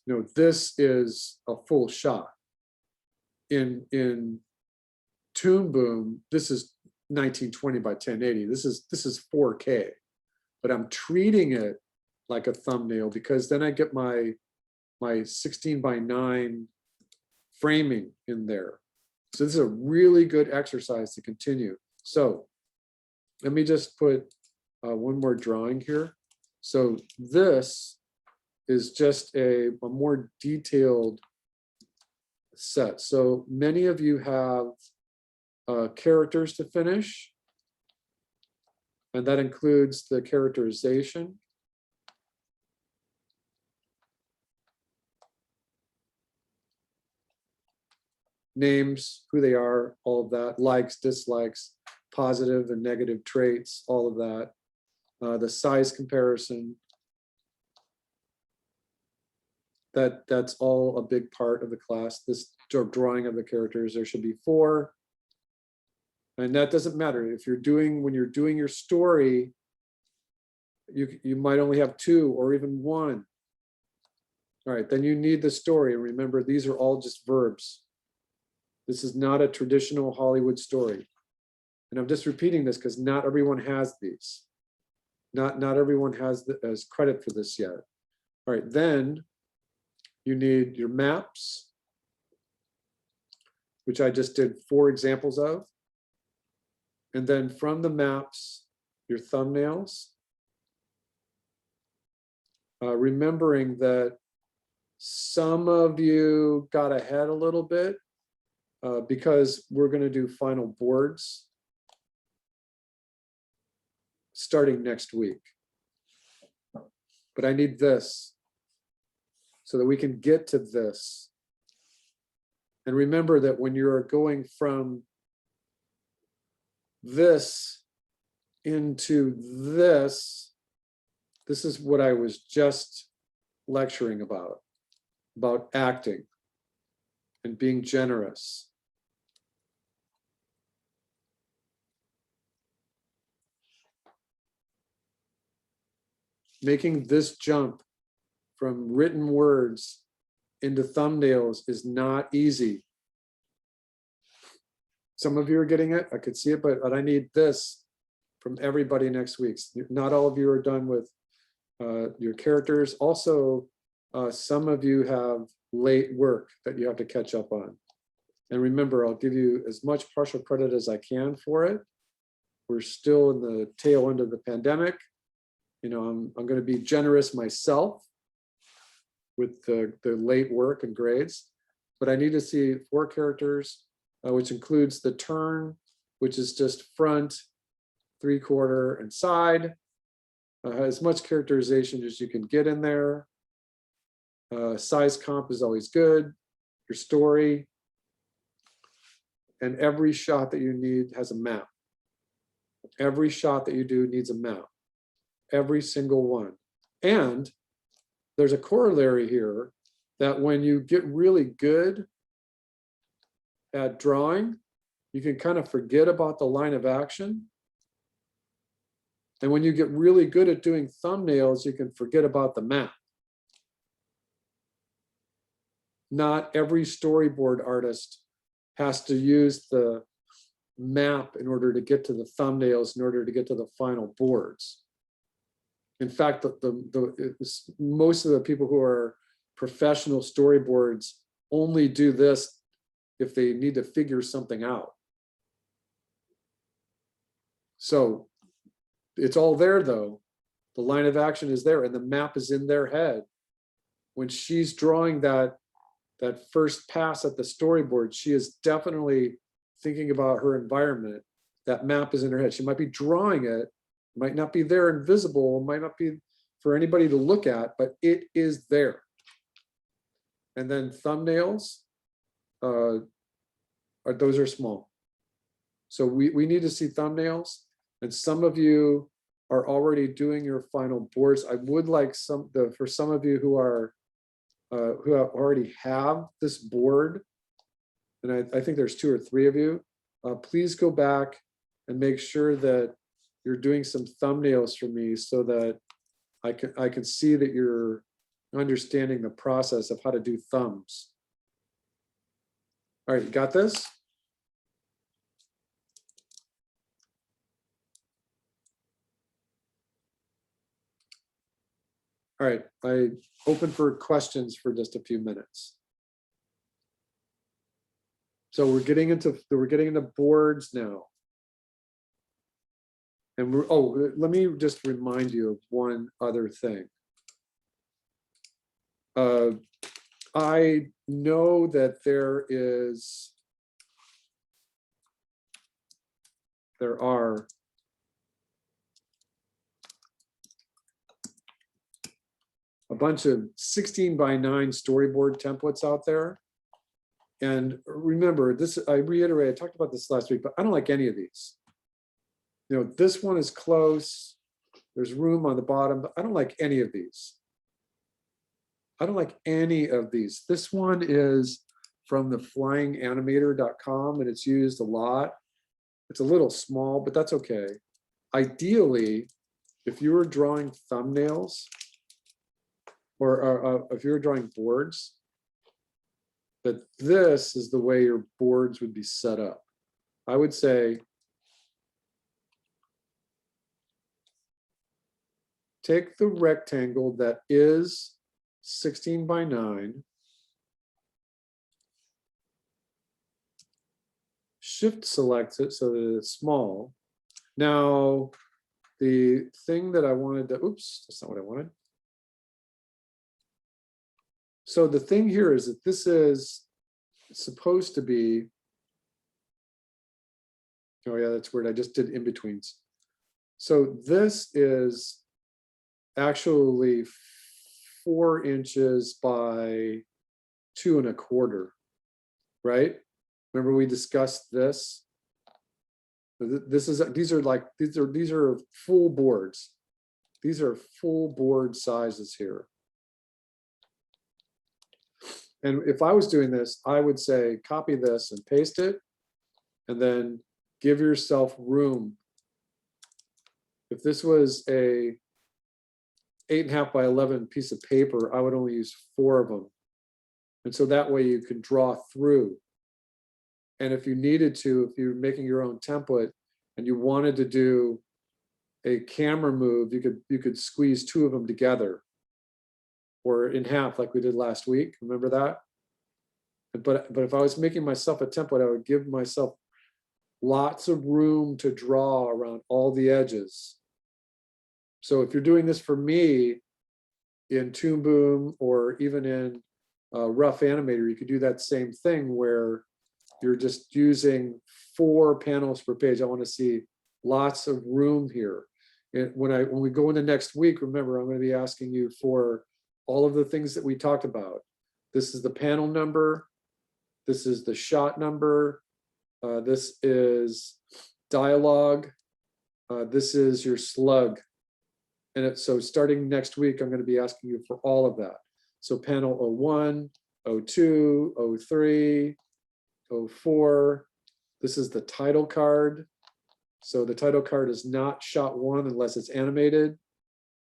you know, this is a full shot. In Toon Boom, this is 1920 by 1080. This is 4K, but I'm treating it like a thumbnail because then I get my 16 by 9 framing in there. So this is a really good exercise to continue. So let me just put one more drawing here. So this is just a more detailed set. So many of you have characters to finish, and that includes the characterization. Names, who they are, all of that, likes, dislikes, positive and negative traits, all of that. The size comparison. That's all a big part of the class. This drawing of the characters, there should be 4. And that doesn't matter. If you're doing, when you're doing your story, you might only have 2 or even 1. All right, then you need the story. Remember, these are all just verbs. This is not a traditional Hollywood story. And I'm just repeating this because not everyone has these. Not everyone has credit for this yet. All right, then you need your maps, which I just did 4 examples of. And then from the maps, your thumbnails. Remembering that Some of you got ahead a little bit because we're going to do final boards starting next week. But I need this so that we can get to this. And remember that when you're going from this into this is what I was just lecturing about acting and being generous. Making this jump from written words into thumbnails is not easy. Some of you are getting it, I could see it, but I need this from everybody next week. Not all of you are done with your characters. Also, some of you have late work that you have to catch up on. And remember, I'll give you as much partial credit as I can for it. We're still in the tail end of the pandemic. You know, I'm going to be generous myself with the late work and grades, but I need to see 4 characters, which includes the turn, which is just front, 3/4, and side. As much characterization as you can get in there. Size comp is always good. Your story. And every shot that you need has a map. Every shot that you do needs a map. Every single one. And there's a corollary here that when you get really good at drawing, you can kind of forget about the line of action. And when you get really good at doing thumbnails, you can forget about the map. Not every storyboard artist has to use the map in order to get to the thumbnails, in order to get to the final boards. In fact, most of the people who are professional storyboards only do this if they need to figure something out. So it's all there though. The line of action is there and the map is in their head. When she's drawing that first pass at the storyboard, she is definitely thinking about her environment. That map is in her head. She might be drawing it, might not be there invisible, might not be for anybody to look at, but it is there. And then thumbnails, those are small. So we need to see thumbnails, and some of you are already doing your final boards. I would like for some of you who already have this board, and I think there's 2 or 3 of you, please go back and make sure that you're doing some thumbnails for me so that I can see that you're understanding the process of how to do thumbs. All right, you got this? All right, I open for questions for just a few minutes. So we're getting into boards now. And let me just remind you of one other thing. I know that there are a bunch of 16:9 storyboard templates out there. And remember this, I reiterate, I talked about this last week, but I don't like any of these. You know, this one is close. There's room on the bottom, but I don't like any of these. I don't like any of these. This one is from the flyinganimator.com and it's used a lot. It's a little small, but that's okay. Ideally, if you were drawing thumbnails or if you were drawing boards, that this is the way your boards would be set up. I would say, take the rectangle that is 16:9, shift select it so that it's small. Now, the thing that I wanted to, oops, that's not what I wanted. So the thing here is that this is supposed to be, oh yeah, that's weird. I just did in-betweens. So this is actually 4 inches by 2 1/4, right? Remember we discussed this? These are full boards. These are full board sizes here. And if I was doing this, I would say, copy this and paste it, and then give yourself room. If this was a 8.5 by 11 piece of paper, I would only use 4 of them. And so that way you can draw through. And if you needed to, if you're making your own template and you wanted to do a camera move, you could squeeze 2 of them together or in half like we did last week. Remember that? But if I was making myself a template, I would give myself lots of room to draw around all the edges. So if you're doing this for me in Toon Boom or even in Rough Animator, you could do that same thing where you're just using 4 panels per page. I want to see lots of room here. And when we go into next week, remember, I'm going to be asking you for all of the things that we talked about. This is the panel number. This is the shot number. This is dialogue. This is your slug. And so starting next week, I'm going to be asking you for all of that. So panel 01, 02, 03, 04. This is the title card. So the title card is not shot 1 unless it's animated.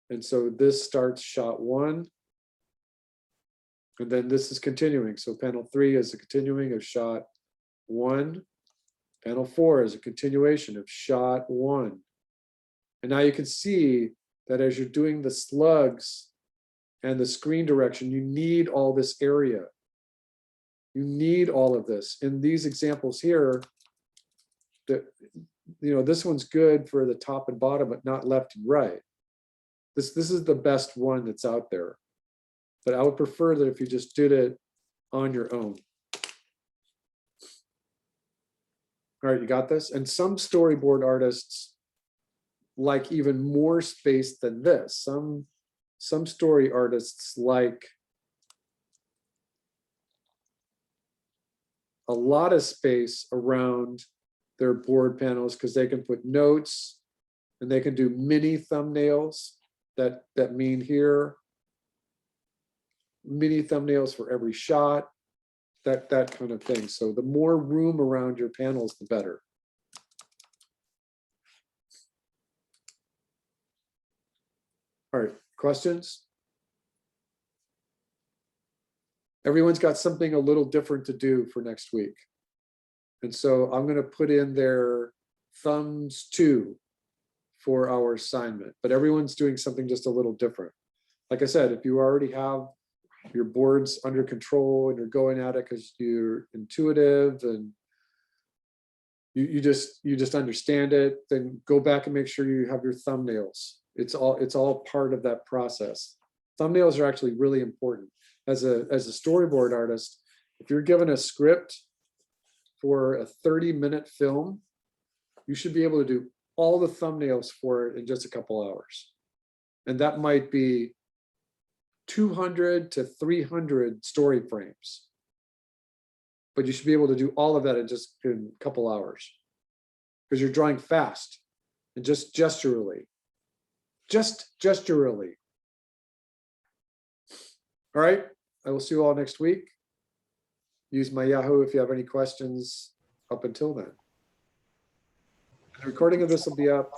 And so this starts shot 1. And then this is continuing. So panel 3 is a continuing of shot 1. Panel 4 is a continuation of shot 1. And now you can see that as you're doing the slugs and the screen direction, you need all this area. You need all of this. In these examples here, this one's good for the top and bottom, but not left and right. This is the best one that's out there. But I would prefer that if you just did it on your own. All right, you got this? And some storyboard artists like even more space than this. Some story artists like a lot of space around their board panels because they can put notes and they can do mini thumbnails that mean here, mini thumbnails for every shot, that kind of thing. So the more room around your panels, the better. All right, questions? Everyone's got something a little different to do for next week. And so I'm going to put in their thumbs 2 for our assignment, but everyone's doing something just a little different. Like I said, if you already have your boards under control and you're going at it because you're intuitive and you just understand it, then go back and make sure you have your thumbnails. It's all part of that process. Thumbnails are actually really important. As a storyboard artist, if you're given a script for a 30-minute film, you should be able to do all the thumbnails for it in just a couple hours. And that might be 200 to 300 story frames. But you should be able to do all of that in just a couple hours because you're drawing fast and just gesturally. Just gesturally. All right, I will see you all next week. Use my Yahoo if you have any questions up until then. The recording of this will be up